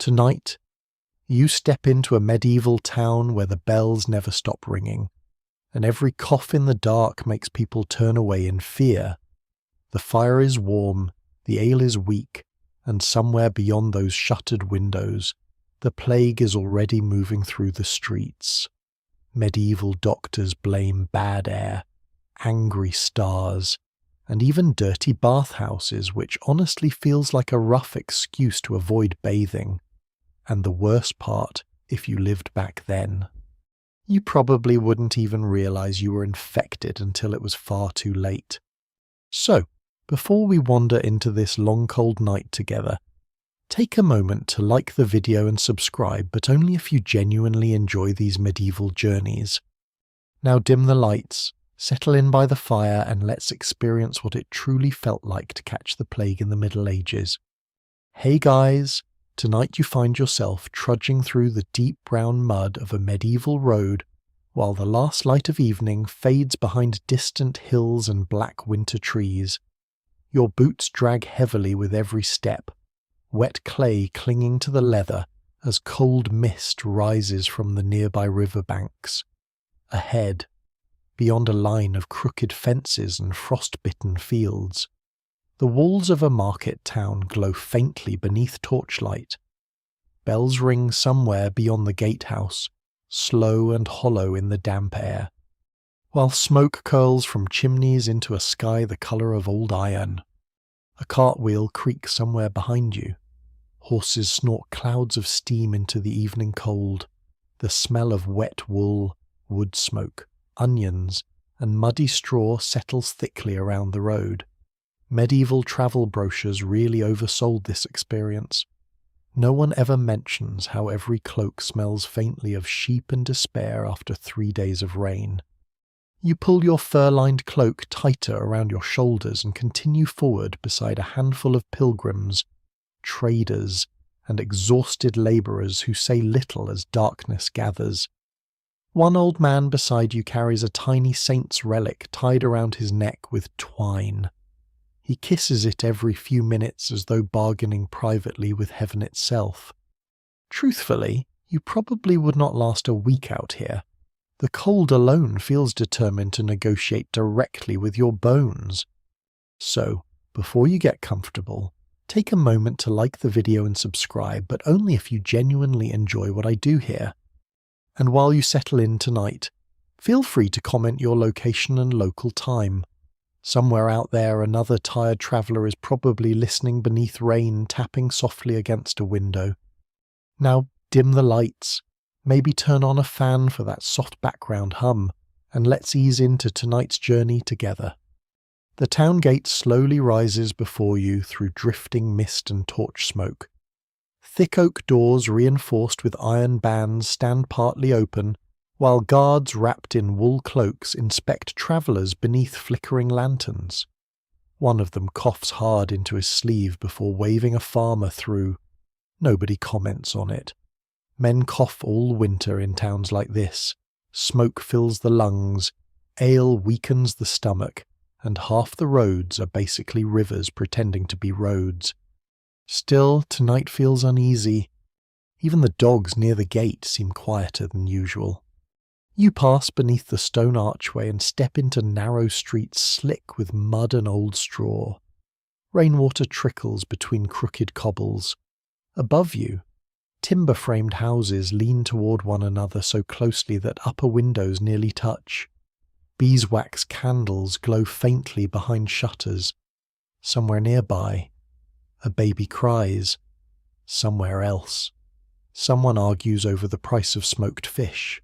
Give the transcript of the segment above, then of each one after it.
Tonight, you step into a medieval town where the bells never stop ringing, and every cough in the dark makes people turn away in fear. The fire is warm, the ale is weak, and somewhere beyond those shuttered windows, the plague is already moving through the streets. Medieval doctors blame bad air, angry stars, and even dirty bathhouses, which honestly feels like a rough excuse to avoid bathing. And the worst part, if you lived back then, you probably wouldn't even realize you were infected until it was far too late. So, before we wander into this long cold night together, take a moment to like the video and subscribe, but only if you genuinely enjoy these medieval journeys. Now dim the lights, settle in by the fire, and let's experience what it truly felt like to catch the plague in the Middle Ages. Hey guys, tonight you find yourself trudging through the deep brown mud of a medieval road while the last light of evening fades behind distant hills and black winter trees. Your boots drag heavily with every step, wet clay clinging to the leather as cold mist rises from the nearby riverbanks. Ahead, beyond a line of crooked fences and frost-bitten fields, the walls of a market town glow faintly beneath torchlight. Bells ring somewhere beyond the gatehouse, slow and hollow in the damp air, while smoke curls from chimneys into a sky the colour of old iron. A cartwheel creaks somewhere behind you. Horses snort clouds of steam into the evening cold. The smell of wet wool, wood smoke, onions, and muddy straw settles thickly around the road. Medieval travel brochures really oversold this experience. No one ever mentions how every cloak smells faintly of sheep and despair after 3 days of rain. You pull your fur-lined cloak tighter around your shoulders and continue forward beside a handful of pilgrims, traders, and exhausted labourers who say little as darkness gathers. One old man beside you carries a tiny saint's relic tied around his neck with twine. He kisses it every few minutes as though bargaining privately with heaven itself. Truthfully, you probably would not last a week out here. The cold alone feels determined to negotiate directly with your bones. So, before you get comfortable, take a moment to like the video and subscribe, but only if you genuinely enjoy what I do here. And while you settle in tonight, feel free to comment your location and local time. Somewhere out there, another tired traveller is probably listening beneath rain tapping softly against a window. Now dim the lights, maybe turn on a fan for that soft background hum, and let's ease into tonight's journey together. The town gate slowly rises before you through drifting mist and torch smoke. Thick oak doors reinforced with iron bands stand partly open, while guards wrapped in wool cloaks inspect travellers beneath flickering lanterns. One of them coughs hard into his sleeve before waving a farmer through. Nobody comments on it. Men cough all winter in towns like this. Smoke fills the lungs, ale weakens the stomach, and half the roads are basically rivers pretending to be roads. Still, tonight feels uneasy. Even the dogs near the gate seem quieter than usual. You pass beneath the stone archway and step into narrow streets slick with mud and old straw. Rainwater trickles between crooked cobbles. Above you, timber-framed houses lean toward one another so closely that upper windows nearly touch. Beeswax candles glow faintly behind shutters. Somewhere nearby, a baby cries. Somewhere else, someone argues over the price of smoked fish.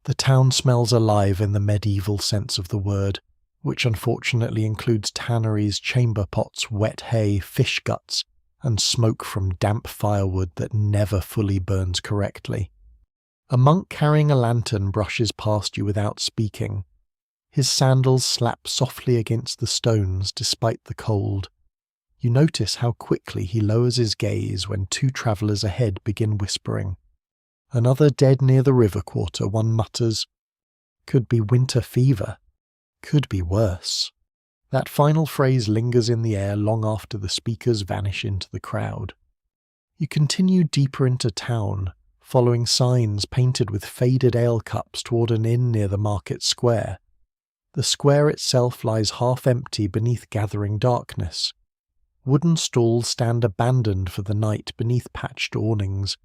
The town smells alive in the medieval sense of the word, which unfortunately includes tanneries, chamber pots, wet hay, fish guts, and smoke from damp firewood that never fully burns correctly. A monk carrying a lantern brushes past you without speaking. His sandals slap softly against the stones despite the cold. You notice how quickly he lowers his gaze when two travellers ahead begin whispering. Another dead near the river quarter, one mutters. Could be winter fever. Could be worse. That final phrase lingers in the air long after the speakers vanish into the crowd. You continue deeper into town, following signs painted with faded ale cups toward an inn near the market square. The square itself lies half empty beneath gathering darkness. Wooden stalls stand abandoned for the night beneath patched awnings.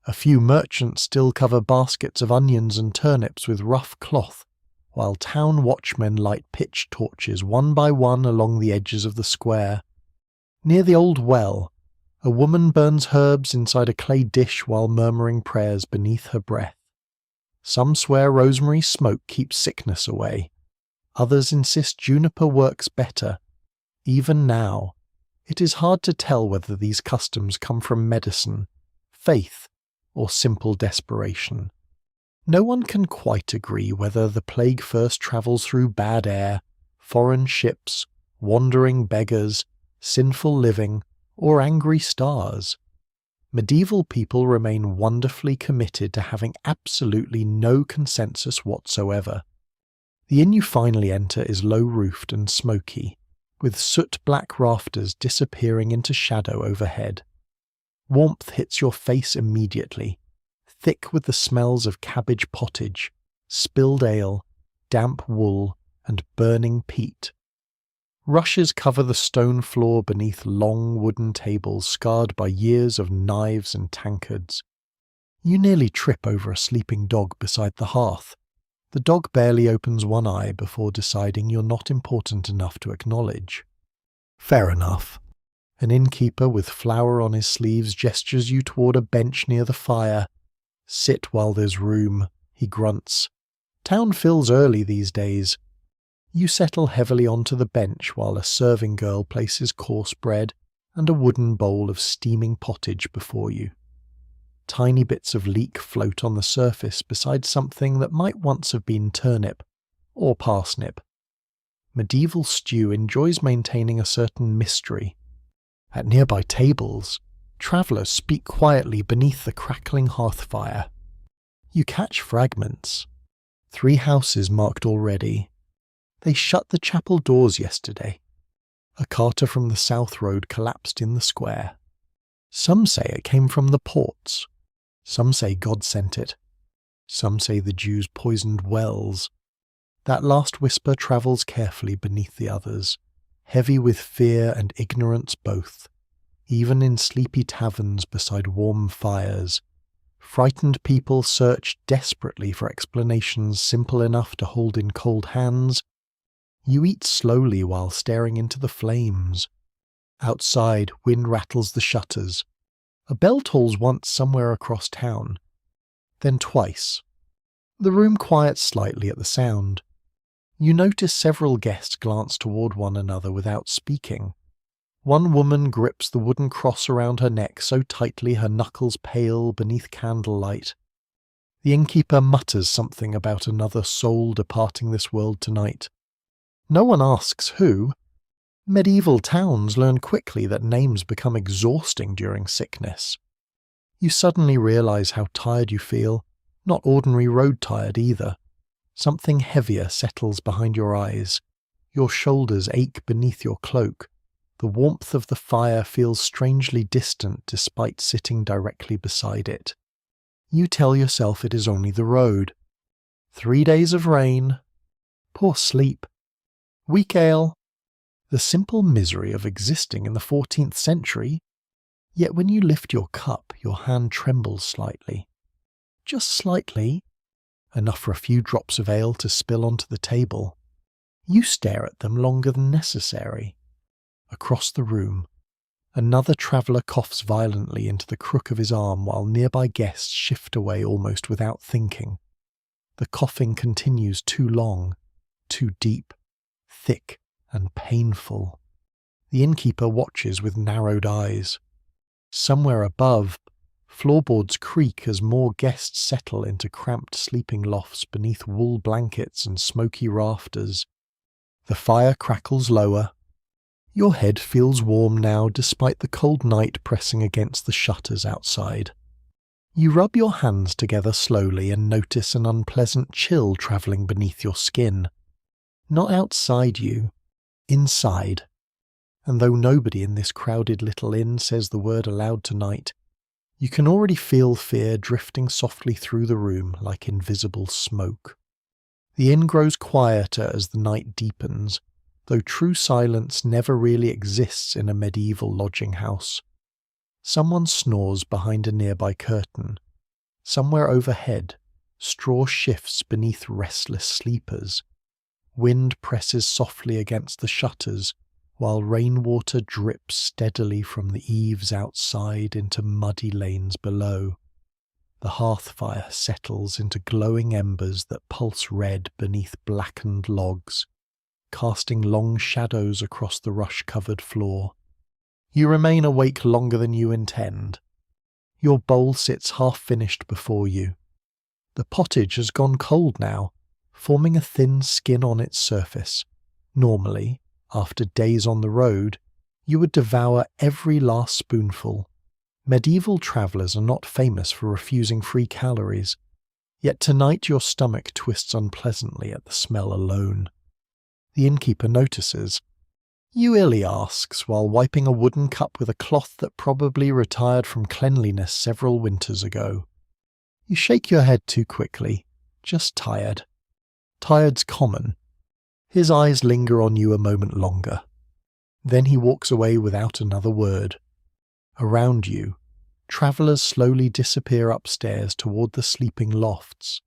A few merchants still cover baskets of onions and turnips with rough cloth, while town watchmen light pitch torches one by one along the edges of the square. Near the old well, a woman burns herbs inside a clay dish while murmuring prayers beneath her breath. Some swear rosemary smoke keeps sickness away. Others insist juniper works better. Even now, it is hard to tell whether these customs come from medicine, faith, or simple desperation. No one can quite agree whether the plague first travels through bad air, foreign ships, wandering beggars, sinful living, or angry stars. Medieval people remain wonderfully committed to having absolutely no consensus whatsoever. The inn you finally enter is low-roofed and smoky, with soot-black rafters disappearing into shadow overhead. Warmth hits your face immediately, thick with the smells of cabbage pottage, spilled ale, damp wool, and burning peat. Rushes cover the stone floor beneath long wooden tables scarred by years of knives and tankards. You nearly trip over a sleeping dog beside the hearth. The dog barely opens one eye before deciding you're not important enough to acknowledge. Fair enough. An innkeeper with flour on his sleeves gestures you toward a bench near the fire. Sit while there's room, he grunts. Town fills early these days. You settle heavily onto the bench while a serving girl places coarse bread and a wooden bowl of steaming pottage before you. Tiny bits of leek float on the surface beside something that might once have been turnip or parsnip. Medieval stew enjoys maintaining a certain mystery. At nearby tables, travellers speak quietly beneath the crackling hearth fire. You catch fragments. 3 houses marked already. They shut the chapel doors yesterday. A carter from the south road collapsed in the square. Some say it came from the ports. Some say God sent it. Some say the Jews poisoned wells. That last whisper travels carefully beneath the others, heavy with fear and ignorance both. Even in sleepy taverns beside warm fires, frightened people search desperately for explanations simple enough to hold in cold hands. You eat slowly while staring into the flames. Outside, wind rattles the shutters. A bell tolls once somewhere across town, then twice. The room quiets slightly at the sound. You notice several guests glance toward one another without speaking. One woman grips the wooden cross around her neck so tightly her knuckles pale beneath candlelight. The innkeeper mutters something about another soul departing this world tonight. No one asks who. Medieval towns learn quickly that names become exhausting during sickness. You suddenly realize how tired you feel, not ordinary road tired either. Something heavier settles behind your eyes. Your shoulders ache beneath your cloak. The warmth of the fire feels strangely distant despite sitting directly beside it. You tell yourself it is only the road. 3 days of rain. Poor sleep. Weak ale. The simple misery of existing in the 14th century. Yet when you lift your cup, your hand trembles slightly. Just slightly. Enough for a few drops of ale to spill onto the table. You stare at them longer than necessary. Across the room, another traveller coughs violently into the crook of his arm while nearby guests shift away almost without thinking. The coughing continues too long, too deep, thick and painful. The innkeeper watches with narrowed eyes. Somewhere above, floorboards creak as more guests settle into cramped sleeping lofts beneath wool blankets and smoky rafters. The fire crackles lower. Your head feels warm now despite the cold night pressing against the shutters outside. You rub your hands together slowly and notice an unpleasant chill travelling beneath your skin. Not outside you, inside. And though nobody in this crowded little inn says the word aloud tonight, You can already feel fear drifting softly through the room like invisible smoke. The inn grows quieter as the night deepens, though true silence never really exists in a medieval lodging house. Someone snores behind a nearby curtain. Somewhere overhead, straw shifts beneath restless sleepers. Wind presses softly against the shutters, while rainwater drips steadily from the eaves outside into muddy lanes below. The hearth fire settles into glowing embers that pulse red beneath blackened logs, casting long shadows across the rush-covered floor. You remain awake longer than you intend. Your bowl sits half-finished before you. The pottage has gone cold now, forming a thin skin on its surface. Normally, after days on the road, you would devour every last spoonful. Medieval travellers are not famous for refusing free calories, yet tonight your stomach twists unpleasantly at the smell alone. The innkeeper notices. You Illy asks, while wiping a wooden cup with a cloth that probably retired from cleanliness several winters ago. You shake your head too quickly. Just tired. Tired's common. His eyes linger on you a moment longer. Then he walks away without another word. Around you, travellers slowly disappear upstairs toward the sleeping lofts.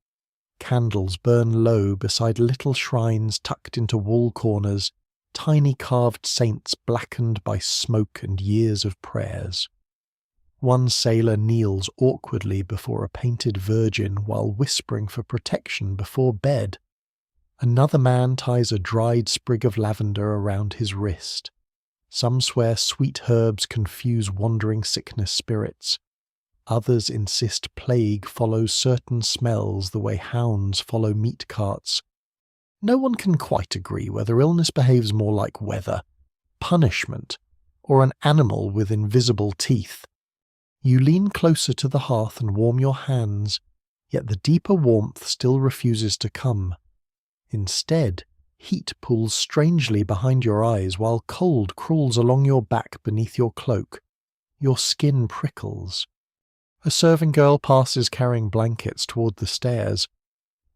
Candles burn low beside little shrines tucked into wall corners, tiny carved saints blackened by smoke and years of prayers. One sailor kneels awkwardly before a painted virgin while whispering for protection before bed. Another man ties a dried sprig of lavender around his wrist. Some swear sweet herbs confuse wandering sickness spirits. Others insist plague follows certain smells the way hounds follow meat carts. No one can quite agree whether illness behaves more like weather, punishment, or an animal with invisible teeth. You lean closer to the hearth and warm your hands, yet the deeper warmth still refuses to come. Instead, heat pulls strangely behind your eyes while cold crawls along your back beneath your cloak. Your skin prickles. A serving girl passes carrying blankets toward the stairs.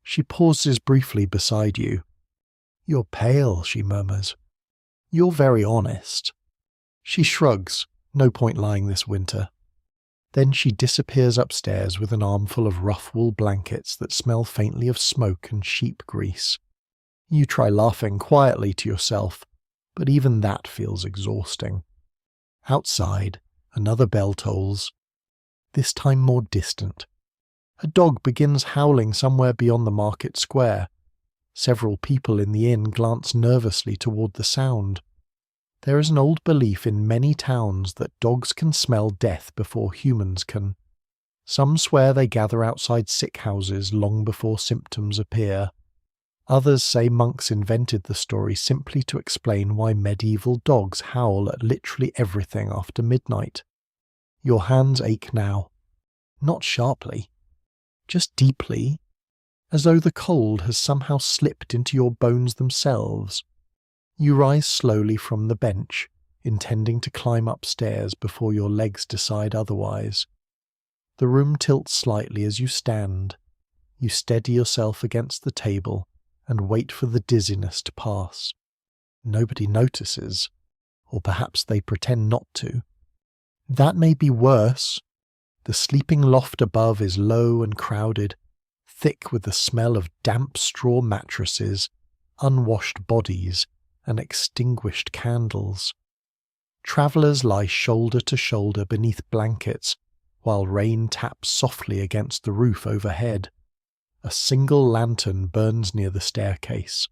She pauses briefly beside you. You're pale, she murmurs. You're very honest. She shrugs. No point lying this winter. Then she disappears upstairs with an armful of rough wool blankets that smell faintly of smoke and sheep grease. You try laughing quietly to yourself, but even that feels exhausting. Outside, another bell tolls, this time more distant. A dog begins howling somewhere beyond the market square. Several people in the inn glance nervously toward the sound. There is an old belief in many towns that dogs can smell death before humans can. Some swear they gather outside sick houses long before symptoms appear. Others say monks invented the story simply to explain why medieval dogs howl at literally everything after midnight. Your hands ache now. Not sharply. Just deeply, as though the cold has somehow slipped into your bones themselves. You rise slowly from the bench, intending to climb upstairs before your legs decide otherwise. The room tilts slightly as you stand. You steady yourself against the table and wait for the dizziness to pass. Nobody notices, or perhaps they pretend not to. That may be worse. The sleeping loft above is low and crowded, thick with the smell of damp straw mattresses, unwashed bodies, and extinguished candles. Travellers lie shoulder to shoulder beneath blankets, while rain taps softly against the roof overhead. A single lantern burns near the staircase,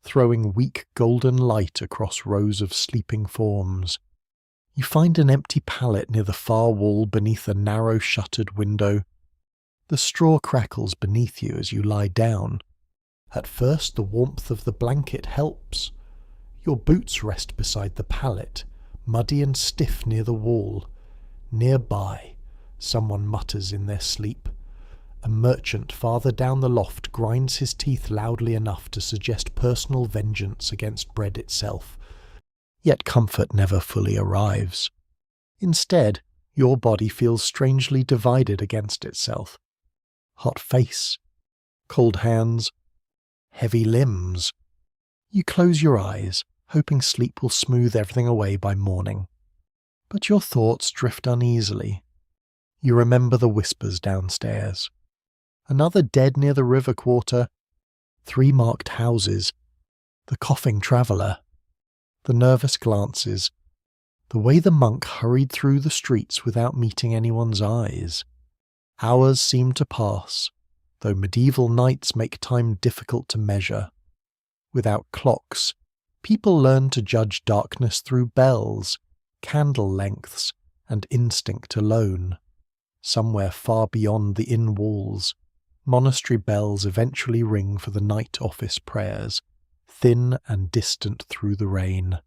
throwing weak golden light across rows of sleeping forms. You find an empty pallet near the far wall beneath a narrow shuttered window. The straw crackles beneath you as you lie down. At first the warmth of the blanket helps. Your boots rest beside the pallet, muddy and stiff near the wall. Nearby, someone mutters in their sleep. A merchant farther down the loft grinds his teeth loudly enough to suggest personal vengeance against bread itself. Yet comfort never fully arrives. Instead, Your body feels strangely divided against itself. Hot face, cold hands, heavy limbs. You close your eyes, hoping sleep will smooth everything away by morning. But your thoughts drift uneasily. You remember the whispers downstairs. Another dead near the river quarter. 3 marked houses. The coughing traveller. The nervous glances. The way the monk hurried through the streets without meeting anyone's eyes. Hours seem to pass, though medieval nights make time difficult to measure. Without clocks, people learn to judge darkness through bells, candle lengths, and instinct alone. Somewhere far beyond the inn walls, monastery bells eventually ring for the night office prayers, thin and distant through the rain.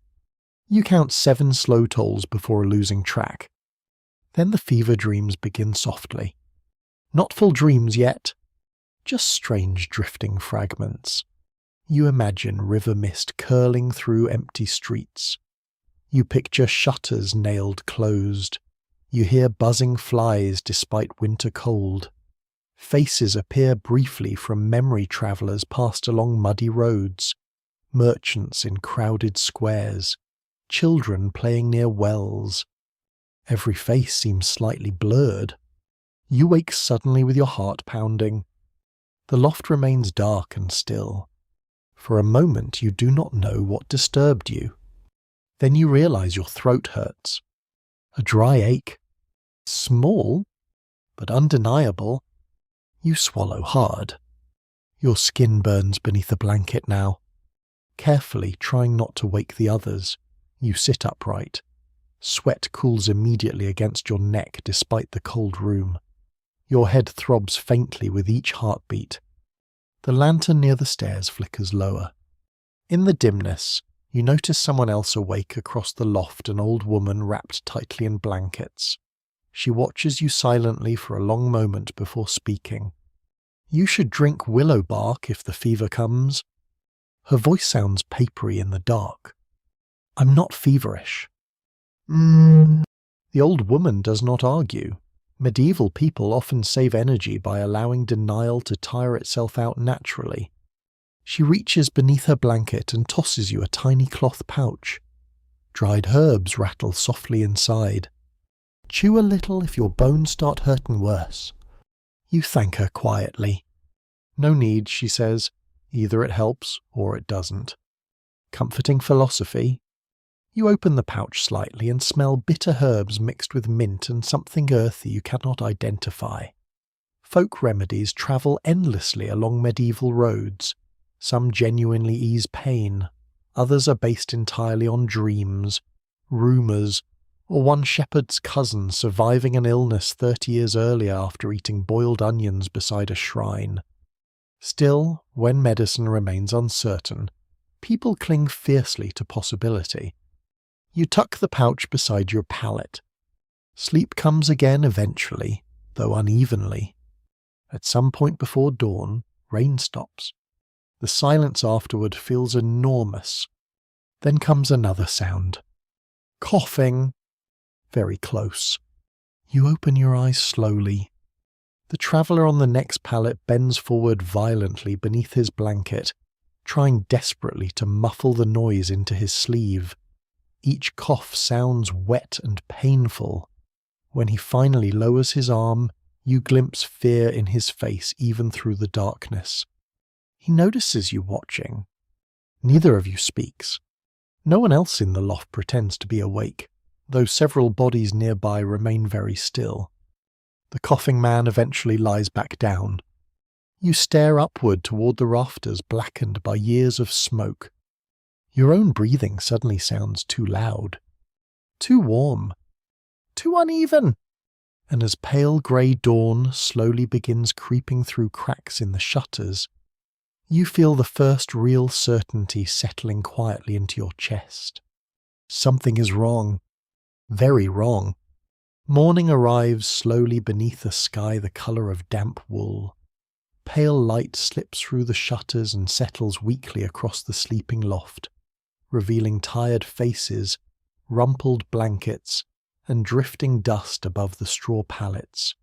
You count 7 slow tolls before losing track. Then the fever dreams begin softly. Not full dreams yet, just strange drifting fragments. You imagine river mist curling through empty streets. You picture shutters nailed closed. You hear buzzing flies despite winter cold. Faces appear briefly from memory travellers passed along muddy roads, merchants in crowded squares, children playing near wells. Every face seems slightly blurred. You wake suddenly with your heart pounding. The loft remains dark and still. For a moment you do not know what disturbed you. Then you realize your throat hurts. A dry ache. Small, but undeniable. You swallow hard. Your skin burns beneath a blanket now. Carefully, trying not to wake the others, you sit upright. Sweat cools immediately against your neck despite the cold room. Your head throbs faintly with each heartbeat. The lantern near the stairs flickers lower. In the dimness, you notice someone else awake across the loft, an old woman wrapped tightly in blankets. She watches you silently for a long moment before speaking. You should drink willow bark if the fever comes. Her voice sounds papery in the dark. I'm not feverish. The old woman does not argue. Medieval people often save energy by allowing denial to tire itself out naturally. She reaches beneath her blanket and tosses you a tiny cloth pouch. Dried herbs rattle softly inside. Chew a little if your bones start hurting worse. You thank her quietly. No need, she says. Either it helps or it doesn't. Comforting philosophy. You open the pouch slightly and smell bitter herbs mixed with mint and something earthy you cannot identify. Folk remedies travel endlessly along medieval roads. Some genuinely ease pain. Others are based entirely on dreams, rumours, or one shepherd's cousin surviving an illness 30 years earlier after eating boiled onions beside a shrine. Still, when medicine remains uncertain, people cling fiercely to possibility. You tuck the pouch beside your pallet. Sleep comes again eventually, though unevenly. At some point before dawn, rain stops. The silence afterward feels enormous. Then comes another sound. Coughing. Very close. You open your eyes slowly. The traveller on the next pallet bends forward violently beneath his blanket, trying desperately to muffle the noise into his sleeve. Each cough sounds wet and painful. When he finally lowers his arm, you glimpse fear in his face even through the darkness. He notices you watching. Neither of you speaks. No one else in the loft pretends to be awake, though several bodies nearby remain very still. The coughing man eventually lies back down. You stare upward toward the rafters blackened by years of smoke. Your own breathing suddenly sounds too loud, too warm, too uneven. And as pale grey dawn slowly begins creeping through cracks in the shutters, you feel the first real certainty settling quietly into your chest. Something is wrong. Very wrong. Morning arrives slowly beneath a sky the colour of damp wool. Pale light slips through the shutters and settles weakly across the sleeping loft, revealing tired faces, rumpled blankets, and drifting dust above the straw pallets.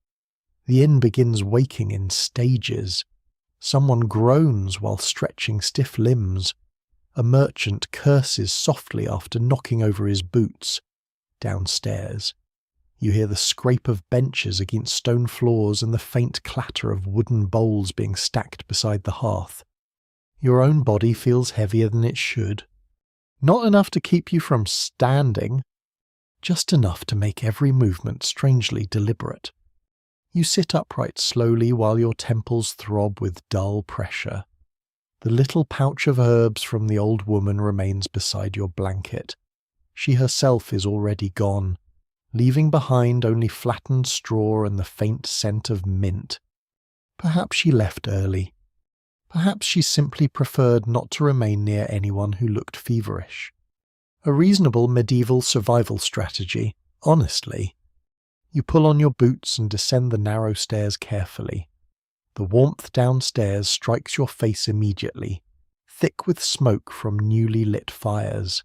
The inn begins waking in stages. Someone groans while stretching stiff limbs. A merchant curses softly after knocking over his boots. Downstairs, you hear the scrape of benches against stone floors and the faint clatter of wooden bowls being stacked beside the hearth. Your own body feels heavier than it should. Not enough to keep you from standing, just enough to make every movement strangely deliberate. You sit upright slowly while your temples throb with dull pressure. The little pouch of herbs from the old woman remains beside your blanket. She herself is already gone, leaving behind only flattened straw and the faint scent of mint. Perhaps she left early. Perhaps she simply preferred not to remain near anyone who looked feverish. A reasonable medieval survival strategy, honestly. You pull on your boots and descend the narrow stairs carefully. The warmth downstairs strikes your face immediately, thick with smoke from newly lit fires.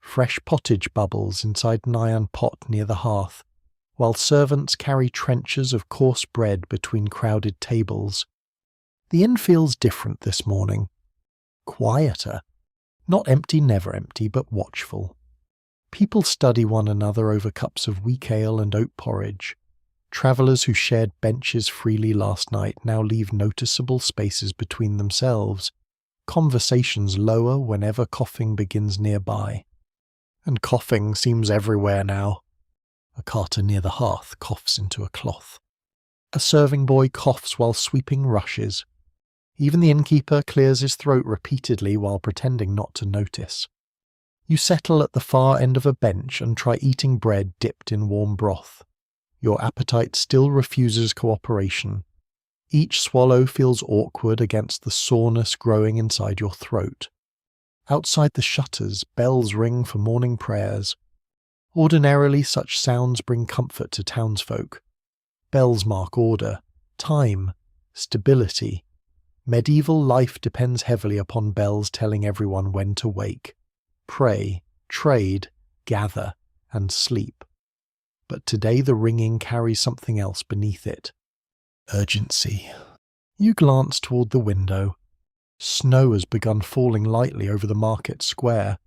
Fresh pottage bubbles inside an iron pot near the hearth, while servants carry trenchers of coarse bread between crowded tables. The inn feels different this morning. Quieter. Not empty, never empty, but watchful. People study one another over cups of weak ale and oat porridge. Travellers who shared benches freely last night now leave noticeable spaces between themselves. Conversations lower whenever coughing begins nearby. And coughing seems everywhere now. A carter near the hearth coughs into a cloth. A serving boy coughs while sweeping rushes. Even the innkeeper clears his throat repeatedly while pretending not to notice. You settle at the far end of a bench and try eating bread dipped in warm broth. Your appetite still refuses cooperation. Each swallow feels awkward against the soreness growing inside your throat. Outside the shutters, bells ring for morning prayers. Ordinarily, such sounds bring comfort to townsfolk. Bells mark order, time, stability. Medieval life depends heavily upon bells telling everyone when to wake, pray, trade, gather, and sleep. But today the ringing carries something else beneath it. Urgency. You glance toward the window. Snow has begun falling lightly over the market square.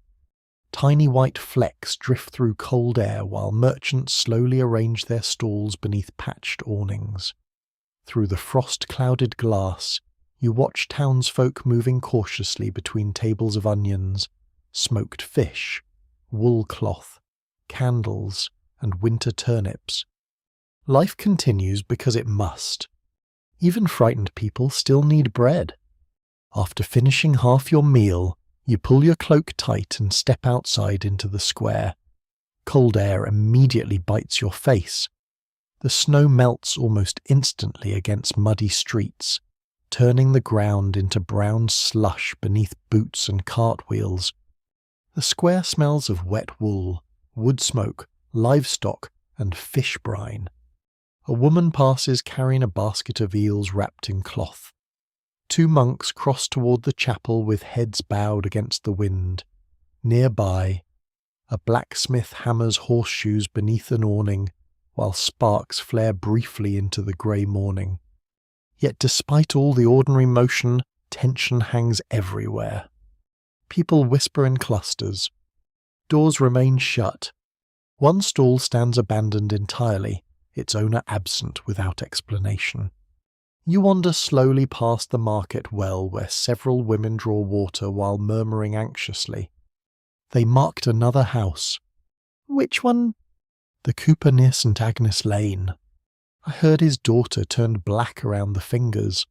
Tiny white flecks drift through cold air while merchants slowly arrange their stalls beneath patched awnings. Through the frost-clouded glass, you watch townsfolk moving cautiously between tables of onions, smoked fish, wool cloth, candles, and winter turnips. Life continues because it must. Even frightened people still need bread. After finishing half your meal, you pull your cloak tight and step outside into the square. Cold air immediately bites your face. The snow melts almost instantly against muddy streets, turning the ground into brown slush beneath boots and cartwheels. The square smells of wet wool, wood smoke, livestock, and fish brine. A woman passes carrying a basket of eels wrapped in cloth. Two monks cross toward the chapel with heads bowed against the wind. Nearby, a blacksmith hammers horseshoes beneath an awning, while sparks flare briefly into the grey morning. Yet despite all the ordinary motion, tension hangs everywhere. People whisper in clusters. Doors remain shut. One stall stands abandoned entirely, its owner absent without explanation. You wander slowly past the market well where several women draw water while murmuring anxiously. They marked another house. Which one? The cooper near St. Agnes Lane. I heard his daughter turned black around the fingers.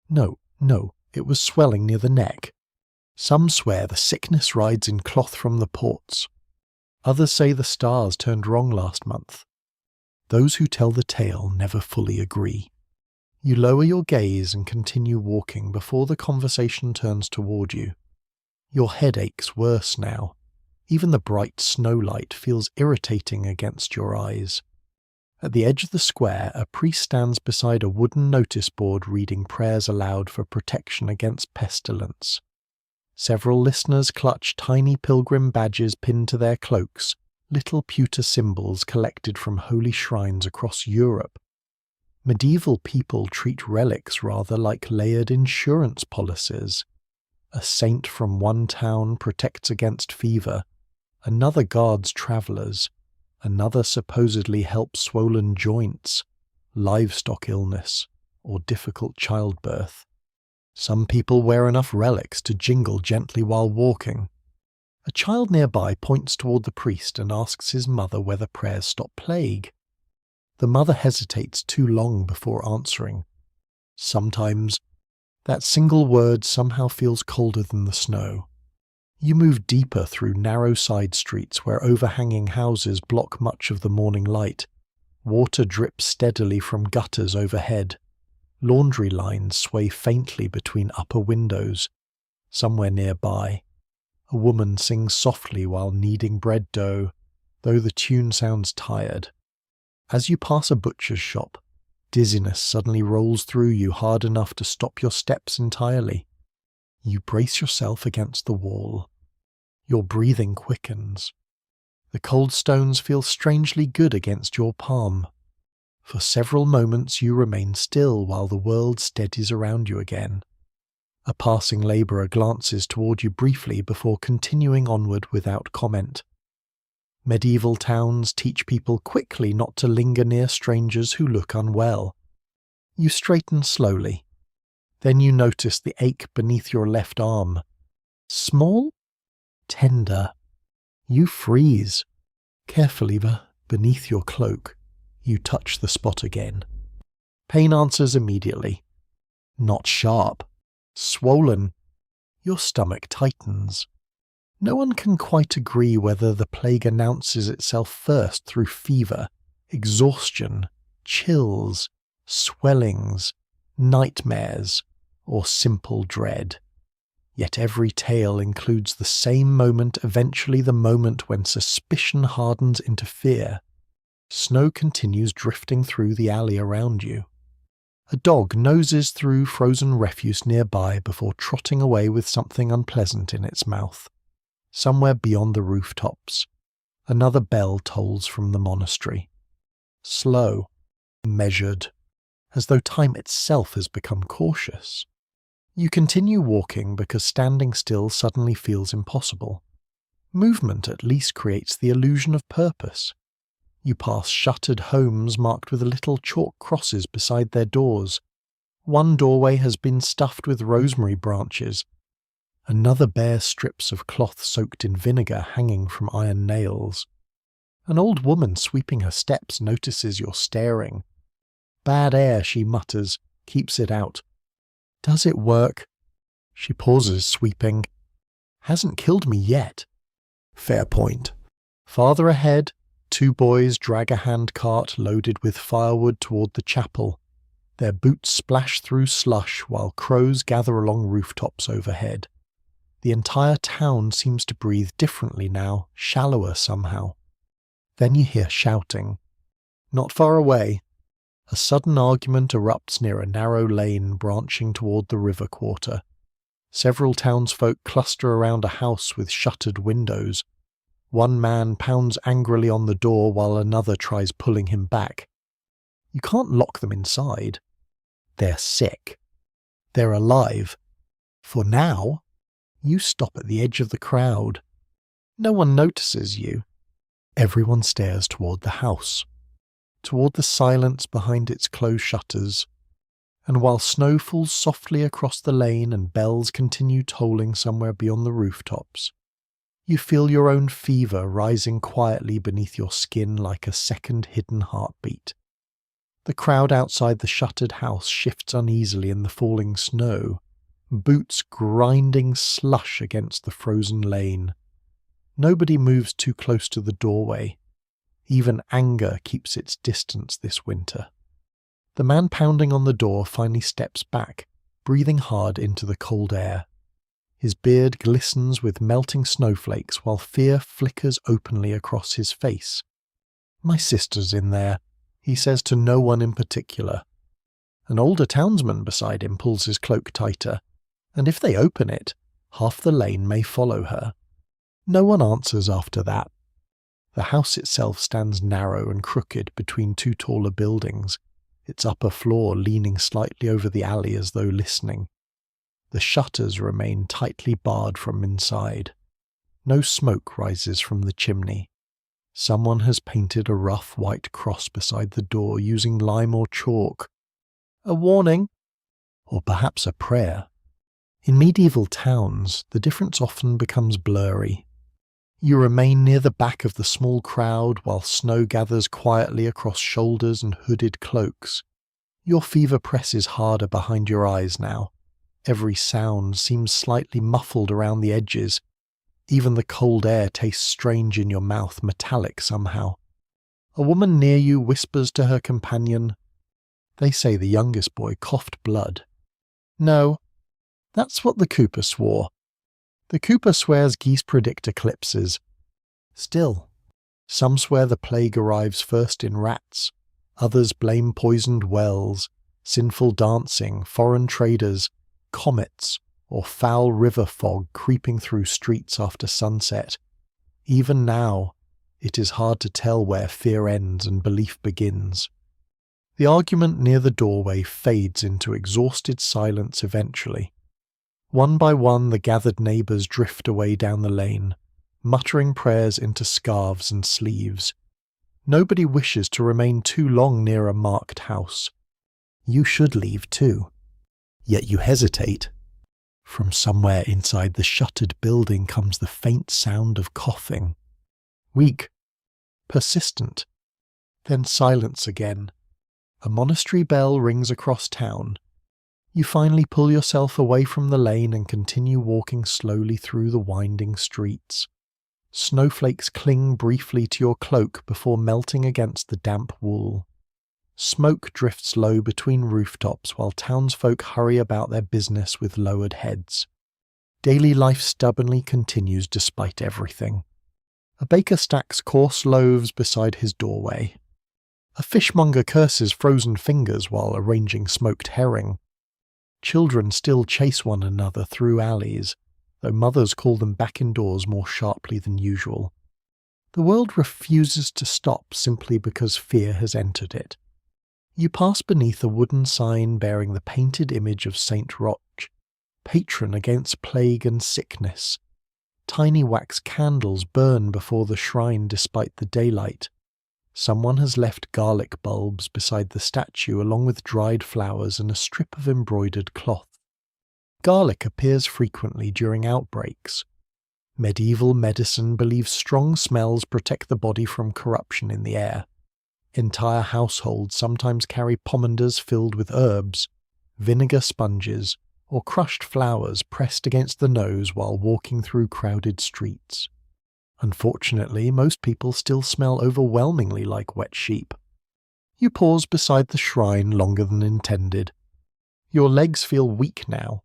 No, it was swelling near the neck. Some swear the sickness rides in cloth from the ports. Others say the stars turned wrong last month. Those who tell the tale never fully agree. You lower your gaze and continue walking before the conversation turns toward you. Your head aches worse now. Even the bright snow light feels irritating against your eyes. At the edge of the square, a priest stands beside a wooden notice board reading prayers aloud for protection against pestilence. Several listeners clutch tiny pilgrim badges pinned to their cloaks, little pewter symbols collected from holy shrines across Europe. Medieval people treat relics rather like layered insurance policies. A saint from one town protects against fever, another guards travellers, another supposedly helps swollen joints, livestock illness, or difficult childbirth. Some people wear enough relics to jingle gently while walking. A child nearby points toward the priest and asks his mother whether prayers stop plague. The mother hesitates too long before answering. Sometimes, that single word somehow feels colder than the snow. You move deeper through narrow side streets where overhanging houses block much of the morning light. Water drips steadily from gutters overhead. Laundry lines sway faintly between upper windows. Somewhere nearby, a woman sings softly while kneading bread dough, though the tune sounds tired. As you pass a butcher's shop, dizziness suddenly rolls through you hard enough to stop your steps entirely. You brace yourself against the wall. Your breathing quickens. The cold stones feel strangely good against your palm. For several moments you remain still while the world steadies around you again. A passing labourer glances toward you briefly before continuing onward without comment. Medieval towns teach people quickly not to linger near strangers who look unwell. You straighten slowly. Then you notice the ache beneath your left arm. Small? Tender. You freeze. Carefully, beneath your cloak, you touch the spot again. Pain answers immediately. Not sharp. Swollen. Your stomach tightens. No one can quite agree whether the plague announces itself first through fever, exhaustion, chills, swellings, nightmares, or simple dread. Yet every tale includes the same moment, eventually the moment when suspicion hardens into fear. Snow continues drifting through the alley around you. A dog noses through frozen refuse nearby before trotting away with something unpleasant in its mouth. Somewhere beyond the rooftops, another bell tolls from the monastery. Slow, measured, as though time itself has become cautious. You continue walking because standing still suddenly feels impossible. Movement at least creates the illusion of purpose. You pass shuttered homes marked with little chalk crosses beside their doors. One doorway has been stuffed with rosemary branches. Another bears strips of cloth soaked in vinegar hanging from iron nails. An old woman sweeping her steps notices you're staring. Bad air, she mutters, keeps it out. Does it work? She pauses, sweeping. Hasn't killed me yet. Fair point. Farther ahead, two boys drag a handcart loaded with firewood toward the chapel. Their boots splash through slush while crows gather along rooftops overhead. The entire town seems to breathe differently now, shallower somehow. Then you hear shouting. Not far away, a sudden argument erupts near a narrow lane branching toward the river quarter. Several townsfolk cluster around a house with shuttered windows. One man pounds angrily on the door while another tries pulling him back. You can't lock them inside. They're sick. They're alive. For now, you stop at the edge of the crowd. No one notices you. Everyone stares toward the house, toward the silence behind its closed shutters, and while snow falls softly across the lane and bells continue tolling somewhere beyond the rooftops, you feel your own fever rising quietly beneath your skin like a second hidden heartbeat. The crowd outside the shuttered house shifts uneasily in the falling snow, boots grinding slush against the frozen lane. Nobody moves too close to the doorway. Even anger keeps its distance this winter. The man pounding on the door finally steps back, breathing hard into the cold air. His beard glistens with melting snowflakes while fear flickers openly across his face. "My sister's in there," he says to no one in particular. An older townsman beside him pulls his cloak tighter, and if they open it, half the lane may follow her. No one answers after that. The house itself stands narrow and crooked between two taller buildings, its upper floor leaning slightly over the alley as though listening. The shutters remain tightly barred from inside. No smoke rises from the chimney. Someone has painted a rough white cross beside the door using lime or chalk. A warning, or perhaps a prayer. In medieval towns, the difference often becomes blurry. You remain near the back of the small crowd while snow gathers quietly across shoulders and hooded cloaks. Your fever presses harder behind your eyes now. Every sound seems slightly muffled around the edges. Even the cold air tastes strange in your mouth, metallic somehow. A woman near you whispers to her companion. They say the youngest boy coughed blood. No, that's what the Cooper swore. The Cooper swears geese predict eclipses. Still, some swear the plague arrives first in rats. Others blame poisoned wells, sinful dancing, foreign traders, comets, or foul river fog creeping through streets after sunset. Even now, it is hard to tell where fear ends and belief begins. The argument near the doorway fades into exhausted silence eventually. One by one, the gathered neighbours drift away down the lane, muttering prayers into scarves and sleeves. Nobody wishes to remain too long near a marked house. You should leave too. Yet you hesitate. From somewhere inside the shuttered building comes the faint sound of coughing. Weak, persistent, then silence again. A monastery bell rings across town. You finally pull yourself away from the lane and continue walking slowly through the winding streets. Snowflakes cling briefly to your cloak before melting against the damp wool. Smoke drifts low between rooftops while townsfolk hurry about their business with lowered heads. Daily life stubbornly continues despite everything. A baker stacks coarse loaves beside his doorway. A fishmonger curses frozen fingers while arranging smoked herring. Children still chase one another through alleys, though mothers call them back indoors more sharply than usual. The world refuses to stop simply because fear has entered it. You pass beneath a wooden sign bearing the painted image of Saint Roch, patron against plague and sickness. Tiny wax candles burn before the shrine despite the daylight. Someone has left garlic bulbs beside the statue along with dried flowers and a strip of embroidered cloth. Garlic appears frequently during outbreaks. Medieval medicine believes strong smells protect the body from corruption in the air. Entire households sometimes carry pomanders filled with herbs, vinegar sponges, or crushed flowers pressed against the nose while walking through crowded streets. Unfortunately, most people still smell overwhelmingly like wet sheep. You pause beside the shrine longer than intended. Your legs feel weak now.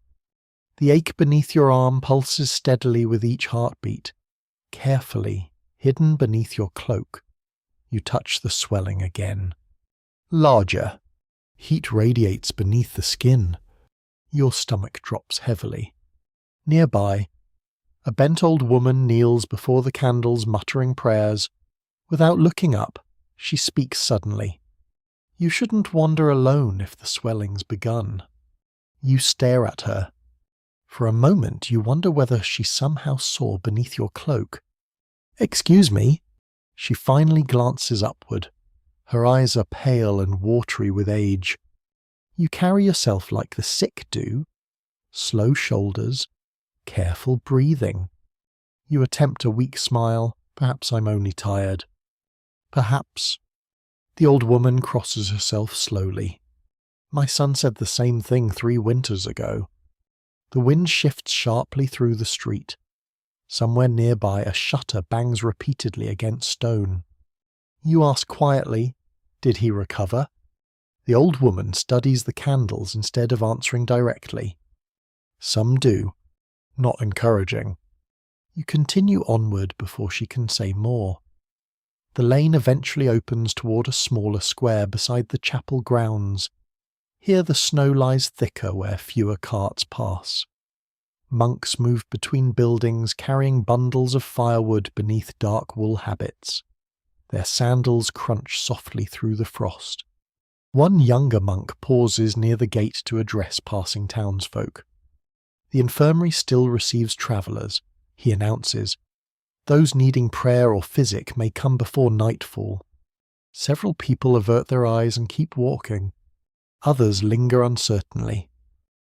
The ache beneath your arm pulses steadily with each heartbeat. Carefully, hidden beneath your cloak, you touch the swelling again. Larger. Heat radiates beneath the skin. Your stomach drops heavily. Nearby, a bent old woman kneels before the candles muttering prayers. Without looking up, she speaks suddenly. You shouldn't wander alone if the swelling's begun. You stare at her. For a moment you wonder whether she somehow saw beneath your cloak. Excuse me. She finally glances upward. Her eyes are pale and watery with age. You carry yourself like the sick do. Slow shoulders, careful breathing. You attempt a weak smile. Perhaps I'm only tired. Perhaps. The old woman crosses herself slowly. My son said the same thing 3 winters ago. The wind shifts sharply through the street. Somewhere nearby a shutter bangs repeatedly against stone. You ask quietly, "Did he recover?" The old woman studies the candles instead of answering directly. Some do. Not encouraging. You continue onward before she can say more. The lane eventually opens toward a smaller square beside the chapel grounds. Here the snow lies thicker where fewer carts pass. Monks move between buildings carrying bundles of firewood beneath dark wool habits. Their sandals crunch softly through the frost. One younger monk pauses near the gate to address passing townsfolk. The infirmary still receives travellers, he announces. Those needing prayer or physic may come before nightfall. Several people avert their eyes and keep walking. Others linger uncertainly.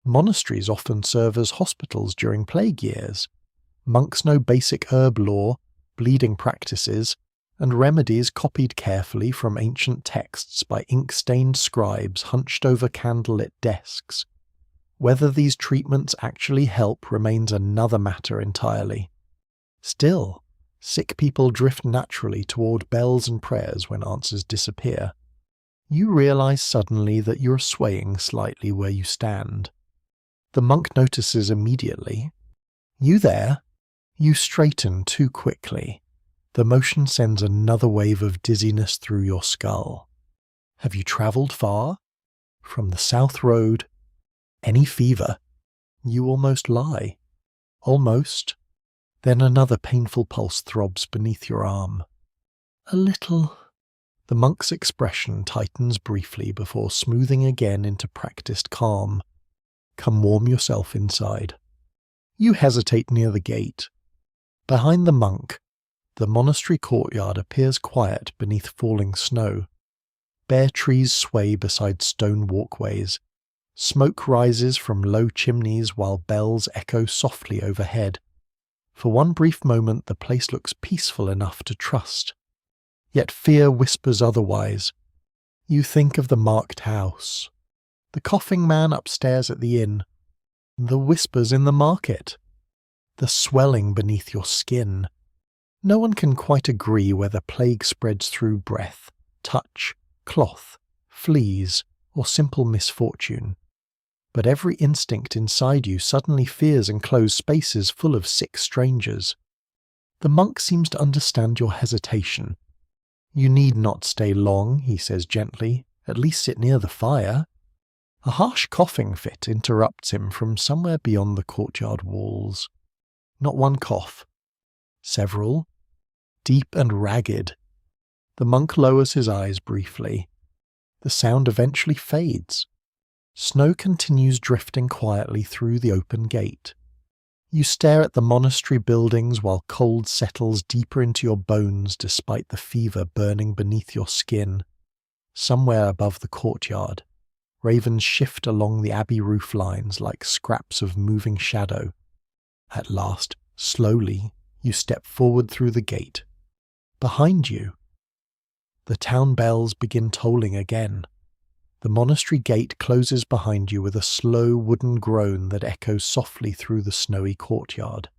Monasteries often serve as hospitals during plague years. Monks know basic herb lore, bleeding practices, and remedies copied carefully from ancient texts by ink-stained scribes hunched over candlelit desks. Whether these treatments actually help remains another matter entirely. Still, sick people drift naturally toward bells and prayers when answers disappear. You realize suddenly that you're swaying slightly where you stand. The monk notices immediately. You there? You straighten too quickly. The motion sends another wave of dizziness through your skull. Have you travelled far? From the South Road? Any fever? You almost lie. Almost. Then another painful pulse throbs beneath your arm. A little. The monk's expression tightens briefly before smoothing again into practiced calm. Come warm yourself inside. You hesitate near the gate. Behind the monk, the monastery courtyard appears quiet beneath falling snow. Bare trees sway beside stone walkways. Smoke rises from low chimneys while bells echo softly overhead. For one brief moment the place looks peaceful enough to trust. Yet fear whispers otherwise. You think of the marked house, the coughing man upstairs at the inn, the whispers in the market, the swelling beneath your skin. No one can quite agree whether plague spreads through breath, touch, cloth, fleas, or simple misfortune. But every instinct inside you suddenly fears enclosed spaces full of sick strangers. The monk seems to understand your hesitation. You need not stay long, he says gently. At least sit near the fire. A harsh coughing fit interrupts him from somewhere beyond the courtyard walls. Not one cough. Several. Deep and ragged. The monk lowers his eyes briefly. The sound eventually fades. Snow continues drifting quietly through the open gate. You stare at the monastery buildings while cold settles deeper into your bones despite the fever burning beneath your skin. Somewhere above the courtyard, ravens shift along the abbey roof lines like scraps of moving shadow. At last, slowly, you step forward through the gate. Behind you, the town bells begin tolling again. The monastery gate closes behind you with a slow wooden groan that echoes softly through the snowy courtyard.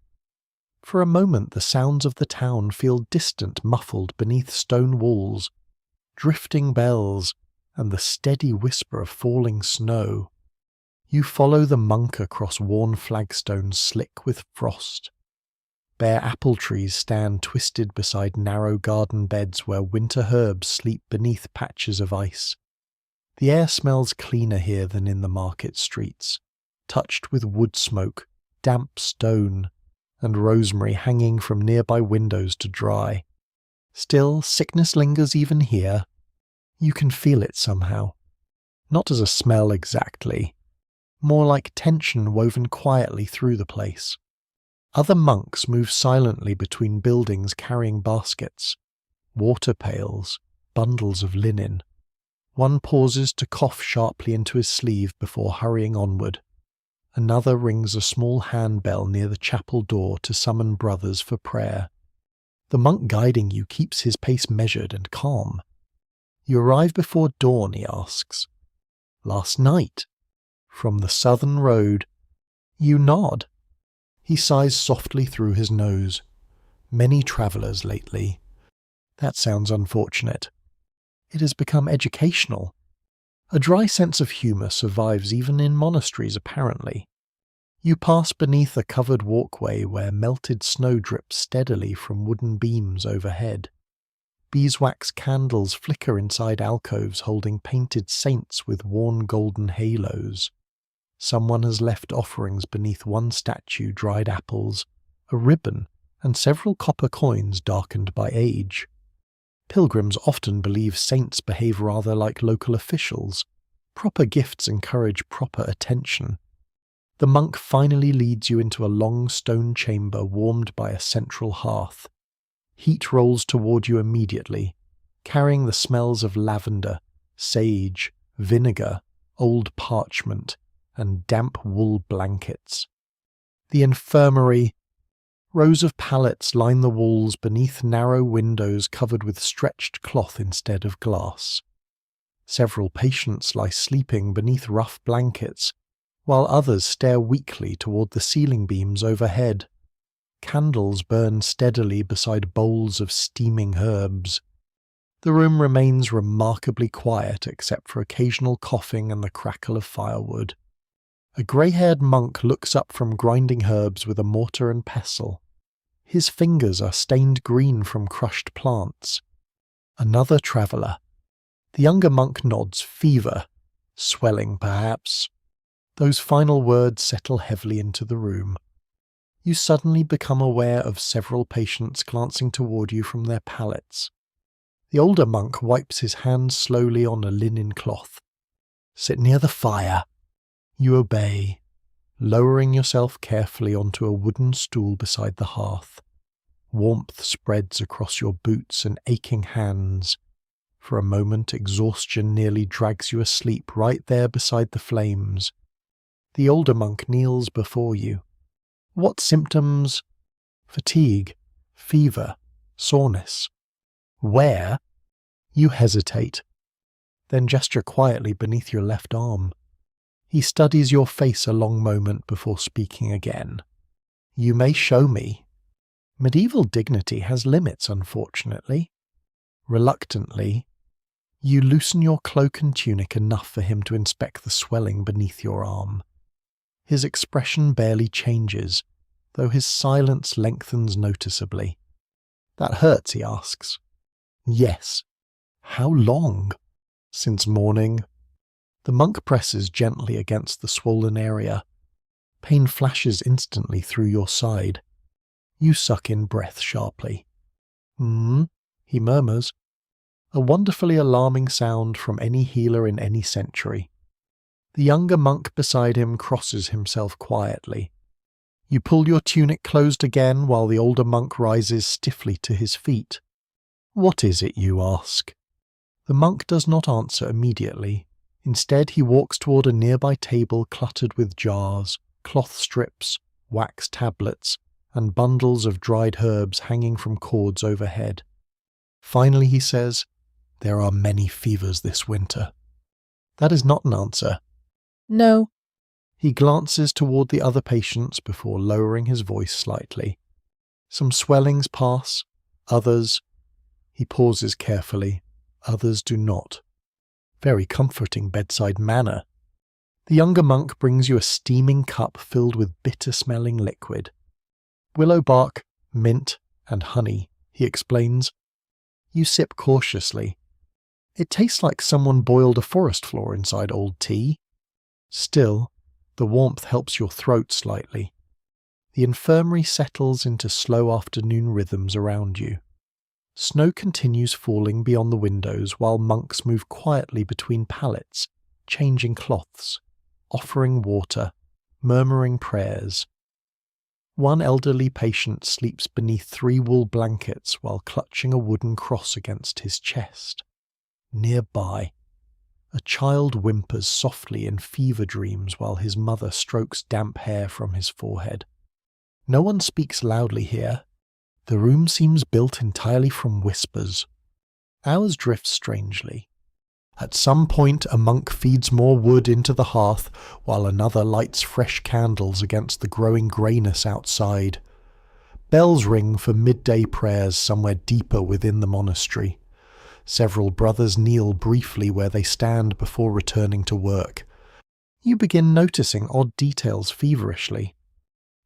For a moment the sounds of the town feel distant, muffled beneath stone walls, drifting bells, and the steady whisper of falling snow. You follow the monk across worn flagstones slick with frost. Bare apple trees stand twisted beside narrow garden beds where winter herbs sleep beneath patches of ice. The air smells cleaner here than in the market streets, touched with wood smoke, damp stone, and rosemary hanging from nearby windows to dry. Still, sickness lingers even here. You can feel it somehow. Not as a smell exactly, more like tension woven quietly through the place. Other monks move silently between buildings carrying baskets, water pails, bundles of linen. One pauses to cough sharply into his sleeve before hurrying onward. Another rings a small handbell near the chapel door to summon brothers for prayer. The monk guiding you keeps his pace measured and calm. You arrive before dawn, he asks. Last night. From the southern road. You nod. He sighs softly through his nose. Many travellers lately. That sounds unfortunate. It has become educational. A dry sense of humour survives even in monasteries, apparently. You pass beneath a covered walkway where melted snow drips steadily from wooden beams overhead. Beeswax candles flicker inside alcoves holding painted saints with worn golden halos. Someone has left offerings beneath one statue, dried apples, a ribbon, and several copper coins darkened by age. Pilgrims often believe saints behave rather like local officials. Proper gifts encourage proper attention. The monk finally leads you into a long stone chamber warmed by a central hearth. Heat rolls toward you immediately, carrying the smells of lavender, sage, vinegar, old parchment, and damp wool blankets. The infirmary. Rows of pallets line the walls beneath narrow windows covered with stretched cloth instead of glass. Several patients lie sleeping beneath rough blankets, while others stare weakly toward the ceiling beams overhead. Candles burn steadily beside bowls of steaming herbs. The room remains remarkably quiet except for occasional coughing and the crackle of firewood. A grey-haired monk looks up from grinding herbs with a mortar and pestle. His fingers are stained green from crushed plants. Another traveller. The younger monk nods. Fever. Swelling, perhaps. Those final words settle heavily into the room. You suddenly become aware of several patients glancing toward you from their pallets. The older monk wipes his hands slowly on a linen cloth. Sit near the fire. You obey, lowering yourself carefully onto a wooden stool beside the hearth. Warmth spreads across your boots and aching hands. For a moment, exhaustion nearly drags you asleep right there beside the flames. The older monk kneels before you. What symptoms? Fatigue, fever, soreness. Where? You hesitate, then gesture quietly beneath your left arm. He studies your face a long moment before speaking again. You may show me. Medieval dignity has limits, unfortunately. Reluctantly, you loosen your cloak and tunic enough for him to inspect the swelling beneath your arm. His expression barely changes, though his silence lengthens noticeably. That hurts, he asks. Yes. How long? Since morning. The monk presses gently against the swollen area. Pain flashes instantly through your side. You suck in breath sharply. He murmurs. A wonderfully alarming sound from any healer in any century. The younger monk beside him crosses himself quietly. You pull your tunic closed again while the older monk rises stiffly to his feet. What is it, you ask? The monk does not answer immediately. Instead, he walks toward a nearby table cluttered with jars, cloth strips, wax tablets, and bundles of dried herbs hanging from cords overhead. Finally, he says, "There are many fevers this winter." That is not an answer. No. He glances toward the other patients before lowering his voice slightly. Some swellings pass, others. He pauses carefully, others do not. Very comforting bedside manner. The younger monk brings you a steaming cup filled with bitter-smelling liquid. Willow bark, mint, and honey, he explains. You sip cautiously. It tastes like someone boiled a forest floor inside old tea. Still, the warmth helps your throat slightly. The infirmary settles into slow afternoon rhythms around you. Snow continues falling beyond the windows while monks move quietly between pallets, changing cloths, offering water, murmuring prayers. One elderly patient sleeps beneath 3 wool blankets while clutching a wooden cross against his chest. Nearby, a child whimpers softly in fever dreams while his mother strokes damp hair from his forehead. No one speaks loudly here. The room seems built entirely from whispers. Hours drift strangely. At some point, a monk feeds more wood into the hearth, while another lights fresh candles against the growing greyness outside. Bells ring for midday prayers somewhere deeper within the monastery. Several brothers kneel briefly where they stand before returning to work. You begin noticing odd details feverishly.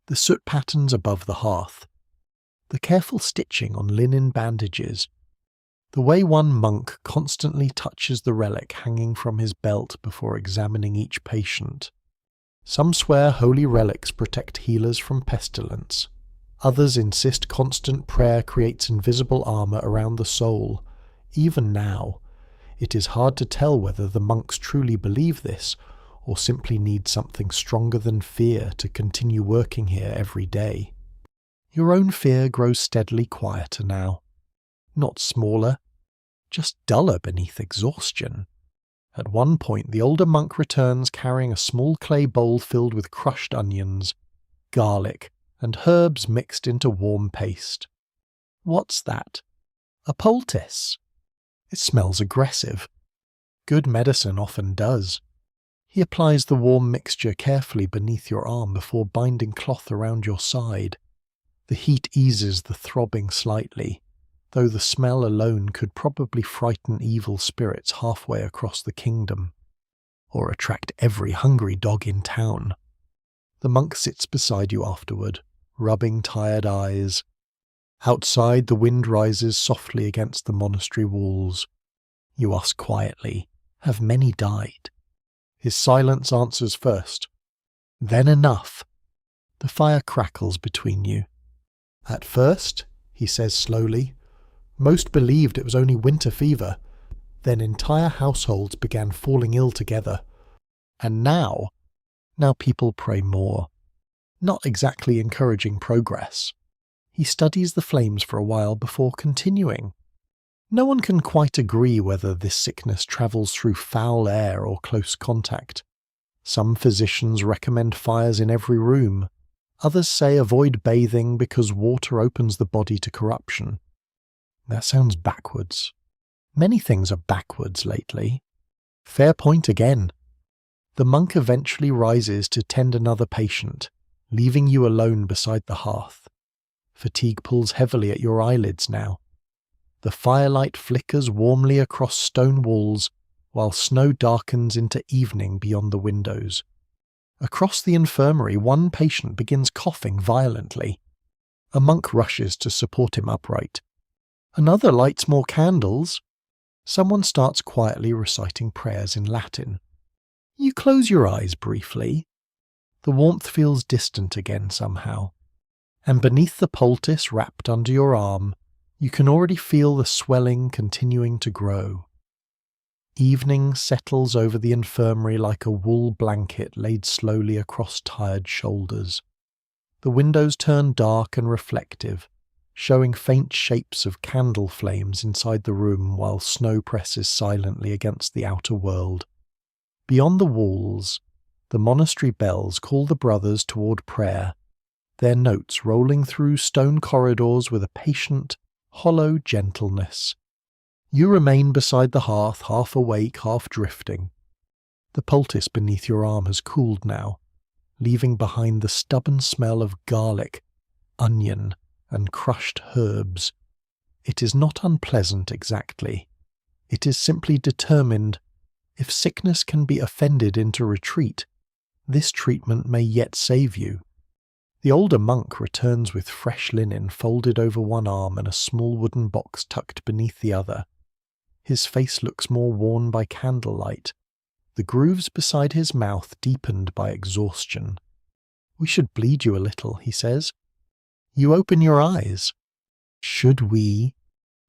The soot patterns above the hearth. The careful stitching on linen bandages. The way one monk constantly touches the relic hanging from his belt before examining each patient. Some swear holy relics protect healers from pestilence. Others insist constant prayer creates invisible armor around the soul, Even now, it is hard to tell whether the monks truly believe this or simply need something stronger than fear to continue working here every day. Your own fear grows steadily quieter now. Not smaller, just duller beneath exhaustion. At one point, the older monk returns carrying a small clay bowl filled with crushed onions, garlic, and herbs mixed into warm paste. What's that? A poultice. It smells aggressive. Good medicine often does. He applies the warm mixture carefully beneath your arm before binding cloth around your side. The heat eases the throbbing slightly, though the smell alone could probably frighten evil spirits halfway across the kingdom, or attract every hungry dog in town. The monk sits beside you afterward, rubbing tired eyes. Outside, the wind rises softly against the monastery walls. You ask quietly, "Have many died?" His silence answers first. "Then enough." The fire crackles between you. "At first," he says slowly, "most believed it was only winter fever. Then entire households began falling ill together. And now people pray more." Not exactly encouraging progress. He studies the flames for a while before continuing. No one can quite agree whether this sickness travels through foul air or close contact. Some physicians recommend fires in every room. Others say avoid bathing because water opens the body to corruption. That sounds backwards. Many things are backwards lately. Fair point again. The monk eventually rises to tend another patient, leaving you alone beside the hearth. Fatigue pulls heavily at your eyelids now. The firelight flickers warmly across stone walls, while snow darkens into evening beyond the windows. Across the infirmary, one patient begins coughing violently. A monk rushes to support him upright. Another lights more candles. Someone starts quietly reciting prayers in Latin. You close your eyes briefly. The warmth feels distant again somehow. And beneath the poultice wrapped under your arm, you can already feel the swelling continuing to grow. Evening settles over the infirmary like a wool blanket laid slowly across tired shoulders. The windows turn dark and reflective, showing faint shapes of candle flames inside the room while snow presses silently against the outer world. Beyond the walls, the monastery bells call the brothers toward prayer, their notes rolling through stone corridors with a patient, hollow gentleness. You remain beside the hearth, half awake, half drifting. The poultice beneath your arm has cooled now, leaving behind the stubborn smell of garlic, onion, and crushed herbs. It is not unpleasant exactly. It is simply determined, if sickness can be offended into retreat, this treatment may yet save you. The older monk returns with fresh linen folded over one arm and a small wooden box tucked beneath the other. His face looks more worn by candlelight, the grooves beside his mouth deepened by exhaustion. "We should bleed you a little," he says. "You open your eyes." "Should we?"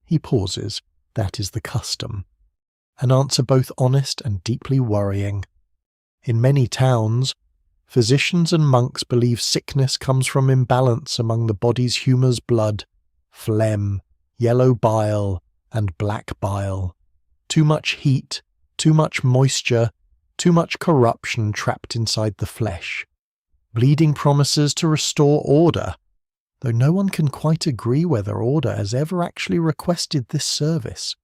He pauses. That is the custom. An answer both honest and deeply worrying. In many towns, physicians and monks believe sickness comes from imbalance among the body's humours, blood, phlegm, yellow bile, and black bile. Too much heat, too much moisture, too much corruption trapped inside the flesh. Bleeding promises to restore order, though no one can quite agree whether order has ever actually requested this service.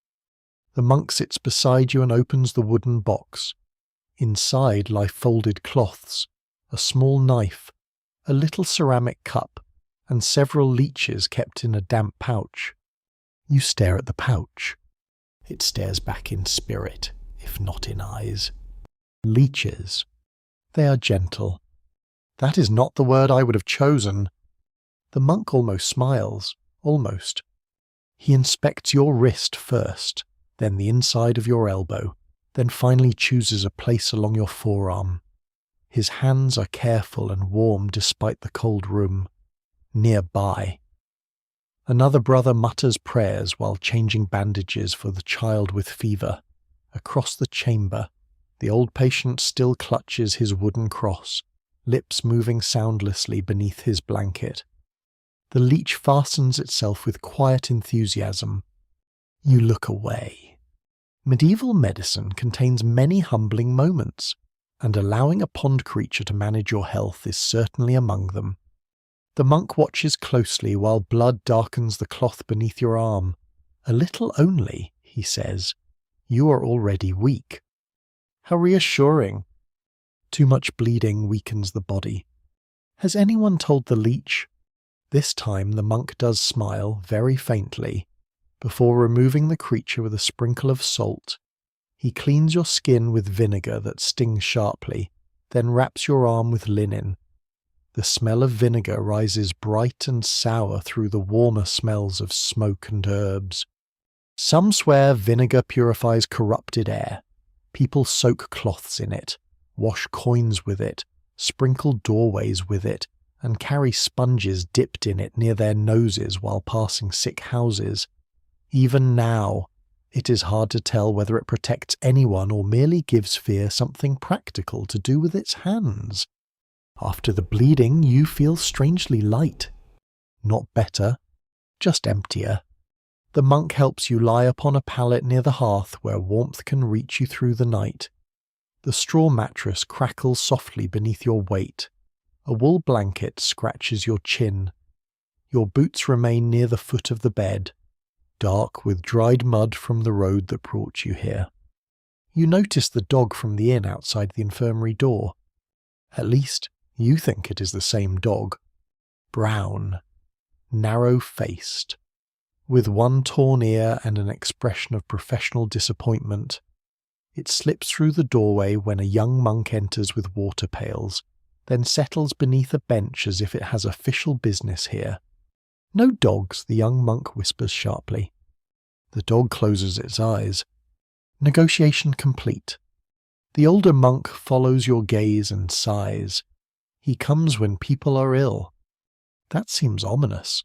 The monk sits beside you and opens the wooden box. Inside lie folded cloths, a small knife, a little ceramic cup, and several leeches kept in a damp pouch. You stare at the pouch. It stares back in spirit, if not in eyes. Leeches. They are gentle. That is not the word I would have chosen. The monk almost smiles, almost. He inspects your wrist first, then the inside of your elbow, then finally chooses a place along your forearm. His hands are careful and warm despite the cold room. Nearby. Another brother mutters prayers while changing bandages for the child with fever. Across the chamber, the old patient still clutches his wooden cross, lips moving soundlessly beneath his blanket. The leech fastens itself with quiet enthusiasm. You look away. Medieval medicine contains many humbling moments, and allowing a pond creature to manage your health is certainly among them. The monk watches closely while blood darkens the cloth beneath your arm. A little only, he says. You are already weak. How reassuring. Too much bleeding weakens the body. Has anyone told the leech? This time the monk does smile, very faintly. Before removing the creature with a sprinkle of salt, he cleans your skin with vinegar that stings sharply, then wraps your arm with linen. The smell of vinegar rises bright and sour through the warmer smells of smoke and herbs. Some swear vinegar purifies corrupted air. People soak cloths in it, wash coins with it, sprinkle doorways with it, and carry sponges dipped in it near their noses while passing sick houses. Even now, it is hard to tell whether it protects anyone or merely gives fear something practical to do with its hands. After the bleeding, you feel strangely light. Not better, just emptier. The monk helps you lie upon a pallet near the hearth where warmth can reach you through the night. The straw mattress crackles softly beneath your weight. A wool blanket scratches your chin. Your boots remain near the foot of the bed, dark with dried mud from the road that brought you here. You notice the dog from the inn outside the infirmary door. At least, you think it is the same dog. Brown, narrow-faced, with one torn ear and an expression of professional disappointment. It slips through the doorway when a young monk enters with water pails, then settles beneath a bench as if it has official business here. No dogs, the young monk whispers sharply. The dog closes its eyes. Negotiation complete. The older monk follows your gaze and sighs. He comes when people are ill. That seems ominous.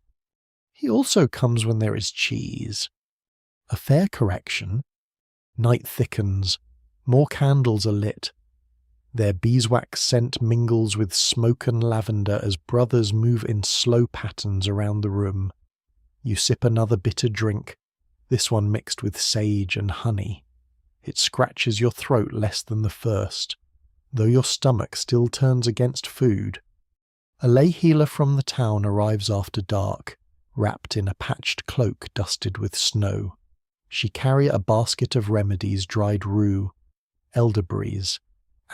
He also comes when there is cheese. A fair correction. Night thickens. More candles are lit. Their beeswax scent mingles with smoke and lavender as brothers move in slow patterns around the room. You sip another bitter drink, this one mixed with sage and honey. It scratches your throat less than the first, though your stomach still turns against food. A lay healer from the town arrives after dark, wrapped in a patched cloak dusted with snow. She carries a basket of remedies: dried rue, elderberries,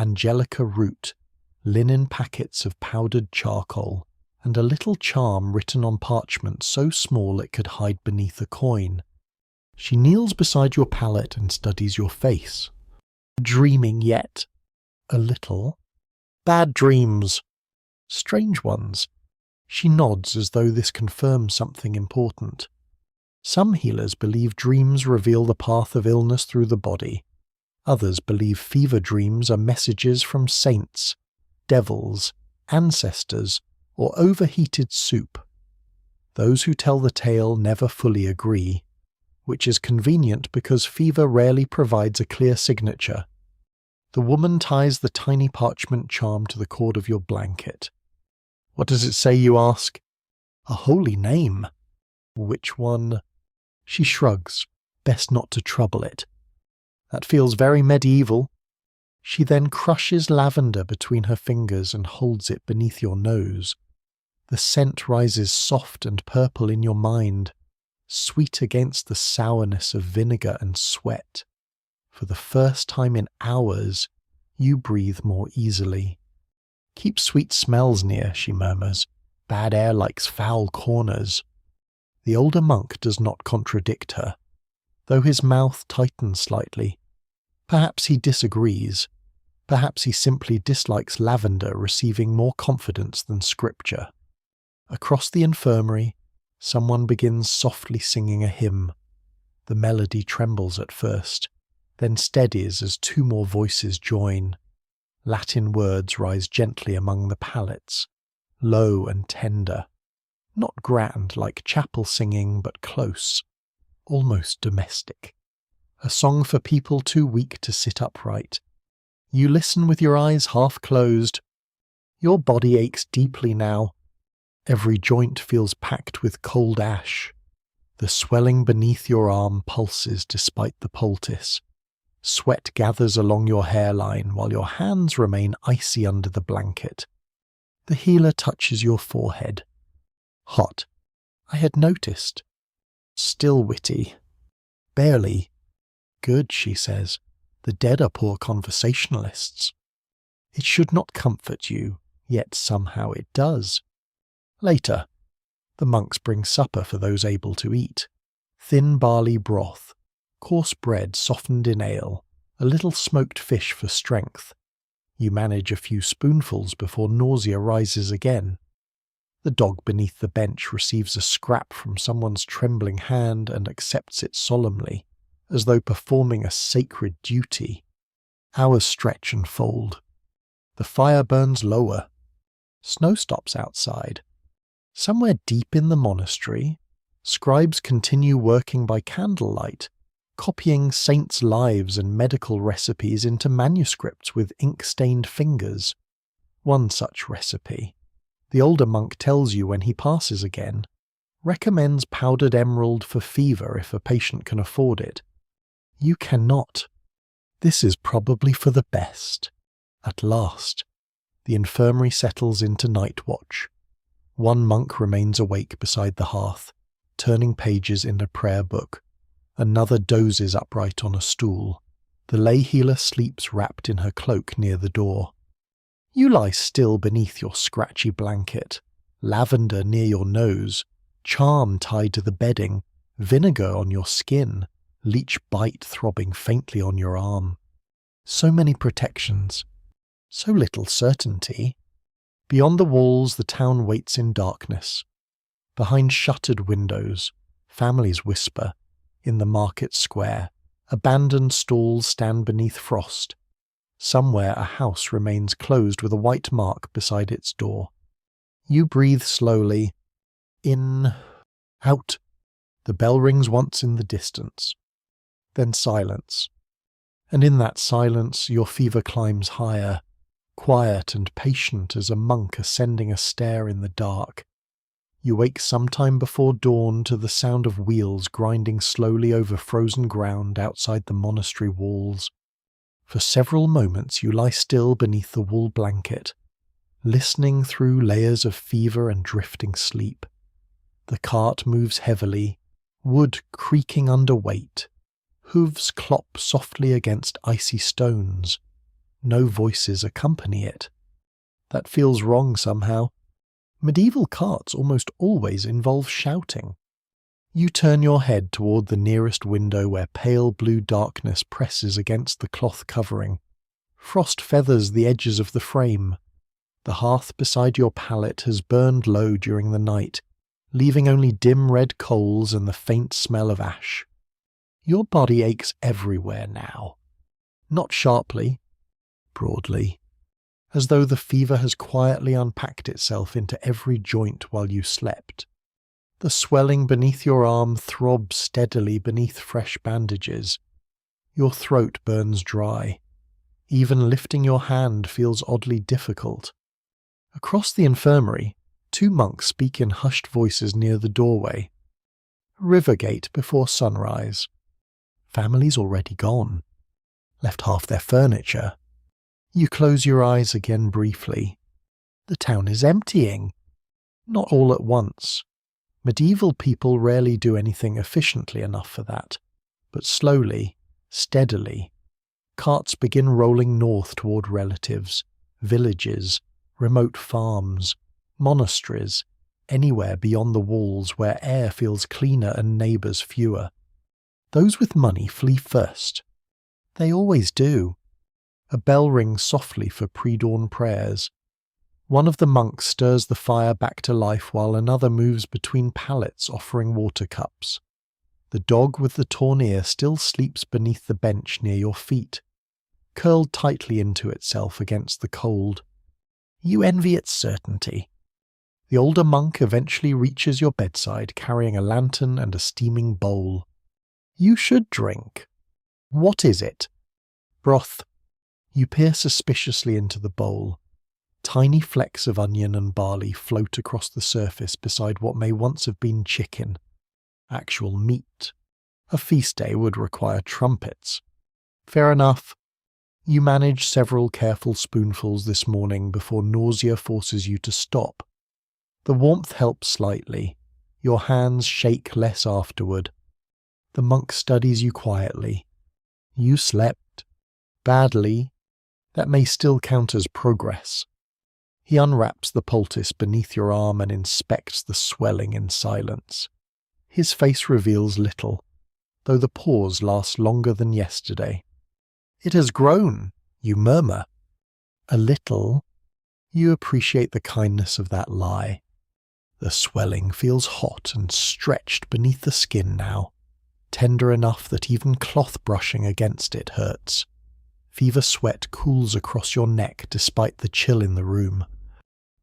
angelica root, linen packets of powdered charcoal, and a little charm written on parchment so small it could hide beneath a coin. She kneels beside your pallet and studies your face. Dreaming yet? A little. Bad dreams. Strange ones. She nods as though this confirms something important. Some healers believe dreams reveal the path of illness through the body. Others believe fever dreams are messages from saints, devils, ancestors, or overheated soup. Those who tell the tale never fully agree, which is convenient because fever rarely provides a clear signature. The woman ties the tiny parchment charm to the cord of your blanket. What does it say, you ask? A holy name. Which one? She shrugs, best not to trouble it. That feels very medieval. She then crushes lavender between her fingers and holds it beneath your nose. The scent rises soft and purple in your mind, sweet against the sourness of vinegar and sweat. For the first time in hours, you breathe more easily. Keep sweet smells near, she murmurs. Bad air likes foul corners. The older monk does not contradict her, though his mouth tightens slightly. Perhaps he disagrees. Perhaps he simply dislikes lavender receiving more confidence than scripture. Across the infirmary, someone begins softly singing a hymn. The melody trembles at first, then steadies as two more voices join. Latin words rise gently among the pallets, low and tender. Not grand like chapel singing, but close, almost domestic. A song for people too weak to sit upright. You listen with your eyes half closed. Your body aches deeply now. Every joint feels packed with cold ash. The swelling beneath your arm pulses despite the poultice. Sweat gathers along your hairline while your hands remain icy under the blanket. The healer touches your forehead. Hot. I had noticed. Still witty. Barely. Good, she says. The dead are poor conversationalists. It should not comfort you, yet somehow it does. Later, the monks bring supper for those able to eat. Thin barley broth, coarse bread softened in ale, a little smoked fish for strength. You manage a few spoonfuls before nausea rises again. The dog beneath the bench receives a scrap from someone's trembling hand and accepts it solemnly, as though performing a sacred duty. Hours stretch and fold. The fire burns lower. Snow stops outside. Somewhere deep in the monastery, scribes continue working by candlelight, copying saints' lives and medical recipes into manuscripts with ink-stained fingers. One such recipe, the older monk tells you when he passes again, recommends powdered emerald for fever if a patient can afford it. You cannot. This is probably for the best. At last, the infirmary settles into night watch. One monk remains awake beside the hearth, turning pages in a prayer book. Another dozes upright on a stool. The lay healer sleeps wrapped in her cloak near the door. You lie still beneath your scratchy blanket, lavender near your nose, charm tied to the bedding, vinegar on your skin, leech bite throbbing faintly on your arm. So many protections, so little certainty. Beyond the walls, the town waits in darkness. Behind shuttered windows, families whisper. In the market square, abandoned stalls stand beneath frost. Somewhere a house remains closed with a white mark beside its door. You breathe slowly. In, out. The bell rings once in the distance. Then silence. And in that silence your fever climbs higher, quiet and patient as a monk ascending a stair in the dark. You wake sometime before dawn to the sound of wheels grinding slowly over frozen ground outside the monastery walls. For several moments you lie still beneath the wool blanket, listening through layers of fever and drifting sleep. The cart moves heavily, wood creaking under weight. Hooves clop softly against icy stones. No voices accompany it. That feels wrong somehow. Medieval carts almost always involve shouting. You turn your head toward the nearest window where pale blue darkness presses against the cloth covering. Frost feathers the edges of the frame. The hearth beside your pallet has burned low during the night, leaving only dim red coals and the faint smell of ash. Your body aches everywhere now. Not sharply, broadly, as though the fever has quietly unpacked itself into every joint while you slept. The swelling beneath your arm throbs steadily beneath fresh bandages. Your throat burns dry. Even lifting your hand feels oddly difficult. Across the infirmary, two monks speak in hushed voices near the doorway. Rivergate before sunrise. Families already gone. Left half their furniture. You close your eyes again briefly. The town is emptying. Not all at once. Medieval people rarely do anything efficiently enough for that, but slowly, steadily. Carts begin rolling north toward relatives, villages, remote farms, monasteries, anywhere beyond the walls where air feels cleaner and neighbours fewer. Those with money flee first. They always do. A bell rings softly for pre-dawn prayers. One of the monks stirs the fire back to life while another moves between pallets offering water cups. The dog with the torn ear still sleeps beneath the bench near your feet, curled tightly into itself against the cold. You envy its certainty. The older monk eventually reaches your bedside carrying a lantern and a steaming bowl. You should drink. What is it? Broth. You peer suspiciously into the bowl. Tiny flecks of onion and barley float across the surface beside what may once have been chicken. Actual meat. A feast day would require trumpets. Fair enough. You manage several careful spoonfuls this morning before nausea forces you to stop. The warmth helps slightly. Your hands shake less afterward. The monk studies you quietly. You slept. Badly. That may still count as progress. He unwraps the poultice beneath your arm and inspects the swelling in silence. His face reveals little, though the pause lasts longer than yesterday. It has grown, you murmur. A little. You appreciate the kindness of that lie. The swelling feels hot and stretched beneath the skin now, tender enough that even cloth brushing against it hurts. Fever sweat cools across your neck despite the chill in the room.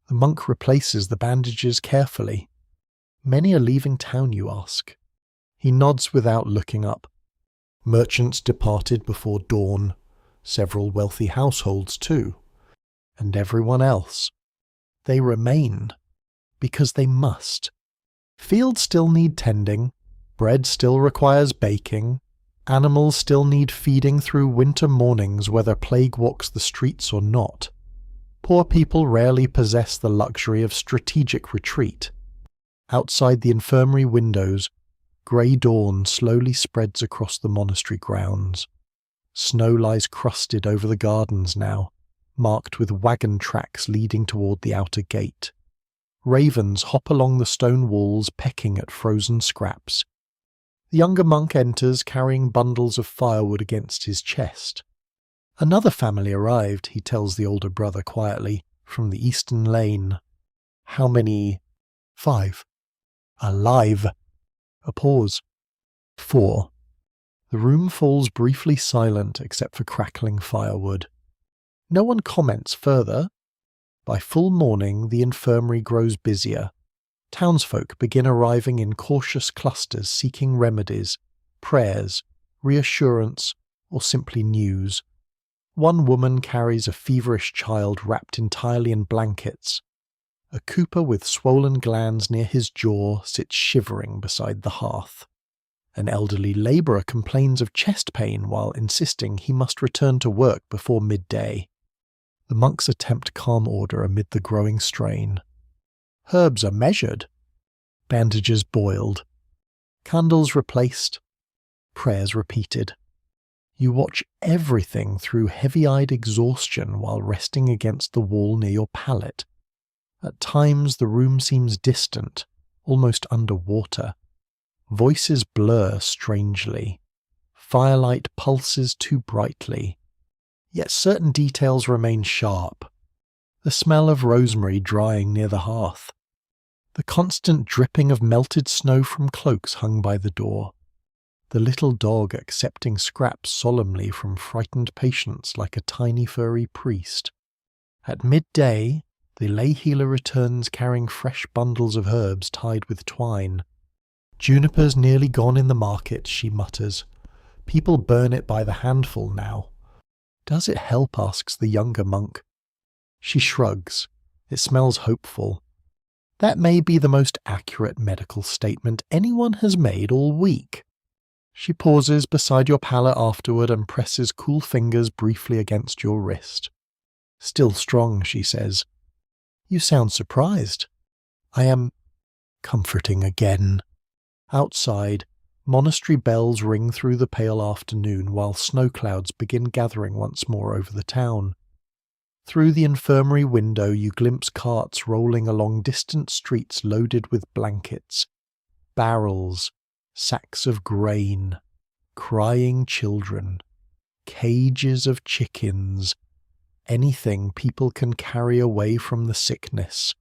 The monk replaces the bandages carefully. Many are leaving town, you ask. He nods without looking up. Merchants departed before dawn, several wealthy households too. And everyone else. They remain, because they must. Fields still need tending, bread still requires baking, animals still need feeding through winter mornings whether plague walks the streets or not. Poor people rarely possess the luxury of strategic retreat. Outside the infirmary windows, grey dawn slowly spreads across the monastery grounds. Snow lies crusted over the gardens now, marked with wagon tracks leading toward the outer gate. Ravens hop along the stone walls pecking at frozen scraps. The younger monk enters carrying bundles of firewood against his chest. Another family arrived, he tells the older brother quietly, from the eastern lane. How many? 5. Alive. A pause. 4. The room falls briefly silent except for crackling firewood. No one comments further. By full morning, the infirmary grows busier. Townsfolk begin arriving in cautious clusters seeking remedies, prayers, reassurance, or simply news. One woman carries a feverish child wrapped entirely in blankets. A cooper with swollen glands near his jaw sits shivering beside the hearth. An elderly labourer complains of chest pain while insisting he must return to work before midday. The monks attempt calm order amid the growing strain. Herbs are measured. Bandages boiled. Candles replaced. Prayers repeated. You watch everything through heavy-eyed exhaustion while resting against the wall near your pallet. At times the room seems distant, almost underwater. Voices blur strangely. Firelight pulses too brightly. Yet certain details remain sharp. The smell of rosemary drying near the hearth. The constant dripping of melted snow from cloaks hung by the door. The little dog accepting scraps solemnly from frightened patients like a tiny furry priest. At midday, the lay healer returns carrying fresh bundles of herbs tied with twine. Juniper's nearly gone in the market, she mutters. People burn it by the handful now. Does it help? Asks the younger monk. She shrugs. It smells hopeful. That may be the most accurate medical statement anyone has made all week. She pauses beside your pallet afterward and presses cool fingers briefly against your wrist. Still strong, she says. You sound surprised. I am comforting again. Outside, monastery bells ring through the pale afternoon while snow clouds begin gathering once more over the town. Through the infirmary window you glimpse carts rolling along distant streets loaded with blankets, barrels, sacks of grain, crying children, cages of chickens, anything people can carry away from the sickness.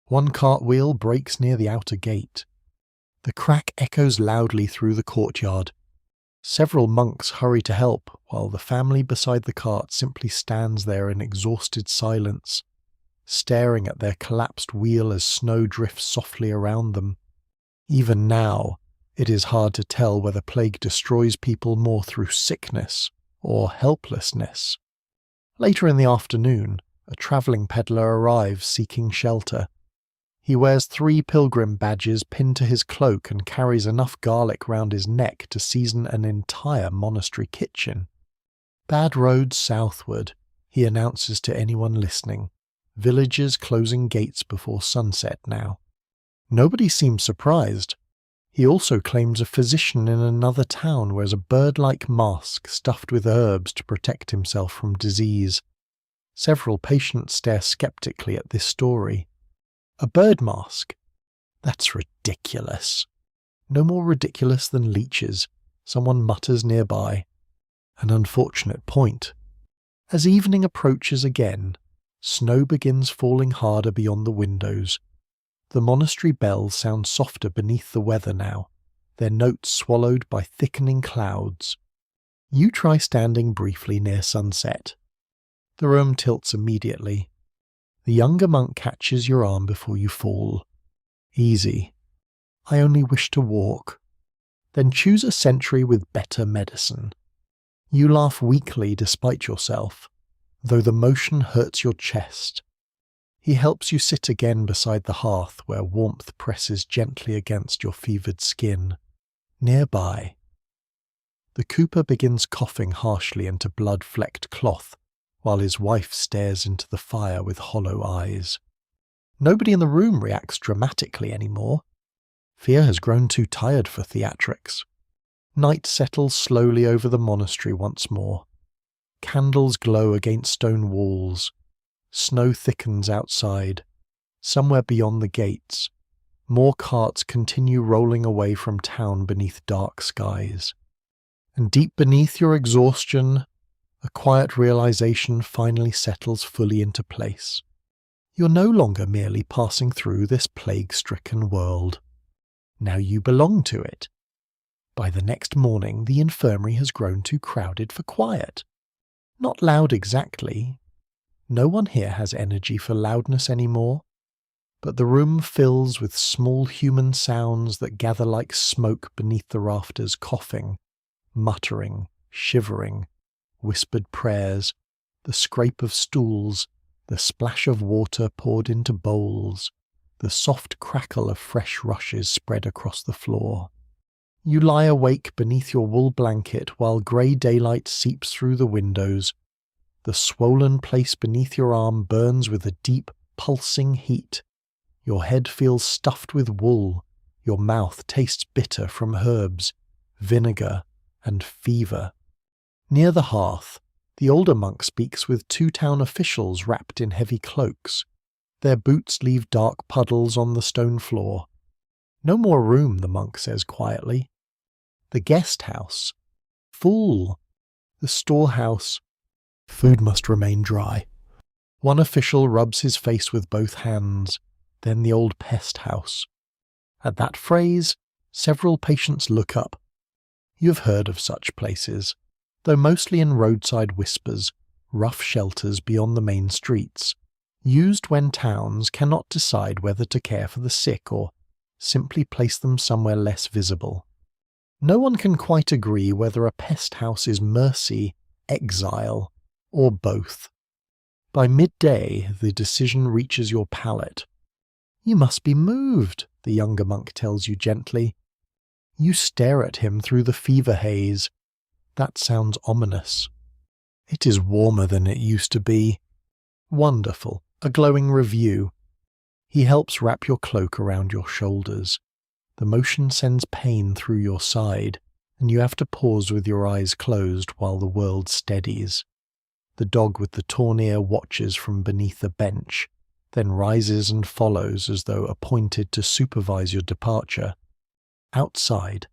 One cartwheel breaks near the outer gate. The crack echoes loudly through the courtyard. Several monks hurry to help, while the family beside the cart simply stands there in exhausted silence. staring at their collapsed wheel as snow drifts softly around them. Even now, it is hard to tell whether plague destroys people more through sickness or helplessness. Later in the afternoon, a travelling peddler arrives seeking shelter. He wears 3 pilgrim badges pinned to his cloak and carries enough garlic round his neck to season an entire monastery kitchen. "Bad roads southward," he announces to anyone listening. "Villages closing gates before sunset now." Nobody seems surprised. He also claims a physician in another town wears a bird-like mask stuffed with herbs to protect himself from disease. Several patients stare skeptically at this story. A bird mask? That's ridiculous. No more ridiculous than leeches, someone mutters nearby. An unfortunate point. As evening approaches again, snow begins falling harder beyond the windows. The monastery bells sound softer beneath the weather now, their notes swallowed by thickening clouds. You try standing briefly near sunset. The room tilts immediately. The younger monk catches your arm before you fall. "Easy. I only wish to walk." Then choose a century with better medicine. You laugh weakly despite yourself, though the motion hurts your chest. He helps you sit again beside the hearth where warmth presses gently against your fevered skin. Nearby, the cooper begins coughing harshly into blood-flecked cloth, while his wife stares into the fire with hollow eyes. Nobody in the room reacts dramatically anymore. Fear has grown too tired for theatrics. Night settles slowly over the monastery once more. Candles glow against stone walls. Snow thickens outside. Somewhere beyond the gates, more carts continue rolling away from town beneath dark skies. And deep beneath your exhaustion, a quiet realization finally settles fully into place. You're no longer merely passing through this plague-stricken world. Now you belong to it. By the next morning, the infirmary has grown too crowded for quiet. Not loud exactly. No one here has energy for loudness anymore, but the room fills with small human sounds that gather like smoke beneath the rafters, coughing, muttering, shivering, whispered prayers, the scrape of stools, the splash of water poured into bowls, the soft crackle of fresh rushes spread across the floor. You lie awake beneath your wool blanket while grey daylight seeps through the windows. The swollen place beneath your arm burns with a deep, pulsing heat. Your head feels stuffed with wool. Your mouth tastes bitter from herbs, vinegar, and fever. Near the hearth, the older monk speaks with 2 town officials wrapped in heavy cloaks. Their boots leave dark puddles on the stone floor. "No more room," the monk says quietly. The guest house. Full. The storehouse. Food must remain dry. One official rubs his face with both hands, then the old pest house. At that phrase, several patients look up. You have heard of such places, though mostly in roadside whispers, rough shelters beyond the main streets, used when towns cannot decide whether to care for the sick or simply place them somewhere less visible. No one can quite agree whether a pest house is mercy, exile, or both. By midday, the decision reaches your palate. "You must be moved," the younger monk tells you gently. You stare at him through the fever haze. That sounds ominous. "It is warmer than it used to be." Wonderful, a glowing review. He helps wrap your cloak around your shoulders. The motion sends pain through your side, and you have to pause with your eyes closed while the world steadies. The dog with the torn ear watches from beneath a bench, then rises and follows as though appointed to supervise your departure. Outside,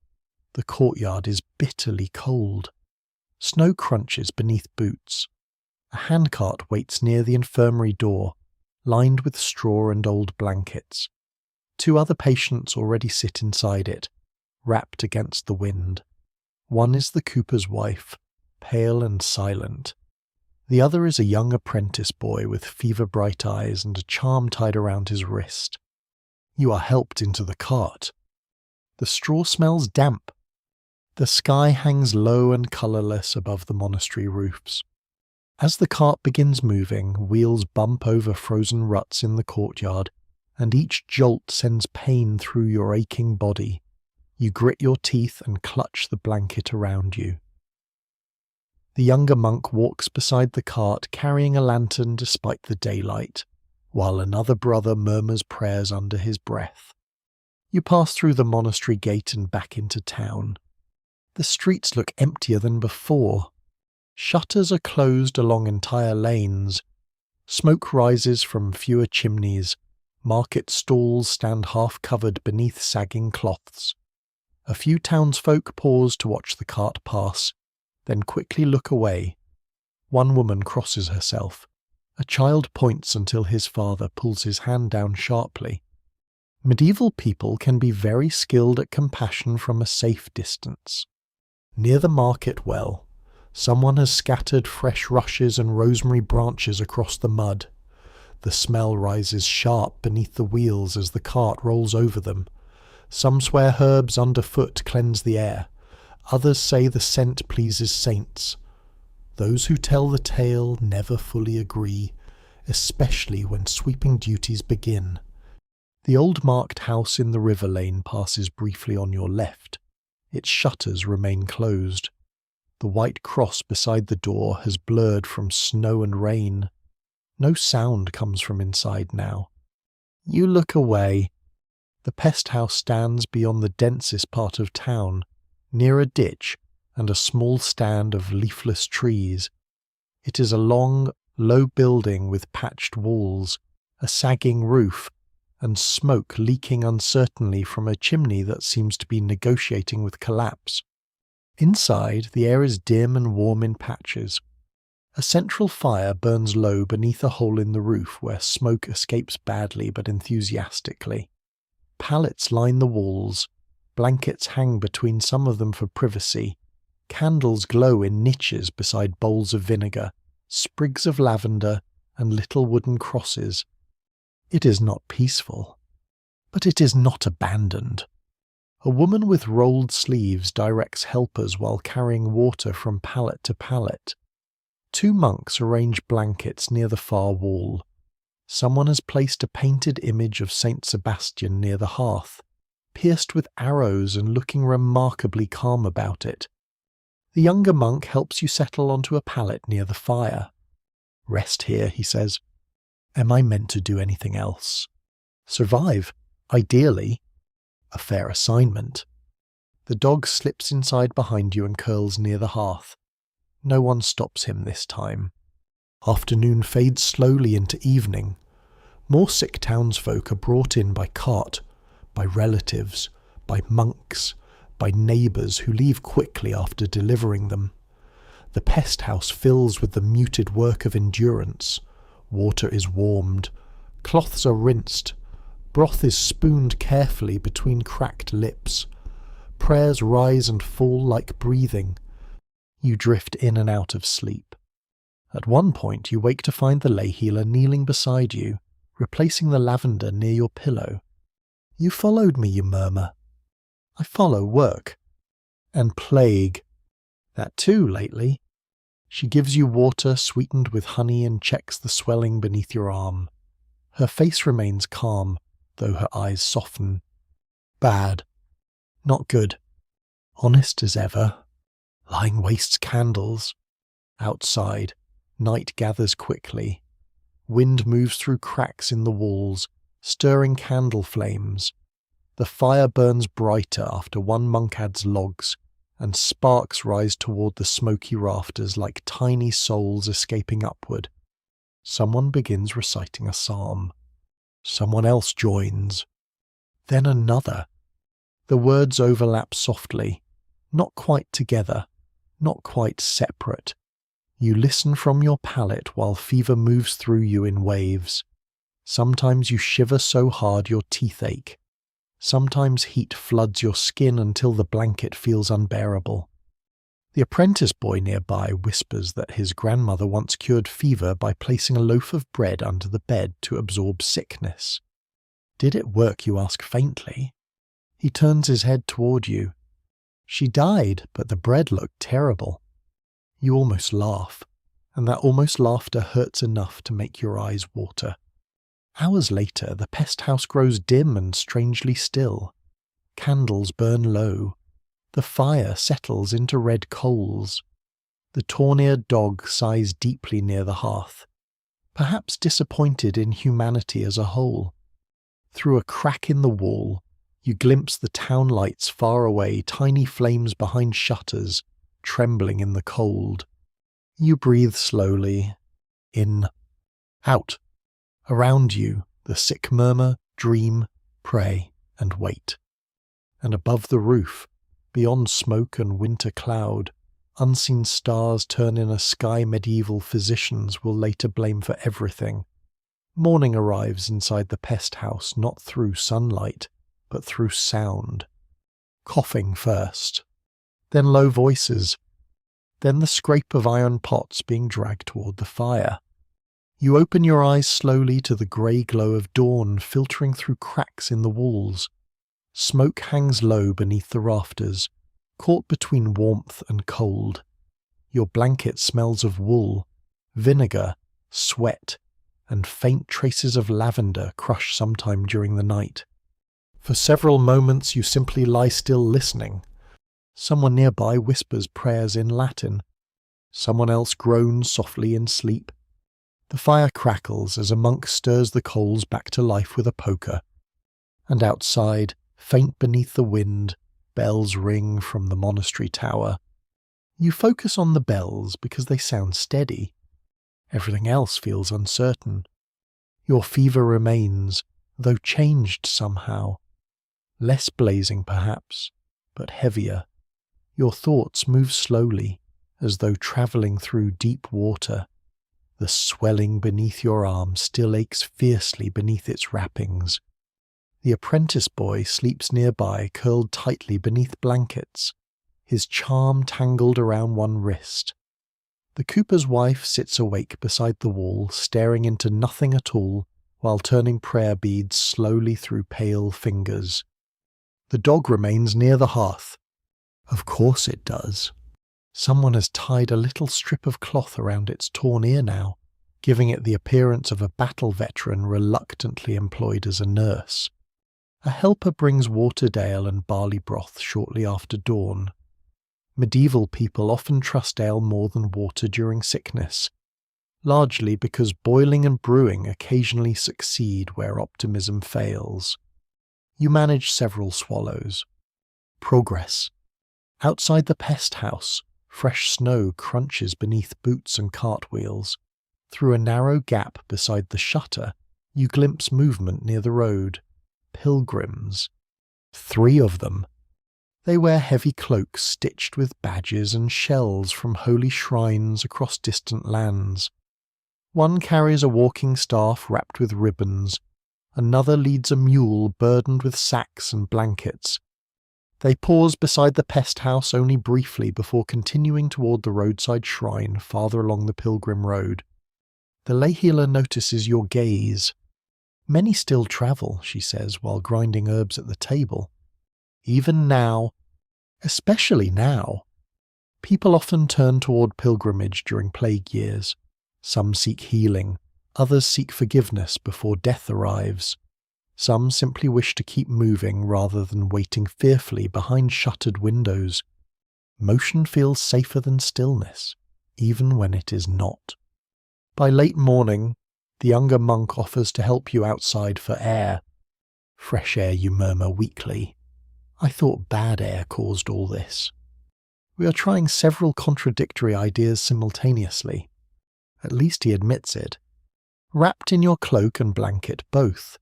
the courtyard is bitterly cold. Snow crunches beneath boots. A handcart waits near the infirmary door, lined with straw and old blankets. 2 other patients already sit inside it, wrapped against the wind. One is the cooper's wife, pale and silent. The other is a young apprentice boy with fever-bright eyes and a charm tied around his wrist. You are helped into the cart. The straw smells damp. The sky hangs low and colourless above the monastery roofs. As the cart begins moving, wheels bump over frozen ruts in the courtyard, and each jolt sends pain through your aching body. You grit your teeth and clutch the blanket around you. The younger monk walks beside the cart carrying a lantern despite the daylight, while another brother murmurs prayers under his breath. You pass through the monastery gate and back into town. The streets look emptier than before. Shutters are closed along entire lanes. Smoke rises from fewer chimneys. Market stalls stand half-covered beneath sagging cloths. A few townsfolk pause to watch the cart pass, then quickly look away. One woman crosses herself. A child points until his father pulls his hand down sharply. Medieval people can be very skilled at compassion from a safe distance. Near the market well, someone has scattered fresh rushes and rosemary branches across the mud. The smell rises sharp beneath the wheels as the cart rolls over them. Some swear herbs underfoot cleanse the air. Others say the scent pleases saints. Those who tell the tale never fully agree, especially when sweeping duties begin. The old marked house in the river lane passes briefly on your left. Its shutters remain closed. The white cross beside the door has blurred from snow and rain. No sound comes from inside now. You look away. The pest house stands beyond the densest part of town, near a ditch and a small stand of leafless trees. It is a long, low building with patched walls, a sagging roof, and smoke leaking uncertainly from a chimney that seems to be negotiating with collapse. Inside, the air is dim and warm in patches. A central fire burns low beneath a hole in the roof where smoke escapes badly but enthusiastically. Pallets line the walls. Blankets hang between some of them for privacy. Candles glow in niches beside bowls of vinegar, sprigs of lavender, and little wooden crosses. It is not peaceful, but it is not abandoned. A woman with rolled sleeves directs helpers while carrying water from pallet to pallet. Two monks arrange blankets near the far wall. Someone has placed a painted image of Saint Sebastian near the hearth, pierced with arrows and looking remarkably calm about it. The younger monk helps you settle onto a pallet near the fire. Rest here, he says. Am I meant to do anything else? Survive, ideally. A fair assignment. The dog slips inside behind you and curls near the hearth. No one stops him this time. Afternoon fades slowly into evening. More sick townsfolk are brought in by cart, by relatives, by monks, by neighbours who leave quickly after delivering them. The pest house fills with the muted work of endurance. Water is warmed, cloths are rinsed, broth is spooned carefully between cracked lips. Prayers rise and fall like breathing. You drift in and out of sleep. At one point you wake to find the lay healer kneeling beside you, replacing the lavender near your pillow. You followed me, you murmur. I follow work. And plague. That too, lately. She gives you water sweetened with honey and checks the swelling beneath your arm. Her face remains calm, though her eyes soften. Bad. Not good. Honest as ever. Lying wastes candles. Outside, night gathers quickly. Wind moves through cracks in the walls, stirring candle flames. The fire burns brighter after one monk adds logs, and sparks rise toward the smoky rafters like tiny souls escaping upward. Someone begins reciting a psalm. Someone else joins. Then another. The words overlap softly, not quite together, not quite separate. You listen from your pallet while fever moves through you in waves. Sometimes you shiver so hard your teeth ache. Sometimes heat floods your skin until the blanket feels unbearable. The apprentice boy nearby whispers that his grandmother once cured fever by placing a loaf of bread under the bed to absorb sickness. Did it work, you ask faintly? He turns his head toward you. She died, but the bread looked terrible. You almost laugh, and that almost laughter hurts enough to make your eyes water. Hours later, the pest house grows dim and strangely still. Candles burn low. The fire settles into red coals. The torn-eared dog sighs deeply near the hearth, perhaps disappointed in humanity as a whole. Through a crack in the wall, you glimpse the town lights far away, tiny flames behind shutters, trembling in the cold. You breathe slowly. In. Out. Around you, the sick murmur, dream, pray, and wait. And above the roof, beyond smoke and winter cloud, unseen stars turn in a sky medieval physicians will later blame for everything. Morning arrives inside the pest house not through sunlight, but through sound. Coughing first, then low voices, then the scrape of iron pots being dragged toward the fire. You open your eyes slowly to the grey glow of dawn filtering through cracks in the walls. Smoke hangs low beneath the rafters, caught between warmth and cold. Your blanket smells of wool, vinegar, sweat, and faint traces of lavender crushed sometime during the night. For several moments you simply lie still listening. Someone nearby whispers prayers in Latin. Someone else groans softly in sleep. The fire crackles as a monk stirs the coals back to life with a poker. And outside, faint beneath the wind, bells ring from the monastery tower. You focus on the bells because they sound steady. Everything else feels uncertain. Your fever remains, though changed somehow. Less blazing perhaps, but heavier. Your thoughts move slowly, as though travelling through deep water. The swelling beneath your arm still aches fiercely beneath its wrappings. The apprentice boy sleeps nearby, curled tightly beneath blankets, his charm tangled around one wrist. The cooper's wife sits awake beside the wall, staring into nothing at all, while turning prayer beads slowly through pale fingers. The dog remains near the hearth. Of course it does. Someone has tied a little strip of cloth around its torn ear now, giving it the appearance of a battle veteran reluctantly employed as a nurse. A helper brings watered ale and barley broth shortly after dawn. Medieval people often trust ale more than water during sickness, largely because boiling and brewing occasionally succeed where optimism fails. You manage several swallows. Progress. Outside the pest house, fresh snow crunches beneath boots and cartwheels. Through a narrow gap beside the shutter, you glimpse movement near the road. Pilgrims. 3 of them. They wear heavy cloaks stitched with badges and shells from holy shrines across distant lands. One carries a walking staff wrapped with ribbons. Another leads a mule burdened with sacks and blankets. They pause beside the pest house only briefly before continuing toward the roadside shrine farther along the pilgrim road. The lay healer notices your gaze. Many still travel, she says, while grinding herbs at the table. Even now, especially now, people often turn toward pilgrimage during plague years. Some seek healing, others seek forgiveness before death arrives. Some simply wish to keep moving rather than waiting fearfully behind shuttered windows. Motion feels safer than stillness, even when it is not. By late morning, the younger monk offers to help you outside for air. Fresh air, you murmur weakly. I thought bad air caused all this. We are trying several contradictory ideas simultaneously. At least he admits it. Wrapped in your cloak and blanket, both.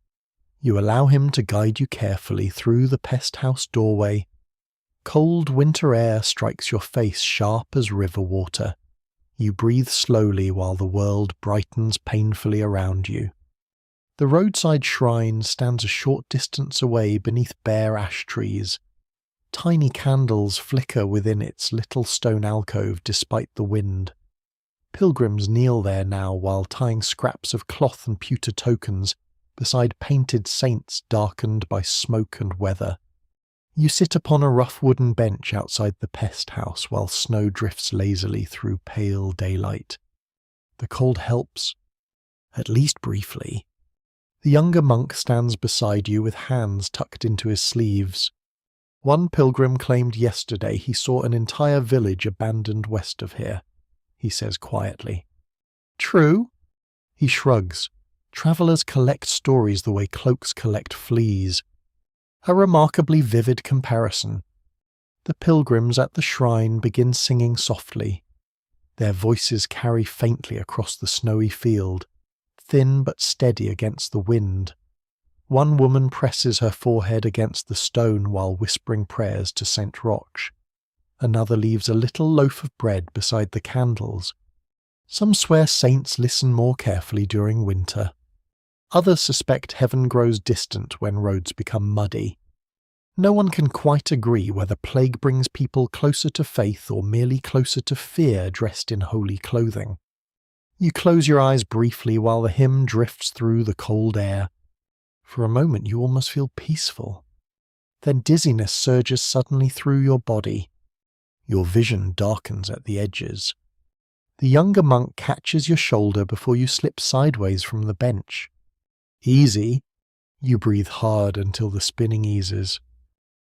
You allow him to guide you carefully through the pest house doorway. Cold winter air strikes your face sharp as river water. You breathe slowly while the world brightens painfully around you. The roadside shrine stands a short distance away beneath bare ash trees. Tiny candles flicker within its little stone alcove despite the wind. Pilgrims kneel there now while tying scraps of cloth and pewter tokens beside painted saints darkened by smoke and weather. You sit upon a rough wooden bench outside the pest house while snow drifts lazily through pale daylight. The cold helps, at least briefly. The younger monk stands beside you with hands tucked into his sleeves. One pilgrim claimed yesterday he saw an entire village abandoned west of here, he says quietly. True? He shrugs. Travellers collect stories the way cloaks collect fleas. A remarkably vivid comparison. The pilgrims at the shrine begin singing softly. Their voices carry faintly across the snowy field, thin but steady against the wind. One woman presses her forehead against the stone while whispering prayers to Saint Roch. Another leaves a little loaf of bread beside the candles. Some swear saints listen more carefully during winter. Others suspect heaven grows distant when roads become muddy. No one can quite agree whether plague brings people closer to faith or merely closer to fear dressed in holy clothing. You close your eyes briefly while the hymn drifts through the cold air. For a moment you almost feel peaceful. Then dizziness surges suddenly through your body. Your vision darkens at the edges. The younger monk catches your shoulder before you slip sideways from the bench. Easy. You breathe hard until the spinning eases.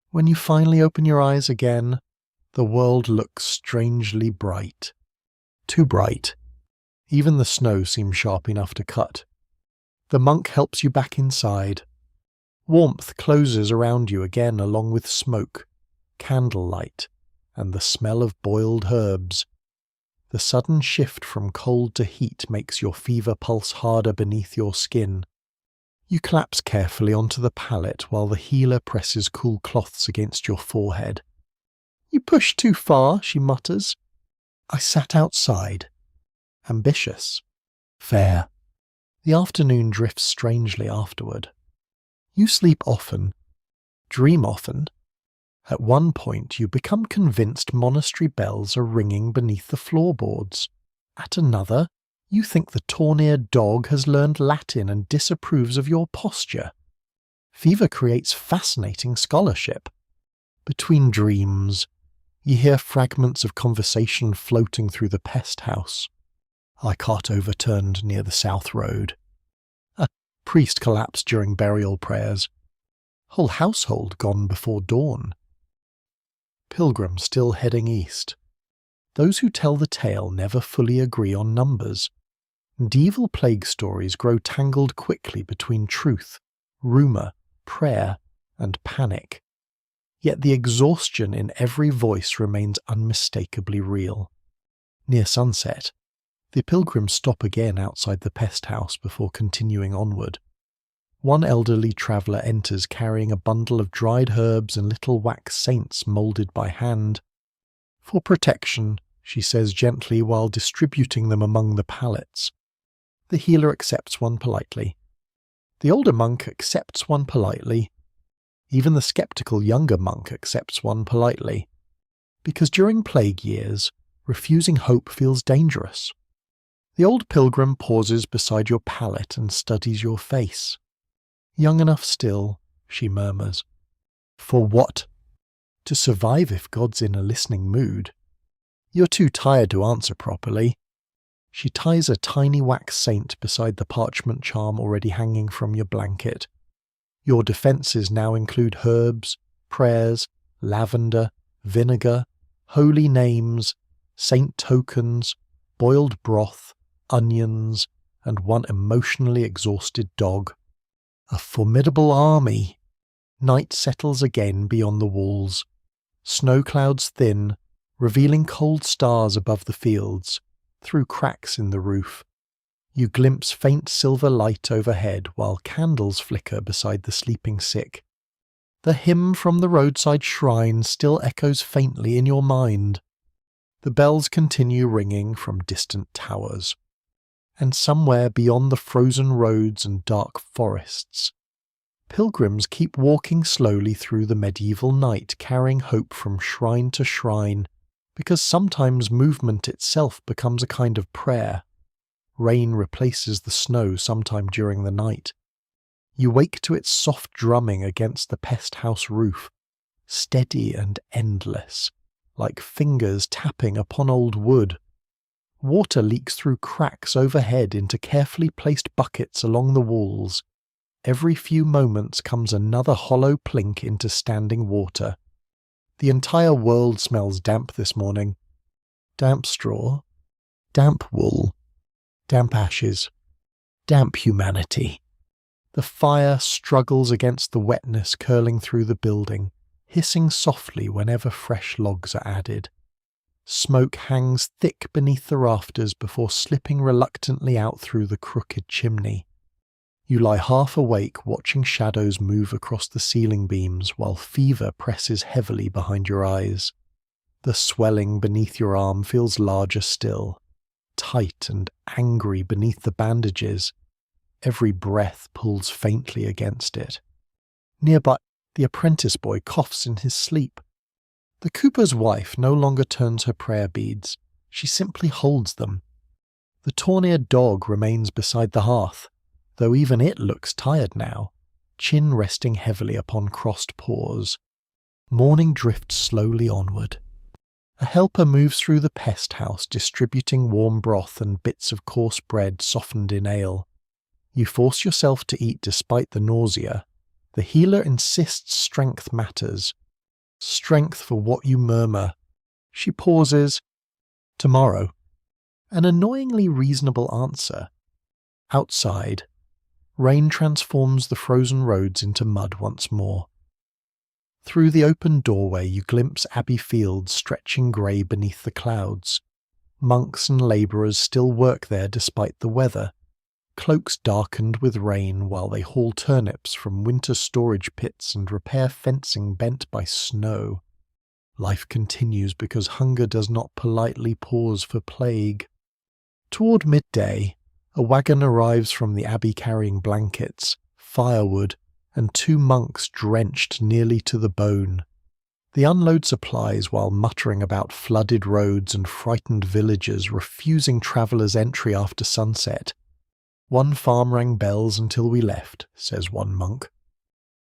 When you finally open your eyes again, the world looks strangely bright. Too bright. Even the snow seems sharp enough to cut. The monk helps you back inside. Warmth closes around you again along with smoke, candlelight, and the smell of boiled herbs. The sudden shift from cold to heat makes your fever pulse harder beneath your skin. You collapse carefully onto the pallet while the healer presses cool cloths against your forehead. You pushed too far, she mutters. I sat outside. Ambitious. Fair. The afternoon drifts strangely afterward. You sleep often. Dream often. At one point you become convinced monastery bells are ringing beneath the floorboards. At another, you think the torn-eared dog has learned Latin and disapproves of your posture. Fever creates fascinating scholarship. Between dreams, you hear fragments of conversation floating through the pest house. A cart overturned near the south road. A priest collapsed during burial prayers. Whole household gone before dawn. Pilgrim still heading east. Those who tell the tale never fully agree on numbers. Medieval plague stories grow tangled quickly between truth, rumour, prayer, and panic. Yet the exhaustion in every voice remains unmistakably real. Near sunset, the pilgrims stop again outside the pest house before continuing onward. One elderly traveller enters carrying a bundle of dried herbs and little wax saints moulded by hand. For protection, she says gently while distributing them among the pallets. The healer accepts one politely. The older monk accepts one politely. Even the sceptical younger monk accepts one politely. Because during plague years, refusing hope feels dangerous. The old pilgrim pauses beside your pallet and studies your face. Young enough still, she murmurs. For what? To survive if God's in a listening mood. You're too tired to answer properly. She ties a tiny wax saint beside the parchment charm already hanging from your blanket. Your defences now include herbs, prayers, lavender, vinegar, holy names, saint tokens, boiled broth, onions, and one emotionally exhausted dog. A formidable army. Night settles again beyond the walls. Snow clouds thin, revealing cold stars above the fields. Through cracks in the roof, you glimpse faint silver light overhead while candles flicker beside the sleeping sick. The hymn from the roadside shrine still echoes faintly in your mind. The bells continue ringing from distant towers. And somewhere beyond the frozen roads and dark forests, Pilgrims keep walking slowly through the medieval night, carrying hope from shrine to shrine, because sometimes movement itself becomes a kind of prayer. Rain replaces the snow sometime during the night. You wake to its soft drumming against the pest house roof, steady and endless, like fingers tapping upon old wood. Water leaks through cracks overhead into carefully placed buckets along the walls. Every few moments comes another hollow plink into standing water. The entire world smells damp this morning. Damp straw, damp wool, damp ashes, damp humanity. The fire struggles against the wetness curling through the building, hissing softly whenever fresh logs are added. Smoke hangs thick beneath the rafters before slipping reluctantly out through the crooked chimney. You lie half awake watching shadows move across the ceiling beams while fever presses heavily behind your eyes. The swelling beneath your arm feels larger still, tight and angry beneath the bandages. Every breath pulls faintly against it. Nearby, the apprentice boy coughs in his sleep. The cooper's wife no longer turns her prayer beads. She simply holds them. The torn-eared dog remains beside the hearth, though even it looks tired now, chin resting heavily upon crossed paws. Morning drifts slowly onward. A helper moves through the pest house, distributing warm broth and bits of coarse bread softened in ale. You force yourself to eat despite the nausea. The healer insists strength matters. Strength for what you murmur. She pauses. Tomorrow. An annoyingly reasonable answer. Outside, rain transforms the frozen roads into mud once more. Through the open doorway you glimpse Abbey Fields stretching grey beneath the clouds. Monks and labourers still work there despite the weather, cloaks darkened with rain while they haul turnips from winter storage pits and repair fencing bent by snow. Life continues because hunger does not politely pause for plague. Toward midday, a wagon arrives from the abbey carrying blankets, firewood, and 2 monks drenched nearly to the bone. They unload supplies while muttering about flooded roads and frightened villagers refusing travellers entry after sunset. "One farm rang bells until we left," says one monk.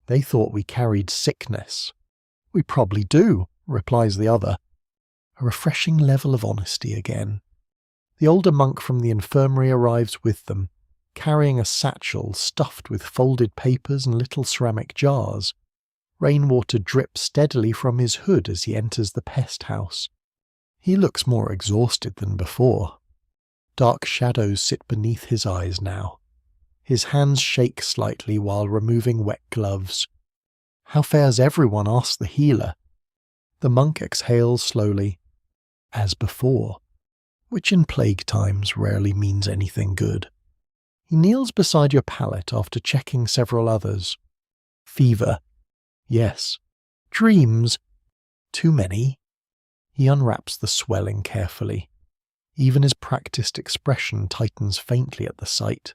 "They thought we carried sickness." "We probably do," replies the other. A refreshing level of honesty again. The older monk from the infirmary arrives with them, carrying a satchel stuffed with folded papers and little ceramic jars. Rainwater drips steadily from his hood as he enters the pest house. He looks more exhausted than before. Dark shadows sit beneath his eyes now. His hands shake slightly while removing wet gloves. "How fares everyone?" asks the healer. The monk exhales slowly. "As before," which in plague times rarely means anything good. He kneels beside your pallet after checking several others. "Fever." "Yes." "Dreams." "Too many." He unwraps the swelling carefully. Even his practiced expression tightens faintly at the sight.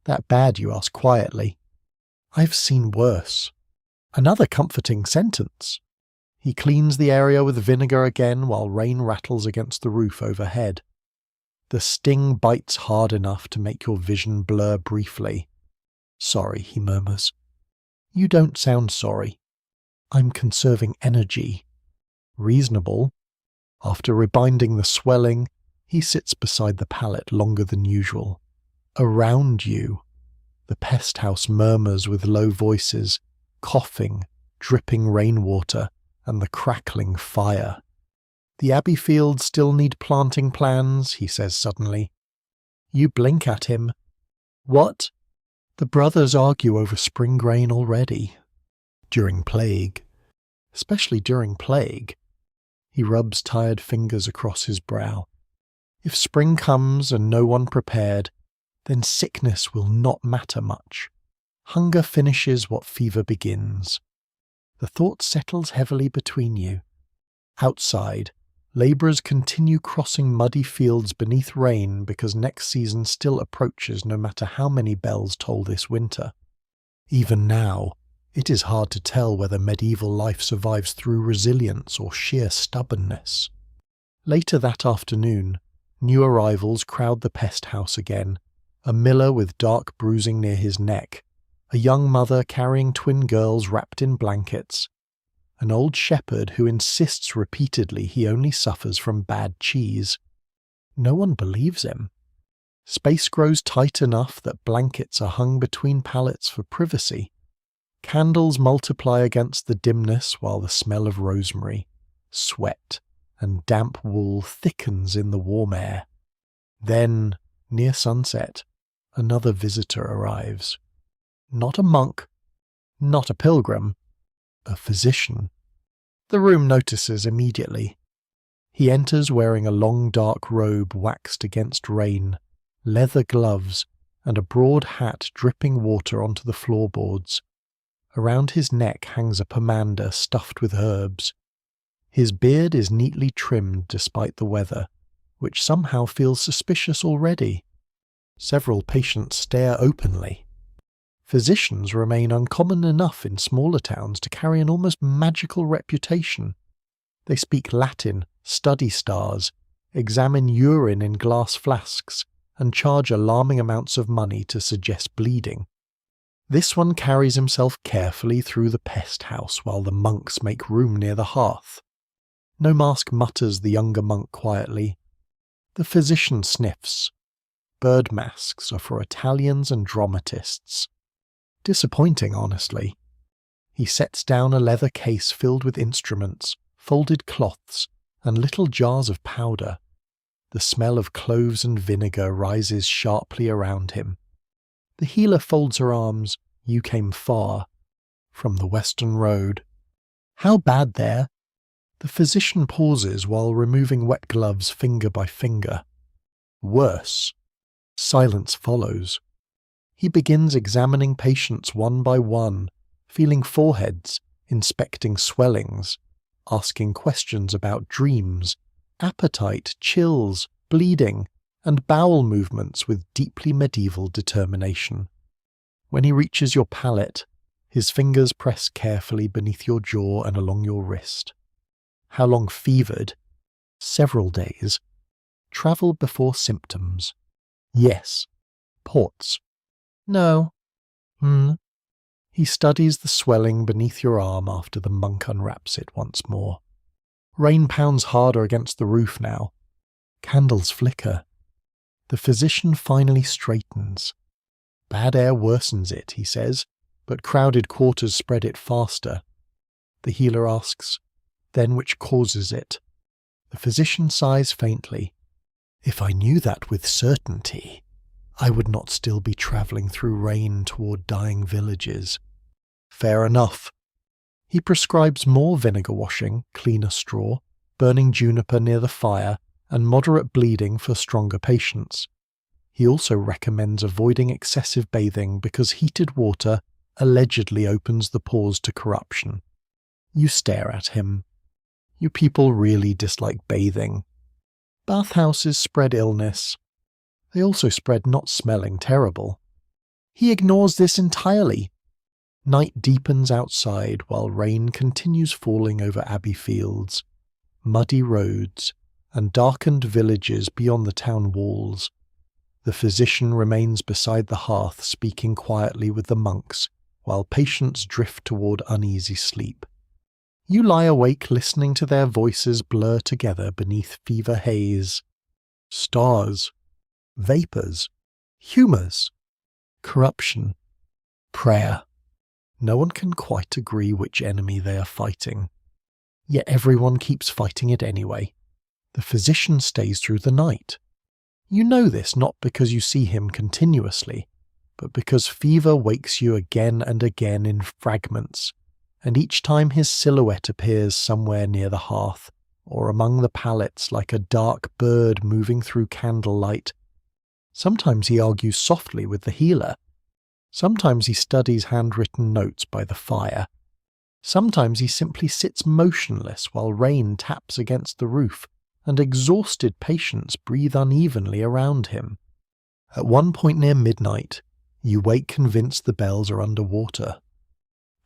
"That bad?" you ask quietly. "I've seen worse." Another comforting sentence. He cleans the area with vinegar again while rain rattles against the roof overhead. The sting bites hard enough to make your vision blur briefly. "Sorry," he murmurs. "You don't sound sorry." "I'm conserving energy." Reasonable. After rebinding the swelling, he sits beside the pallet longer than usual. Around you, the pest house murmurs with low voices, coughing, dripping rainwater, and the crackling fire. "The abbey fields still need planting plans," he says suddenly. You blink at him. "What?" "The brothers argue over spring grain already." During plague. Especially during plague. He rubs tired fingers across his brow. If spring comes and no one prepared, then sickness will not matter much. Hunger finishes what fever begins. The thought settles heavily between you. Outside, labourers continue crossing muddy fields beneath rain because next season still approaches no matter how many bells toll this winter. Even now, it is hard to tell whether medieval life survives through resilience or sheer stubbornness. Later that afternoon, new arrivals crowd the pest house again, a miller with dark bruising near his neck, a young mother carrying twin girls wrapped in blankets, an old shepherd who insists repeatedly he only suffers from bad cheese. No one believes him. Space grows tight enough that blankets are hung between pallets for privacy. Candles multiply against the dimness while the smell of rosemary, sweat, and damp wool thickens in the warm air. Then, near sunset, another visitor arrives. Not a monk, not a pilgrim, a physician. The room notices immediately. He enters wearing a long dark robe waxed against rain, leather gloves, and a broad hat dripping water onto the floorboards. Around his neck hangs a pomander stuffed with herbs. His beard is neatly trimmed despite the weather, which somehow feels suspicious already. Several patients stare openly. Physicians remain uncommon enough in smaller towns to carry an almost magical reputation. They speak Latin, study stars, examine urine in glass flasks, and charge alarming amounts of money to suggest bleeding. This one carries himself carefully through the pest house while the monks make room near the hearth. No Mask mutters the younger monk quietly. The physician sniffs. Bird masks are for Italians and dramatists. Disappointing, honestly. He sets down a leather case filled with instruments, folded cloths, and little jars of powder. The smell of cloves and vinegar rises sharply around him. The healer folds her arms. You came far. From the Western Road. How bad there? The physician pauses while removing wet gloves finger by finger. Worse. Silence follows. He begins examining patients one by one, feeling foreheads, inspecting swellings, asking questions about dreams, appetite, chills, bleeding, and bowel movements with deeply medieval determination. When he reaches your palate, his fingers press carefully beneath your jaw and along your wrist. How long fevered? Several days. Travel before symptoms. Yes. Ports. No. He studies the swelling beneath your arm after the monk unwraps it once more. Rain pounds harder against the roof now. Candles flicker. The physician finally straightens. Bad air worsens it, he says, but crowded quarters spread it faster. The healer asks, then which causes it? The physician sighs faintly. If I knew that with certainty, I would not still be travelling through rain toward dying villages. Fair enough. He prescribes more vinegar washing, cleaner straw, burning juniper near the fire, and moderate bleeding for stronger patients. He also recommends avoiding excessive bathing because heated water allegedly opens the pores to corruption. You stare at him. You people really dislike bathing. Bathhouses spread illness. They also spread not smelling terrible. He ignores this entirely. Night deepens outside while rain continues falling over abbey fields, muddy roads, and darkened villages beyond the town walls. The physician remains beside the hearth speaking quietly with the monks, while patients drift toward uneasy sleep. You lie awake listening to their voices blur together beneath fever haze. Stars. Vapours. Humours. Corruption. Prayer. No one can quite agree which enemy they are fighting. Yet everyone keeps fighting it anyway. The physician stays through the night. You know this not because you see him continuously, but because fever wakes you again and again in fragments, and each time his silhouette appears somewhere near the hearth, or among the pallets like a dark bird moving through candlelight. Sometimes he argues softly with the healer. Sometimes he studies handwritten notes by the fire. Sometimes he simply sits motionless while rain taps against the roof, and exhausted patients breathe unevenly around him. At one point near midnight, You wake convinced the bells are underwater.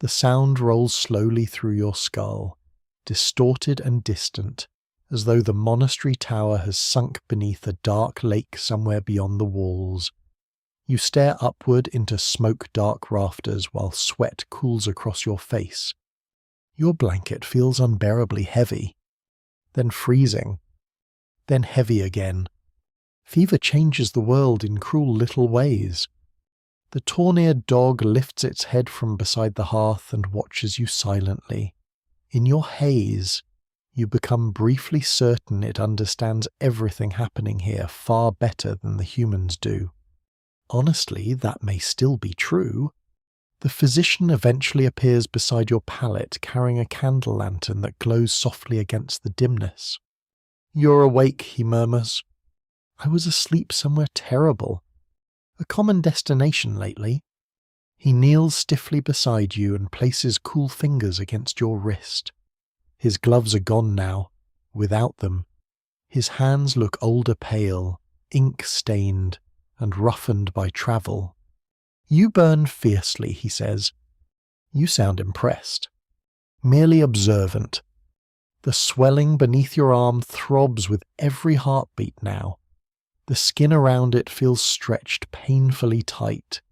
The sound rolls slowly through your skull, distorted and distant, as though the monastery tower has sunk beneath a dark lake somewhere beyond the walls. You stare upward into smoke-dark rafters while sweat cools across your face. Your blanket feels unbearably heavy, then freezing, then heavy again. Fever changes the world in cruel little ways. The torn-eared dog lifts its head from beside the hearth and watches you silently. In your haze, you become briefly certain it understands everything happening here far better than the humans do. Honestly, that may still be true. The physician eventually appears beside your pallet carrying a candle lantern that glows softly against the dimness. "You're awake," he murmurs. "I was asleep somewhere terrible. A common destination lately." He kneels stiffly beside you and places cool fingers against your wrist. His gloves are gone now, without them. His hands look older pale, ink-stained, and roughened by travel. "You burn fiercely," he says. You sound impressed. Merely observant. The swelling beneath your arm throbs with every heartbeat now. The skin around it feels stretched painfully tight.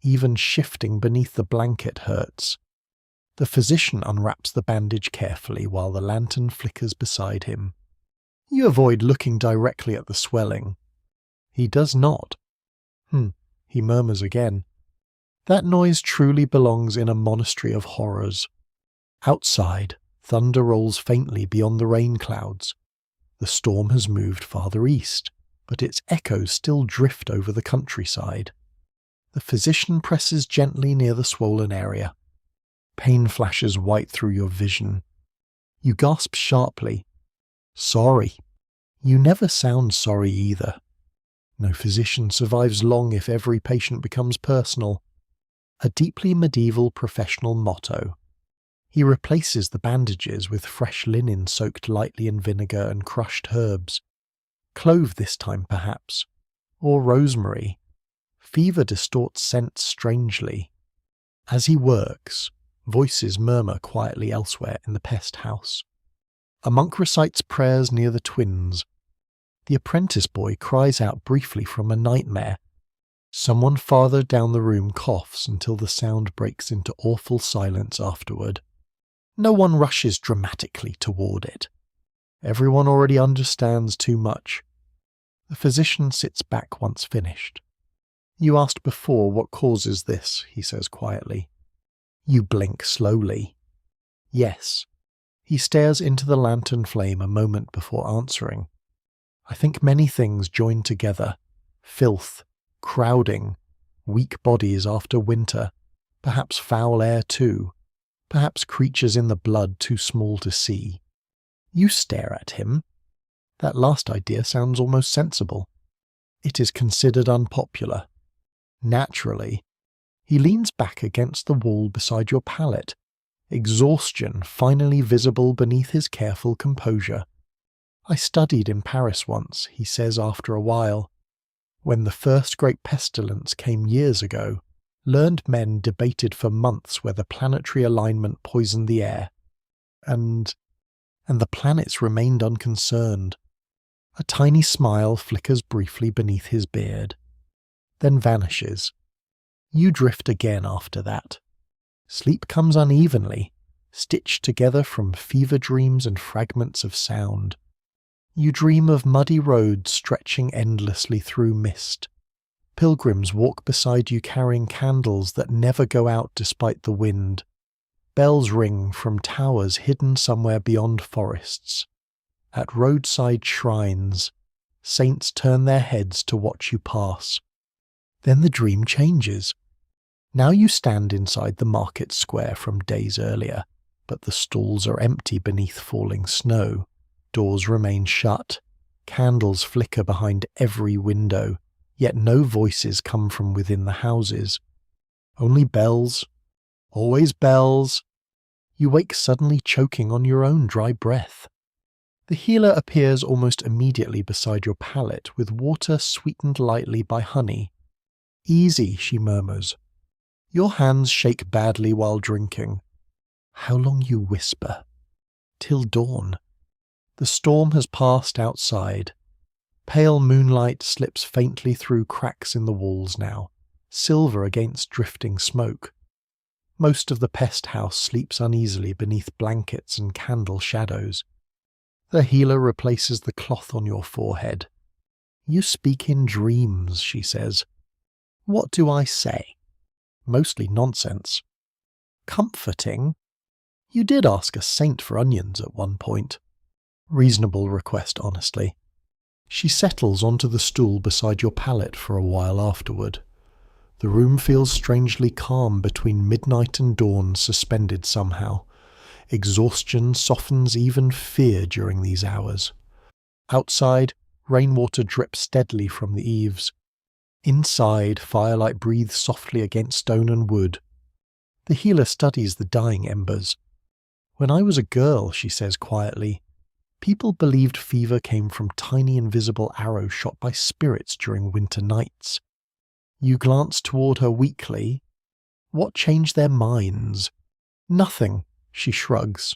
Even shifting beneath the blanket hurts. The physician unwraps the bandage carefully while the lantern flickers beside him. You avoid looking directly at the swelling. He does not. He murmurs again. That noise truly belongs in a monastery of horrors. Outside, thunder rolls faintly beyond the rain clouds. The storm has moved farther east, but its echoes still drift over the countryside. The physician presses gently near the swollen area. Pain flashes white through your vision. You gasp sharply. "Sorry." You never sound sorry either. No physician survives long if every patient becomes personal. A deeply medieval professional motto. He replaces the bandages with fresh linen soaked lightly in vinegar and crushed herbs. Clove this time, perhaps. Or rosemary. Fever distorts scents strangely. As he works, voices murmur quietly elsewhere in the pest house. A monk recites prayers near the twins. The apprentice boy cries out briefly from a nightmare. Someone farther down the room coughs until the sound breaks into awful silence afterward. No one rushes dramatically toward it. Everyone already understands too much. The physician sits back once finished. "You asked before what causes this," he says quietly. You blink slowly. "Yes." He stares into the lantern flame a moment before answering. "I think many things join together. Filth, crowding, weak bodies after winter, perhaps foul air too, perhaps creatures in the blood too small to see." You stare at him. That last idea sounds almost sensible. It is considered unpopular. Naturally, he leans back against the wall beside your pallet, exhaustion finally visible beneath his careful composure. "I studied in Paris once," he says after a while. "When the first great pestilence came years ago, learned men debated for months whether planetary alignment poisoned the air. And the planets remained unconcerned." A tiny smile flickers briefly beneath his beard, then vanishes. You drift again after that. Sleep comes unevenly, stitched together from fever dreams and fragments of sound. You dream of muddy roads stretching endlessly through mist. Pilgrims walk beside you carrying candles that never go out despite the wind. Bells ring from towers hidden somewhere beyond forests. At roadside shrines, saints turn their heads to watch you pass. Then the dream changes. Now you stand inside the market square from days earlier, but the stalls are empty beneath falling snow. Doors remain shut. Candles flicker behind every window, yet no voices come from within the houses. Only bells. Always bells. You wake suddenly choking on your own dry breath. The healer appears almost immediately beside your pallet with water sweetened lightly by honey. Easy, she murmurs. Your hands shake badly while drinking. How long you whisper. Till dawn. The storm has passed outside. Pale moonlight slips faintly through cracks in the walls now, silver against drifting smoke. Most of the pest house sleeps uneasily beneath blankets and candle shadows. The healer replaces the cloth on your forehead. You speak in dreams, she says. What do I say? Mostly nonsense. Comforting? You did ask a saint for onions at one point. Reasonable request, honestly. She settles onto the stool beside your pallet for a while afterward. The room feels strangely calm between midnight and dawn, suspended somehow. Exhaustion softens even fear during these hours. Outside, rainwater drips steadily from the eaves. Inside, firelight breathes softly against stone and wood. The healer studies the dying embers. When I was a girl, she says quietly, people believed fever came from tiny invisible arrows shot by spirits during winter nights. You glance toward her weakly. What changed their minds? Nothing, she shrugs.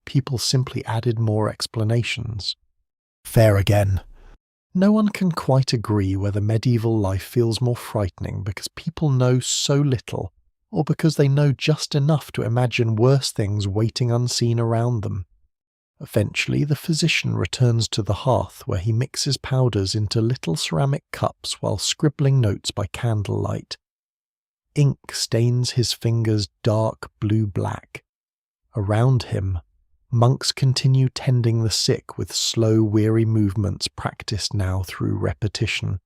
People simply added more explanations. Fair again. No one can quite agree whether medieval life feels more frightening because people know so little, or because they know just enough to imagine worse things waiting unseen around them. Eventually, the physician returns to the hearth where he mixes powders into little ceramic cups while scribbling notes by candlelight. Ink stains his fingers dark blue-black. Around him, monks continue tending the sick with slow, weary movements practiced now through repetition.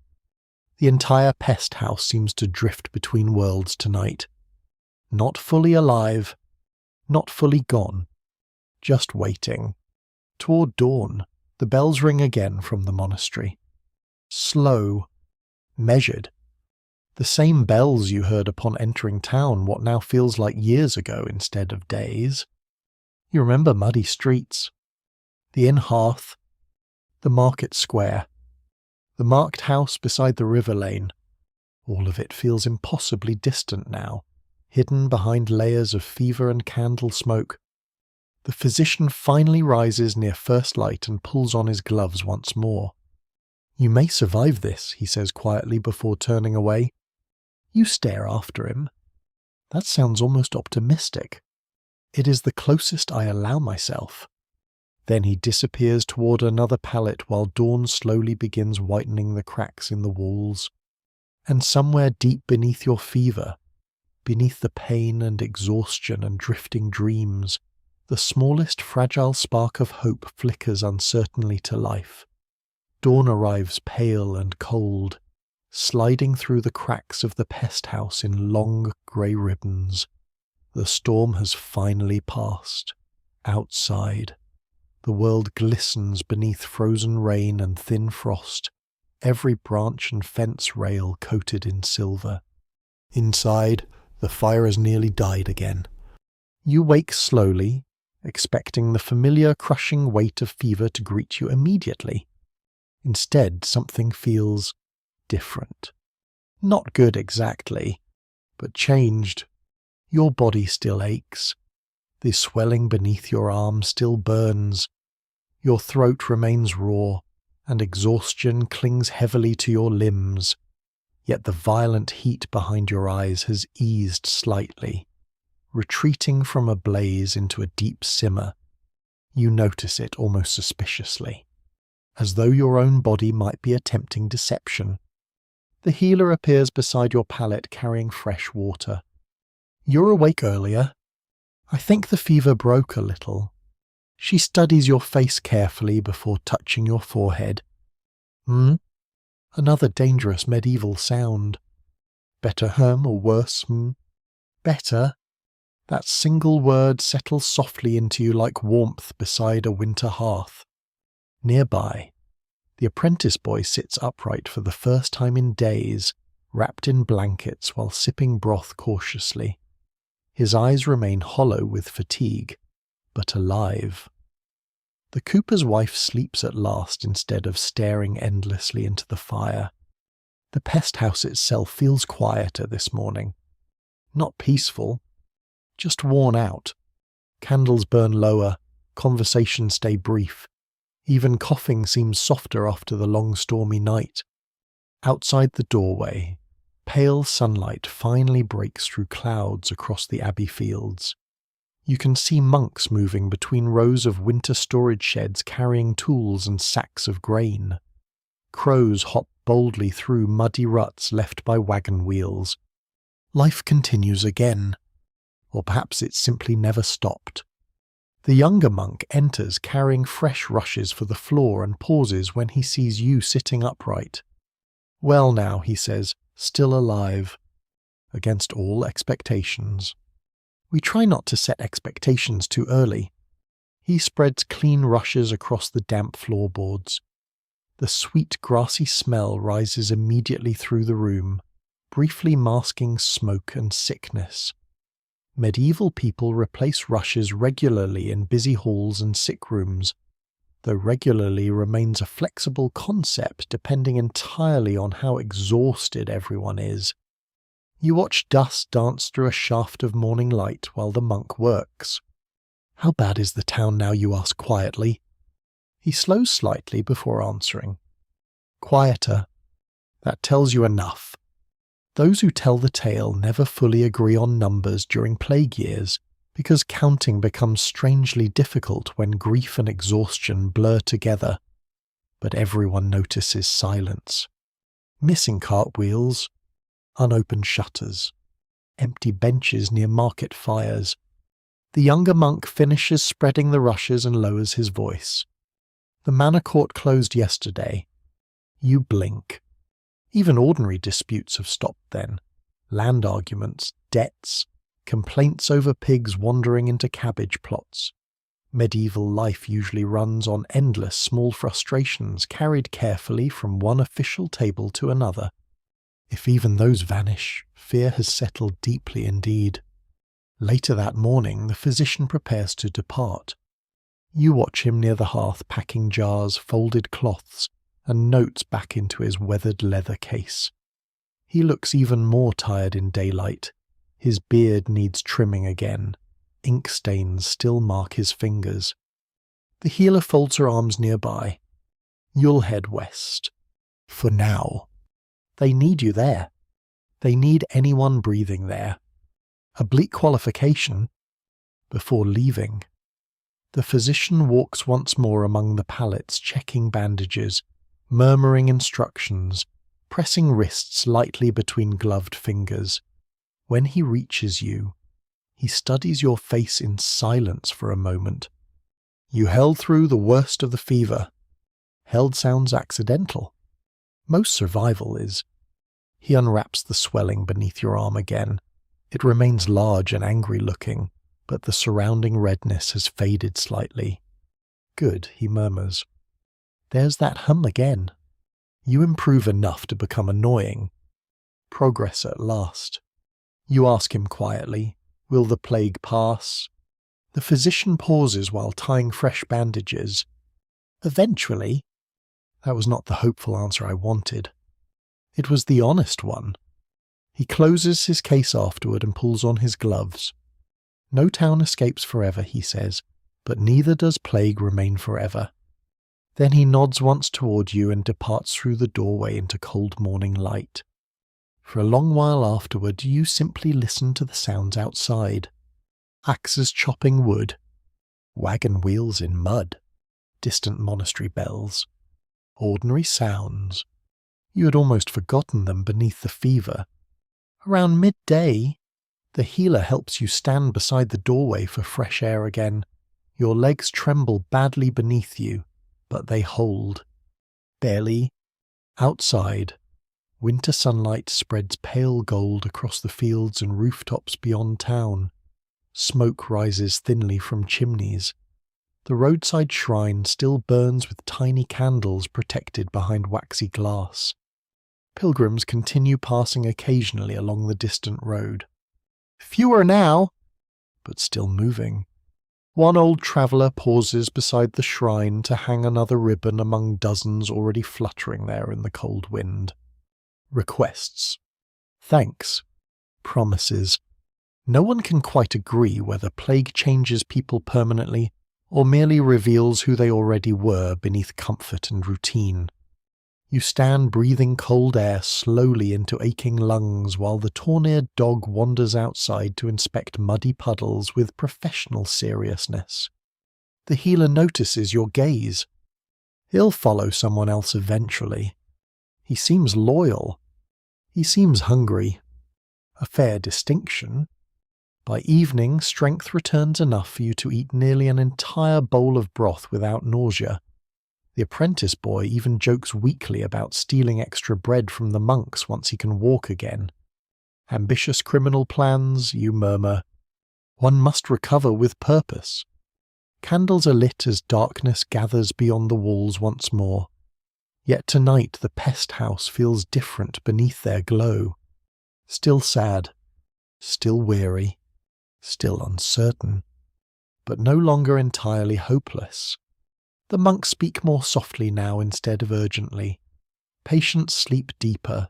The entire pest house seems to drift between worlds tonight. Not fully alive, not fully gone, just waiting. Toward dawn, the bells ring again from the monastery. Slow, measured. The same bells you heard upon entering town what now feels like years ago instead of days. You remember muddy streets, the inn hearth, the market square, the marked house beside the river lane. All of it feels impossibly distant now, hidden behind layers of fever and candle smoke. The physician finally rises near first light and pulls on his gloves once more. You may survive this, he says quietly before turning away. You stare after him. That sounds almost optimistic. It is the closest I allow myself. Then he disappears toward another pallet while dawn slowly begins whitening the cracks in the walls. And somewhere deep beneath your fever, beneath the pain and exhaustion and drifting dreams, the smallest fragile spark of hope flickers uncertainly to life. Dawn arrives pale and cold, sliding through the cracks of the pest house in long grey ribbons. The storm has finally passed. Outside, the world glistens beneath frozen rain and thin frost, every branch and fence rail coated in silver. Inside, the fire has nearly died again. You wake slowly, expecting the familiar crushing weight of fever to greet you immediately. Instead, something feels different. Not good exactly, but changed. Your body still aches. The swelling beneath your arm still burns. Your throat remains raw, and exhaustion clings heavily to your limbs. Yet the violent heat behind your eyes has eased slightly, retreating from a blaze into a deep simmer. You notice it almost suspiciously, as though your own body might be attempting deception. The healer appears beside your pallet carrying fresh water. You're awake earlier. I think the fever broke a little. She studies your face carefully before touching your forehead. Another dangerous medieval sound. Better or worse Better. That single word settles softly into you like warmth beside a winter hearth. Nearby, the apprentice boy sits upright for the first time in days, wrapped in blankets while sipping broth cautiously. His eyes remain hollow with fatigue, but alive. The cooper's wife sleeps at last instead of staring endlessly into the fire. The pest house itself feels quieter this morning. Not peaceful, just worn out. Candles burn lower, conversations stay brief. Even coughing seems softer after the long stormy night. Outside the doorway, pale sunlight finally breaks through clouds across the abbey fields. You can see monks moving between rows of winter storage sheds carrying tools and sacks of grain. Crows hop boldly through muddy ruts left by wagon wheels. Life continues again, or perhaps it simply never stopped. The younger monk enters carrying fresh rushes for the floor and pauses when he sees you sitting upright. "Well now," he says, "still alive." Against all expectations. We try not to set expectations too early. He spreads clean rushes across the damp floorboards. The sweet grassy smell rises immediately through the room, briefly masking smoke and sickness. Medieval people replace rushes regularly in busy halls and sick rooms, though regularly remains a flexible concept depending entirely on how exhausted everyone is. You watch dust dance through a shaft of morning light while the monk works. "How bad is the town now?" you ask quietly. He slows slightly before answering. "Quieter. That tells you enough. Those who tell the tale never fully agree on numbers during plague years, because counting becomes strangely difficult when grief and exhaustion blur together. But everyone notices silence. Missing cartwheels, unopened shutters, empty benches near market fires. The younger monk finishes spreading the rushes and lowers his voice. "The manor court closed yesterday." You blink. Even ordinary disputes have stopped then. Land arguments, debts, complaints over pigs wandering into cabbage plots. Medieval life usually runs on endless small frustrations carried carefully from one official table to another. If even those vanish, fear has settled deeply indeed. Later that morning, the physician prepares to depart. You watch him near the hearth packing jars, folded cloths, and notes back into his weathered leather case. He looks even more tired in daylight. His beard needs trimming again. Ink stains still mark his fingers. The healer folds her arms nearby. You'll head west. For now. They need you there. They need anyone breathing there. A bleak qualification. Before leaving, the physician walks once more among the pallets, checking bandages, murmuring instructions, pressing wrists lightly between gloved fingers. When he reaches you, he studies your face in silence for a moment. You held through the worst of the fever. Held sounds accidental. Most survival is. He unwraps the swelling beneath your arm again. It remains large and angry-looking, but the surrounding redness has faded slightly. "Good," he murmurs. "There's that hum again." You improve enough to become annoying. Progress at last. You ask him quietly, "Will the plague pass?" The physician pauses while tying fresh bandages. "Eventually." That was not the hopeful answer I wanted. It was the honest one. He closes his case afterward and pulls on his gloves. "No town escapes forever," he says, "but neither does plague remain forever." Then he nods once toward you and departs through the doorway into cold morning light. For a long while afterward, you simply listen to the sounds outside. Axes chopping wood, wagon wheels in mud, distant monastery bells. Ordinary sounds. You had almost forgotten them beneath the fever. Around midday, the healer helps you stand beside the doorway for fresh air again. Your legs tremble badly beneath you, but they hold. Barely. Outside, winter sunlight spreads pale gold across the fields and rooftops beyond town. Smoke rises thinly from chimneys. The roadside shrine still burns with tiny candles protected behind waxy glass. Pilgrims continue passing occasionally along the distant road. Fewer now, but still moving. One old traveller pauses beside the shrine to hang another ribbon among dozens already fluttering there in the cold wind. Requests. Thanks. Promises. No one can quite agree whether plague changes people permanently or merely reveals who they already were beneath comfort and routine. You stand breathing cold air slowly into aching lungs while the torn-eared dog wanders outside to inspect muddy puddles with professional seriousness. The healer notices your gaze. He'll follow someone else eventually. He seems loyal. He seems hungry. A fair distinction. By evening, strength returns enough for you to eat nearly an entire bowl of broth without nausea. The apprentice boy even jokes weakly about stealing extra bread from the monks once he can walk again. Ambitious criminal plans, you murmur. One must recover with purpose. Candles are lit as darkness gathers beyond the walls once more. Yet tonight the pest house feels different beneath their glow. Still sad, still weary, still uncertain, but no longer entirely hopeless. The monks speak more softly now instead of urgently. Patients sleep deeper.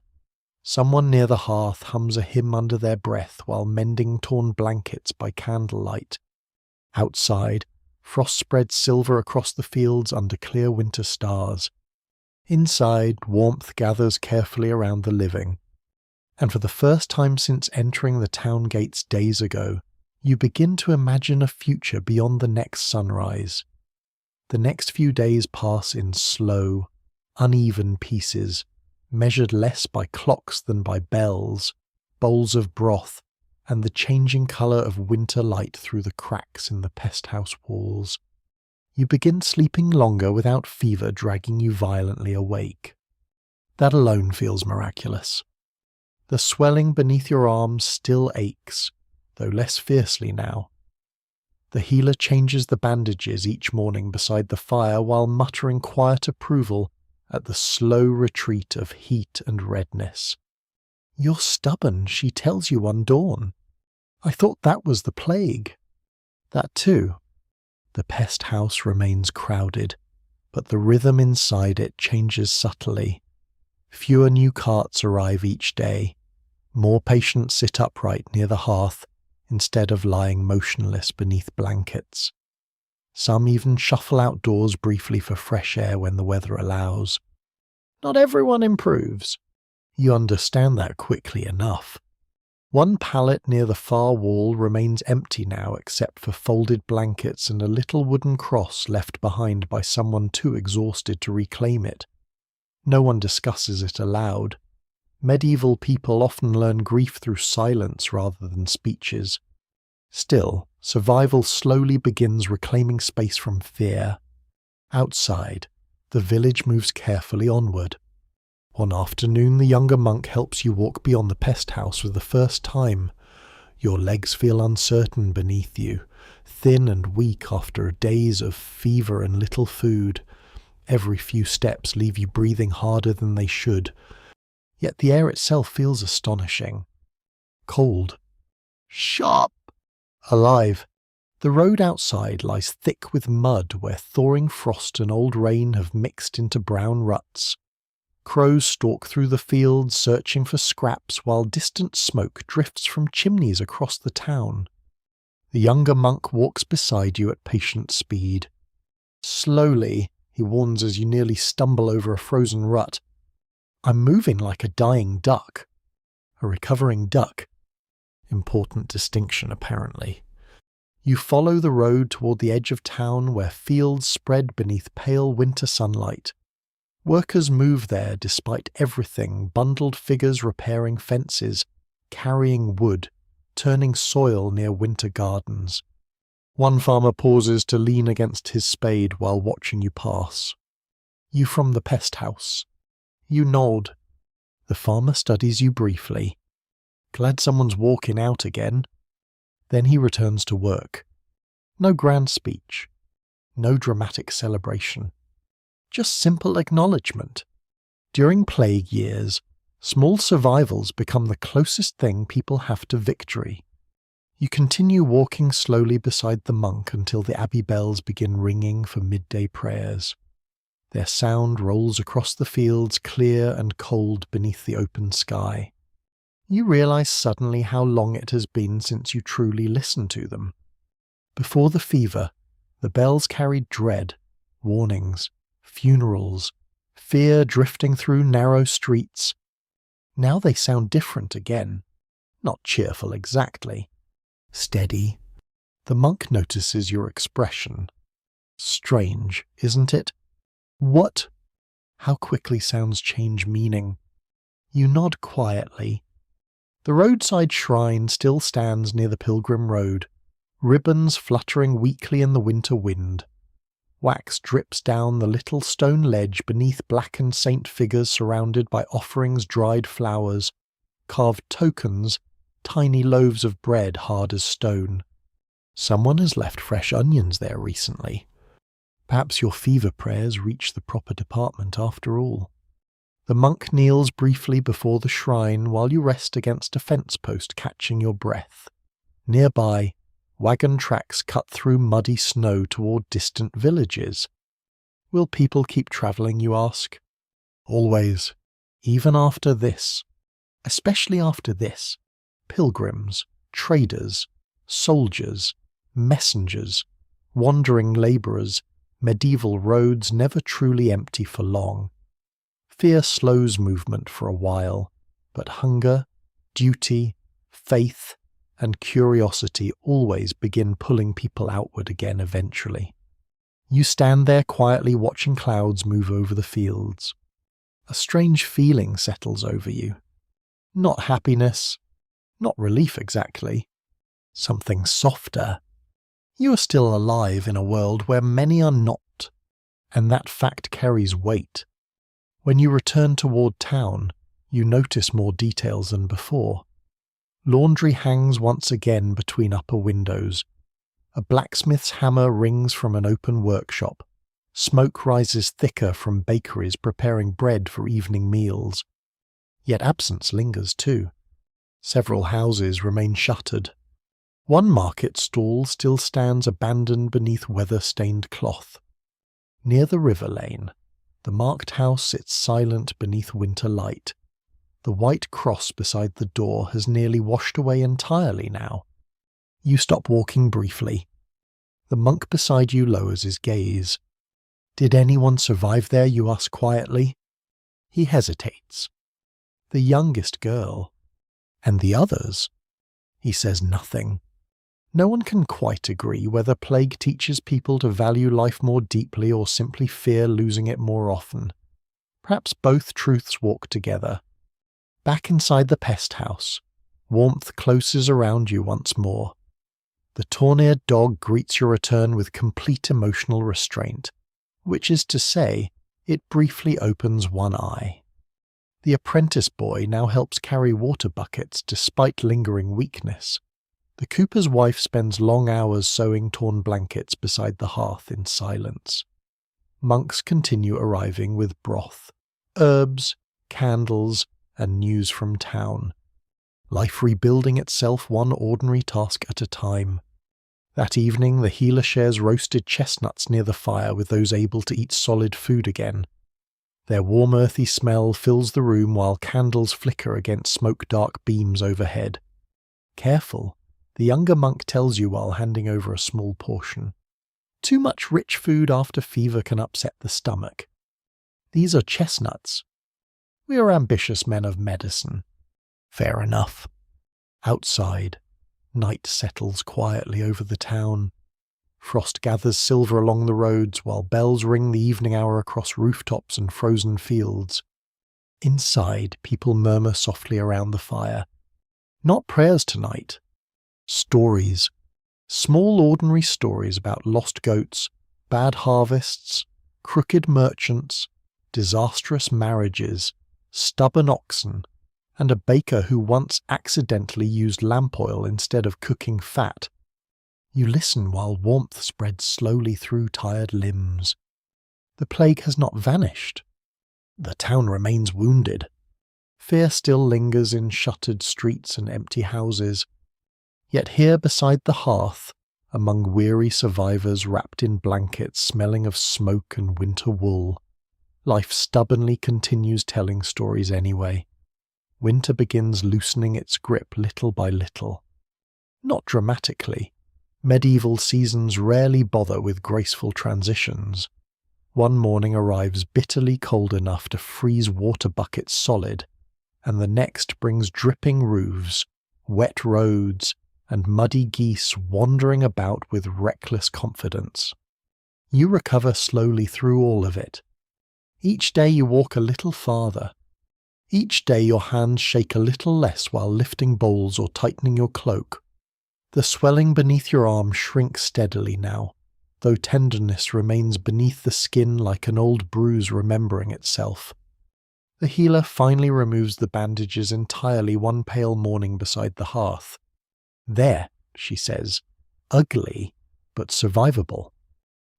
Someone near the hearth hums a hymn under their breath while mending torn blankets by candlelight. Outside, frost spreads silver across the fields under clear winter stars. Inside, warmth gathers carefully around the living. And for the first time since entering the town gates days ago, you begin to imagine a future beyond the next sunrise. The next few days pass in slow, uneven pieces, measured less by clocks than by bells, bowls of broth, and the changing colour of winter light through the cracks in the pest house walls. You begin sleeping longer without fever dragging you violently awake. That alone feels miraculous. The swelling beneath your arms still aches, though less fiercely now. The healer changes the bandages each morning beside the fire while muttering quiet approval at the slow retreat of heat and redness. You're stubborn, she tells you on dawn. I thought that was the plague. That too. The pest house remains crowded, but the rhythm inside it changes subtly. Fewer new carts arrive each day. More patients sit upright near the hearth instead of lying motionless beneath blankets. Some even shuffle outdoors briefly for fresh air when the weather allows. Not everyone improves. You understand that quickly enough. One pallet near the far wall remains empty now except for folded blankets and a little wooden cross left behind by someone too exhausted to reclaim it. No one discusses it aloud. Medieval people often learn grief through silence rather than speeches. Still, survival slowly begins reclaiming space from fear. Outside, the village moves carefully onward. One afternoon, the younger monk helps you walk beyond the pest house for the first time. Your legs feel uncertain beneath you, thin and weak after days of fever and little food. Every few steps leave you breathing harder than they should. Yet the air itself feels astonishing. Cold. Sharp. Alive. The road outside lies thick with mud where thawing frost and old rain have mixed into brown ruts. Crows stalk through the fields searching for scraps while distant smoke drifts from chimneys across the town. The younger monk walks beside you at patient speed. Slowly, he warns as you nearly stumble over a frozen rut. I'm moving like a dying duck. A recovering duck. Important distinction, apparently. You follow the road toward the edge of town where fields spread beneath pale winter sunlight. Workers move there despite everything, bundled figures repairing fences, carrying wood, turning soil near winter gardens. One farmer pauses to lean against his spade while watching you pass. You from the pest house. You nod. The farmer studies you briefly. Glad someone's walking out again. Then he returns to work. No grand speech. No dramatic celebration. Just simple acknowledgement. During plague years, small survivals become the closest thing people have to victory. You continue walking slowly beside the monk until the abbey bells begin ringing for midday prayers. Their sound rolls across the fields clear and cold beneath the open sky. You realize suddenly how long it has been since you truly listened to them. Before the fever, the bells carried dread, warnings, funerals, fear drifting through narrow streets. Now they sound different again. Not cheerful exactly. Steady. The monk notices your expression. Strange, isn't it? What? How quickly sounds change meaning. You nod quietly. The roadside shrine still stands near the pilgrim road, ribbons fluttering weakly in the winter wind. Wax drips down the little stone ledge beneath blackened saint figures surrounded by offerings, dried flowers, carved tokens, tiny loaves of bread hard as stone. Someone has left fresh onions there recently. Perhaps your fever prayers reach the proper department after all. The monk kneels briefly before the shrine while you rest against a fence post catching your breath. Nearby, wagon tracks cut through muddy snow toward distant villages. Will people keep travelling, you ask? Always, even after this. Especially after this. Pilgrims, traders, soldiers, messengers, wandering labourers, medieval roads never truly empty for long. Fear slows movement for a while, but hunger, duty, faith, and curiosity always begin pulling people outward again eventually. You stand there quietly watching clouds move over the fields. A strange feeling settles over you. Not happiness, not relief exactly. Something softer. You are still alive in a world where many are not, and that fact carries weight. When you return toward town, you notice more details than before. Laundry hangs once again between upper windows. A blacksmith's hammer rings from an open workshop. Smoke rises thicker from bakeries preparing bread for evening meals. Yet absence lingers too. Several houses remain shuttered. One market stall still stands abandoned beneath weather-stained cloth. Near the river lane, the marked house sits silent beneath winter light. The white cross beside the door has nearly washed away entirely now. You stop walking briefly. The monk beside you lowers his gaze. Did anyone survive there, you ask quietly? He hesitates. The youngest girl. And the others? He says nothing. No one can quite agree whether plague teaches people to value life more deeply or simply fear losing it more often. Perhaps both truths walk together. Back inside the pest house, warmth closes around you once more. The torn-eared dog greets your return with complete emotional restraint, which is to say, it briefly opens one eye. The apprentice boy now helps carry water buckets despite lingering weakness. The cooper's wife spends long hours sewing torn blankets beside the hearth in silence. Monks continue arriving with broth, herbs, candles, and news from town. Life rebuilding itself one ordinary task at a time. That evening the healer shares roasted chestnuts near the fire with those able to eat solid food again. Their warm earthy smell fills the room while candles flicker against smoke-dark beams overhead. Careful, the younger monk tells you while handing over a small portion. Too much rich food after fever can upset the stomach. These are chestnuts. We are ambitious men of medicine. Fair enough. Outside, night settles quietly over the town. Frost gathers silver along the roads while bells ring the evening hour across rooftops and frozen fields. Inside, people murmur softly around the fire. Not prayers tonight. Stories. Small ordinary stories about lost goats, bad harvests, crooked merchants, disastrous marriages, stubborn oxen, and a baker who once accidentally used lamp oil instead of cooking fat. You listen while warmth spreads slowly through tired limbs. The plague has not vanished. The town remains wounded. Fear still lingers in shuttered streets and empty houses. Yet here beside the hearth, among weary survivors wrapped in blankets smelling of smoke and winter wool, Life stubbornly continues telling stories anyway. Winter begins loosening its grip little by little. Not dramatically. Medieval seasons rarely bother with graceful transitions. One morning arrives bitterly cold enough to freeze water buckets solid, and the next brings dripping roofs, wet roads, and muddy geese wandering about with reckless confidence. You recover slowly through all of it. Each day you walk a little farther. Each day your hands shake a little less while lifting bowls or tightening your cloak. The swelling beneath your arm shrinks steadily now, though tenderness remains beneath the skin like an old bruise remembering itself. The healer finally removes the bandages entirely one pale morning beside the hearth. "There," she says, "ugly, but survivable."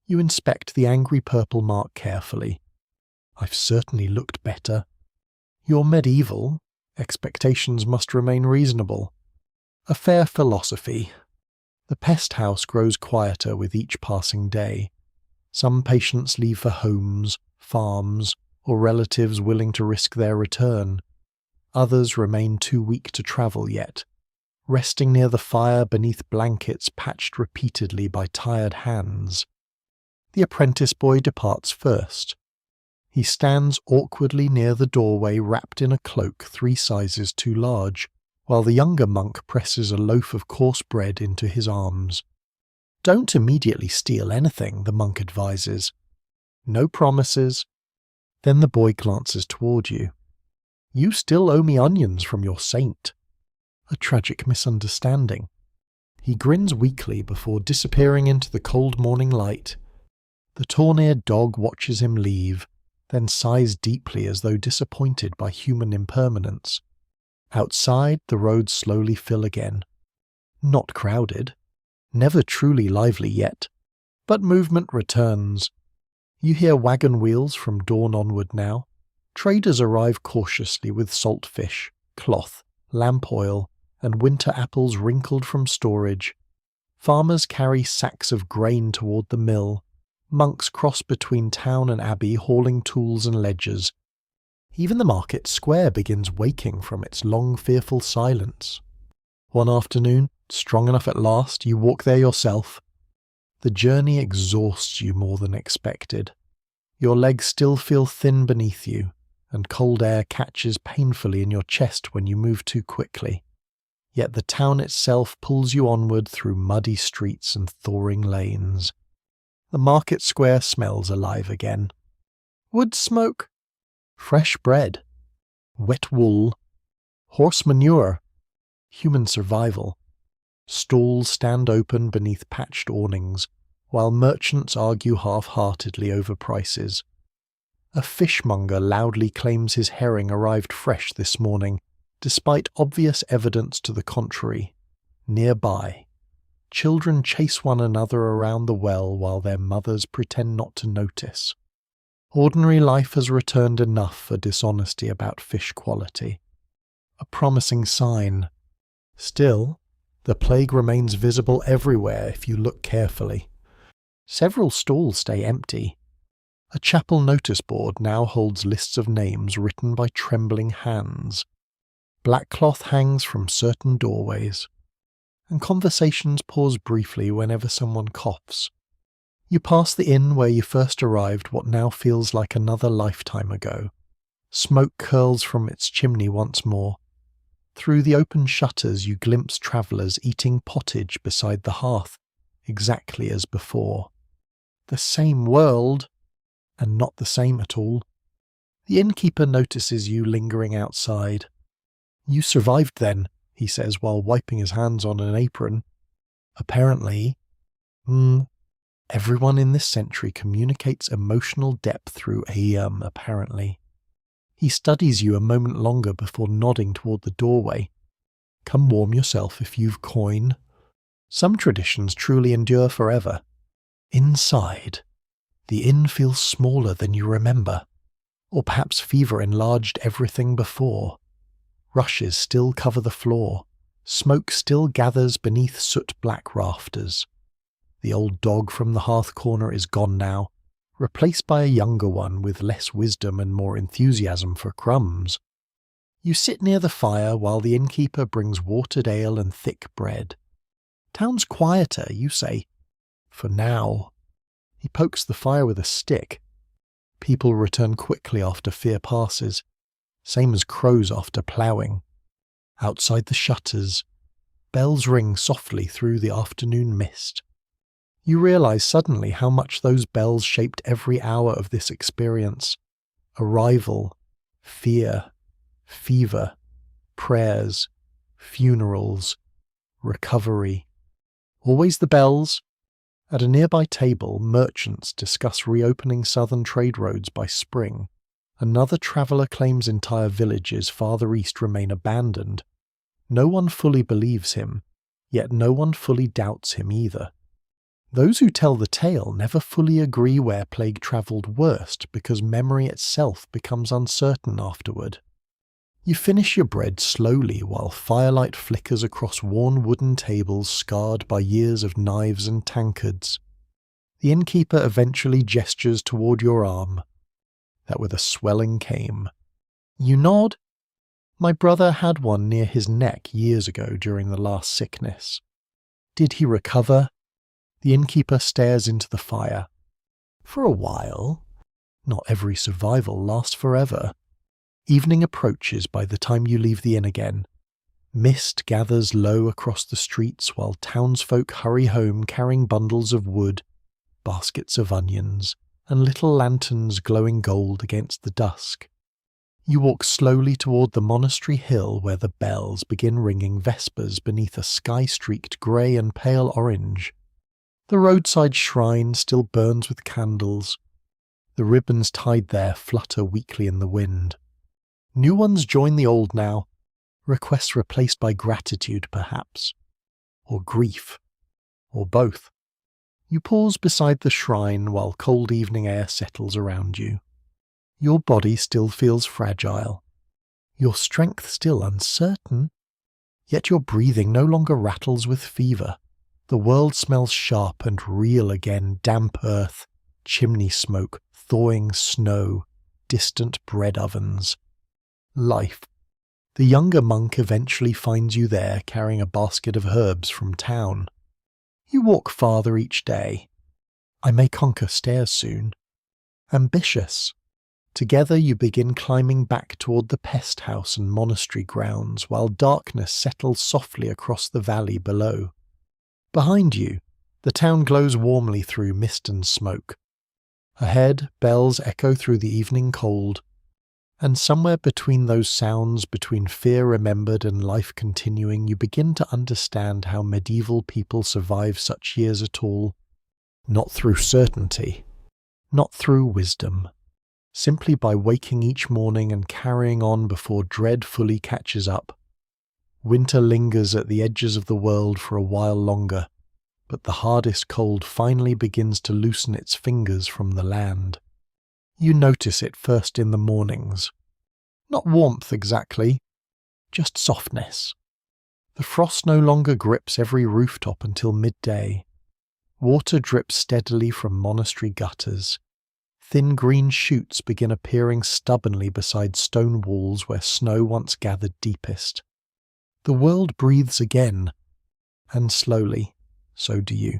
You inspect the angry purple mark carefully. "I've certainly looked better." "You're medieval. Expectations must remain reasonable." A fair philosophy. The pest house grows quieter with each passing day. Some patients leave for homes, farms, or relatives willing to risk their return. Others remain too weak to travel yet, resting near the fire beneath blankets patched repeatedly by tired hands. The apprentice boy departs first. He stands awkwardly near the doorway wrapped in a cloak 3 sizes too large, while the younger monk presses a loaf of coarse bread into his arms. "Don't immediately steal anything," the monk advises. "No promises." Then the boy glances toward you. "You still owe me onions from your saint." A tragic misunderstanding. He grins weakly before disappearing into the cold morning light. The tawny-eared dog watches him leave, then sighs deeply as though disappointed by human impermanence. Outside, the roads slowly fill again. Not crowded, never truly lively yet, but movement returns. You hear wagon wheels from dawn onward now. Traders arrive cautiously with salt fish, cloth, lamp oil, and winter apples wrinkled from storage. Farmers carry sacks of grain toward the mill. Monks cross between town and abbey hauling tools and ledgers. Even the market square begins waking from its long fearful silence. One afternoon, strong enough at last, you walk there yourself. The journey exhausts you more than expected. Your legs still feel thin beneath you, and cold air catches painfully in your chest when you move too quickly. Yet the town itself pulls you onward through muddy streets and thawing lanes. The market square smells alive again. Wood smoke, fresh bread, wet wool, horse manure, human survival. Stalls stand open beneath patched awnings, while merchants argue half-heartedly over prices. A fishmonger loudly claims his herring arrived fresh this morning, despite obvious evidence to the contrary. Nearby, children chase one another around the well while their mothers pretend not to notice. Ordinary life has returned enough for dishonesty about fish quality. A promising sign. Still, the plague remains visible everywhere if you look carefully. Several stalls stay empty. A chapel notice board now holds lists of names written by trembling hands. Black cloth hangs from certain doorways, and conversations pause briefly whenever someone coughs. You pass the inn where you first arrived what now feels like another lifetime ago. Smoke curls from its chimney once more. Through the open shutters you glimpse travellers eating pottage beside the hearth, exactly as before. The same world, and not the same at all. The innkeeper notices you lingering outside. "You survived then," he says while wiping his hands on an apron. "Apparently. Everyone in this century communicates emotional depth through apparently." He studies you a moment longer before nodding toward the doorway. "Come warm yourself if you've coin." Some traditions truly endure forever. Inside, the inn feels smaller than you remember, or perhaps fever enlarged everything before. Rushes still cover the floor. Smoke still gathers beneath soot-black rafters. The old dog from the hearth corner is gone now, replaced by a younger one with less wisdom and more enthusiasm for crumbs. You sit near the fire while the innkeeper brings watered ale and thick bread. Town's quieter, you say. For now. He pokes the fire with a stick. People return quickly after fear passes, same as crows after ploughing. Outside the shutters, bells ring softly through the afternoon mist. You realize suddenly how much those bells shaped every hour of this experience. Arrival, fear, fever, prayers, funerals, recovery. Always the bells. At a nearby table, merchants discuss reopening southern trade roads by spring. Another traveller claims entire villages farther east remain abandoned. No one fully believes him, yet no one fully doubts him either. Those who tell the tale never fully agree where plague travelled worst because memory itself becomes uncertain afterward. You finish your bread slowly while firelight flickers across worn wooden tables scarred by years of knives and tankards. The innkeeper eventually gestures toward your arm, that with a swelling came. You nod? My brother had one near his neck years ago during the last sickness. Did he recover? The innkeeper stares into the fire. For a while. Not every survival lasts forever. Evening approaches by the time you leave the inn again. Mist gathers low across the streets while townsfolk hurry home carrying bundles of wood, baskets of onions, and little lanterns glowing gold against the dusk. You walk slowly toward the monastery hill where the bells begin ringing vespers beneath a sky-streaked grey and pale orange. The roadside shrine still burns with candles. The ribbons tied there flutter weakly in the wind. New ones join the old now, requests replaced by gratitude perhaps, or grief, or both. You pause beside the shrine while cold evening air settles around you. Your body still feels fragile, your strength still uncertain, yet your breathing no longer rattles with fever. The world smells sharp and real again, damp earth, chimney smoke, thawing snow, distant bread ovens. Life. The younger monk eventually finds you there carrying a basket of herbs from town. You walk farther each day. I may conquer stairs soon. Ambitious. Together you begin climbing back toward the pest house and monastery grounds while darkness settles softly across the valley below. Behind you, the town glows warmly through mist and smoke. Ahead, bells echo through the evening cold, and somewhere between those sounds, between fear remembered and life continuing, you begin to understand how medieval people survive such years at all. Not through certainty, not through wisdom, simply by waking each morning and carrying on before dread fully catches up. Winter lingers at the edges of the world for a while longer, but the hardest cold finally begins to loosen its fingers from the land. You notice it first in the mornings. Not warmth exactly, just softness. The frost no longer grips every rooftop until midday. Water drips steadily from monastery gutters. Thin green shoots begin appearing stubbornly beside stone walls where snow once gathered deepest. The world breathes again, and slowly, so do you.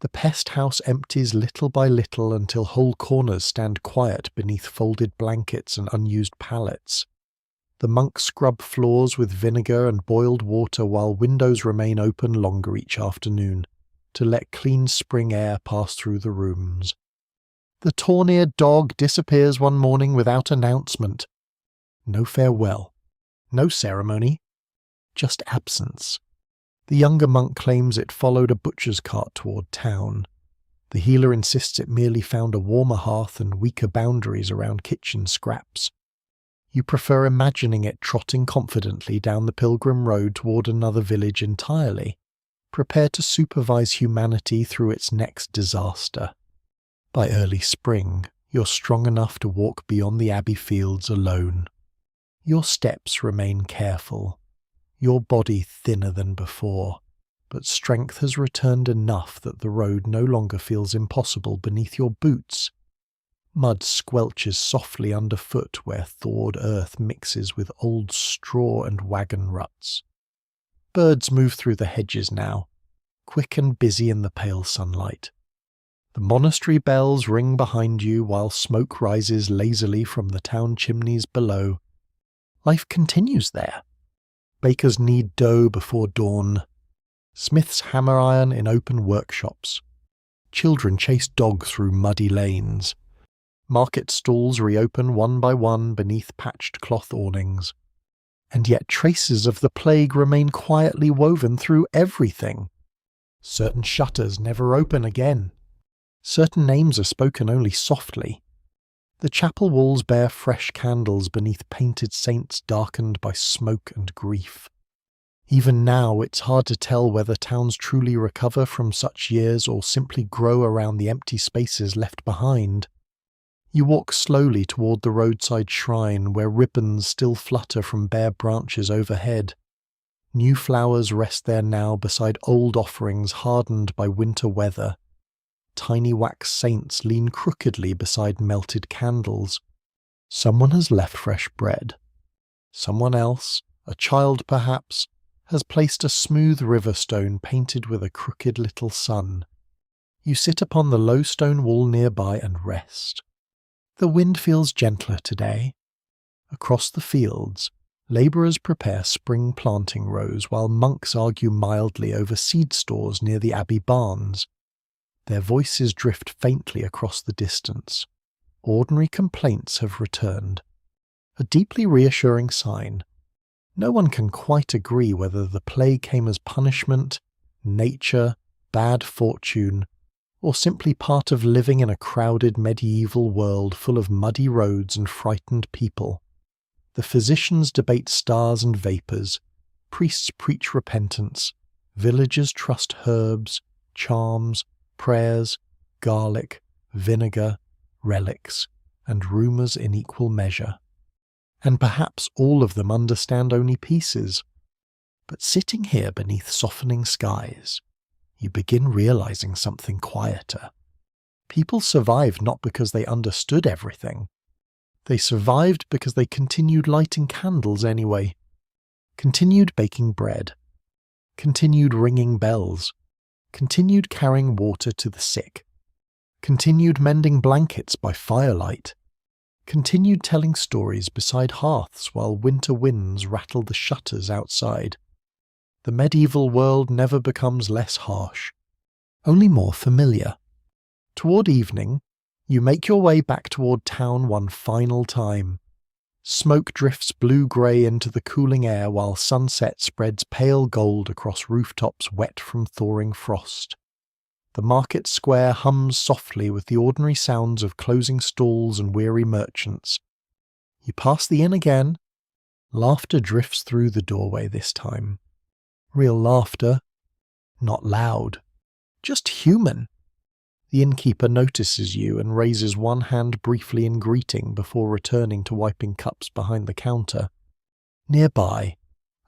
The pest house empties little by little until whole corners stand quiet beneath folded blankets and unused pallets. The monks scrub floors with vinegar and boiled water while windows remain open longer each afternoon, to let clean spring air pass through the rooms. The torn-eared dog disappears one morning without announcement. No farewell, no ceremony. Just absence. The younger monk claims it followed a butcher's cart toward town. The healer insists it merely found a warmer hearth and weaker boundaries around kitchen scraps. You prefer imagining it trotting confidently down the pilgrim road toward another village entirely, prepared to supervise humanity through its next disaster. By early spring, you're strong enough to walk beyond the abbey fields alone. Your steps remain careful. Your body thinner than before, but strength has returned enough that the road no longer feels impossible beneath your boots. Mud squelches softly underfoot where thawed earth mixes with old straw and wagon ruts. Birds move through the hedges now, quick and busy in the pale sunlight. The monastery bells ring behind you while smoke rises lazily from the town chimneys below. Life continues there. Bakers knead dough before dawn. Smiths hammer iron in open workshops. Children chase dogs through muddy lanes. Market stalls reopen one by one beneath patched cloth awnings. And yet traces of the plague remain quietly woven through everything. Certain shutters never open again. Certain names are spoken only softly. The chapel walls bear fresh candles beneath painted saints darkened by smoke and grief. Even now it's hard to tell whether towns truly recover from such years or simply grow around the empty spaces left behind. You walk slowly toward the roadside shrine where ribbons still flutter from bare branches overhead. New flowers rest there now beside old offerings hardened by winter weather. Tiny wax saints lean crookedly beside melted candles. Someone has left fresh bread. Someone else, a child perhaps, has placed a smooth river stone painted with a crooked little sun. You sit upon the low stone wall nearby and rest. The wind feels gentler today. Across the fields, labourers prepare spring planting rows while monks argue mildly over seed stores near the abbey barns. Their voices drift faintly across the distance. Ordinary complaints have returned. A deeply reassuring sign. No one can quite agree whether the plague came as punishment, nature, bad fortune, or simply part of living in a crowded medieval world full of muddy roads and frightened people. The physicians debate stars and vapours, priests preach repentance, villagers trust herbs, charms, prayers, garlic, vinegar, relics, and rumours in equal measure. And perhaps all of them understand only pieces. But sitting here beneath softening skies, you begin realizing something quieter. People survived not because they understood everything. They survived because they continued lighting candles anyway, continued baking bread, continued ringing bells, continued carrying water to the sick, continued mending blankets by firelight, continued telling stories beside hearths while winter winds rattle the shutters outside. The medieval world never becomes less harsh, only more familiar. Toward evening, you make your way back toward town one final time. Smoke drifts blue-grey into the cooling air while sunset spreads pale gold across rooftops wet from thawing frost. The market square hums softly with the ordinary sounds of closing stalls and weary merchants. You pass the inn again. Laughter drifts through the doorway this time. Real laughter, not loud, just human. The innkeeper notices you and raises one hand briefly in greeting before returning to wiping cups behind the counter. Nearby,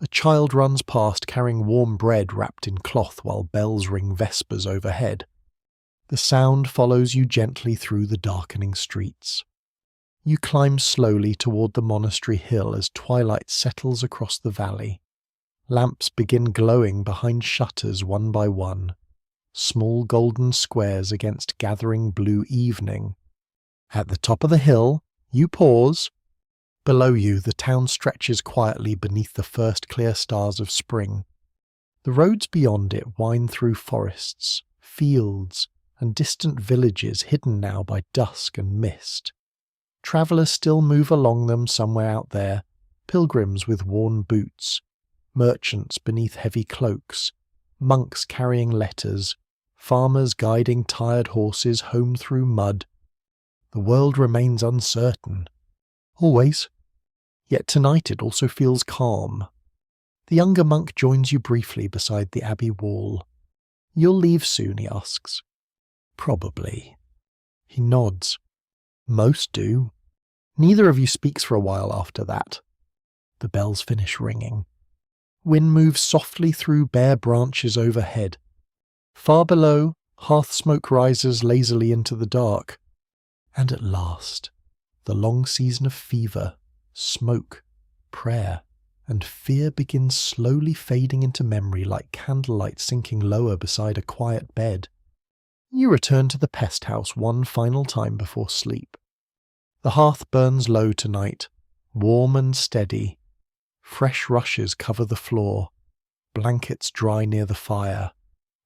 a child runs past carrying warm bread wrapped in cloth while bells ring vespers overhead. The sound follows you gently through the darkening streets. You climb slowly toward the monastery hill as twilight settles across the valley. Lamps begin glowing behind shutters one by one, small golden squares against gathering blue evening. At the top of the hill, you pause. Below you, the town stretches quietly beneath the first clear stars of spring. The roads beyond it wind through forests, fields, and distant villages hidden now by dusk and mist. Travellers still move along them somewhere out there, pilgrims with worn boots, merchants beneath heavy cloaks, monks carrying letters, farmers guiding tired horses home through mud. The world remains uncertain. Always. Yet tonight it also feels calm. The younger monk joins you briefly beside the abbey wall. "You'll leave soon?" he asks. "Probably." He nods. Most do. Neither of you speaks for a while after that. The bells finish ringing. Wind moves softly through bare branches overhead. Far below, hearth smoke rises lazily into the dark. And at last, the long season of fever, smoke, prayer, and fear begins slowly fading into memory like candlelight sinking lower beside a quiet bed. You return to the pest house one final time before sleep. The hearth burns low tonight, warm and steady. Fresh rushes cover the floor, blankets dry near the fire.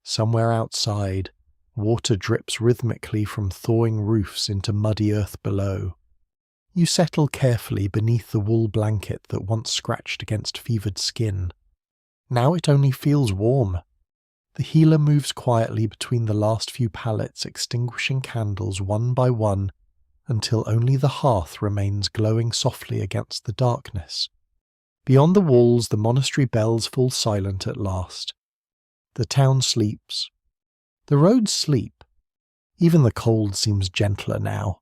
Somewhere outside, water drips rhythmically from thawing roofs into muddy earth below. You settle carefully beneath the wool blanket that once scratched against fevered skin. Now it only feels warm. The healer moves quietly between the last few pallets, extinguishing candles one by one until only the hearth remains glowing softly against the darkness. Beyond the walls, the monastery bells fall silent at last. The town sleeps. The roads sleep. Even the cold seems gentler now.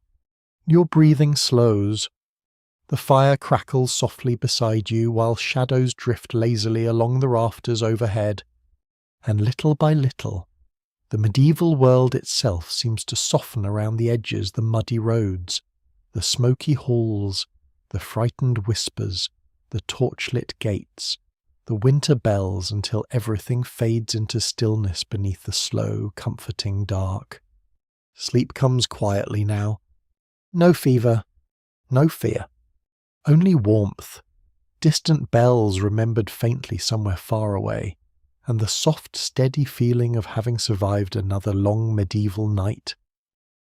Your breathing slows. The fire crackles softly beside you while shadows drift lazily along the rafters overhead. And little by little, the medieval world itself seems to soften around the edges, the muddy roads, the smoky halls, the frightened whispers, the torchlit gates, the winter bells, until everything fades into stillness beneath the slow, comforting dark. Sleep comes quietly now. No fever, no fear, only warmth, distant bells remembered faintly somewhere far away, and the soft, steady feeling of having survived another long medieval night.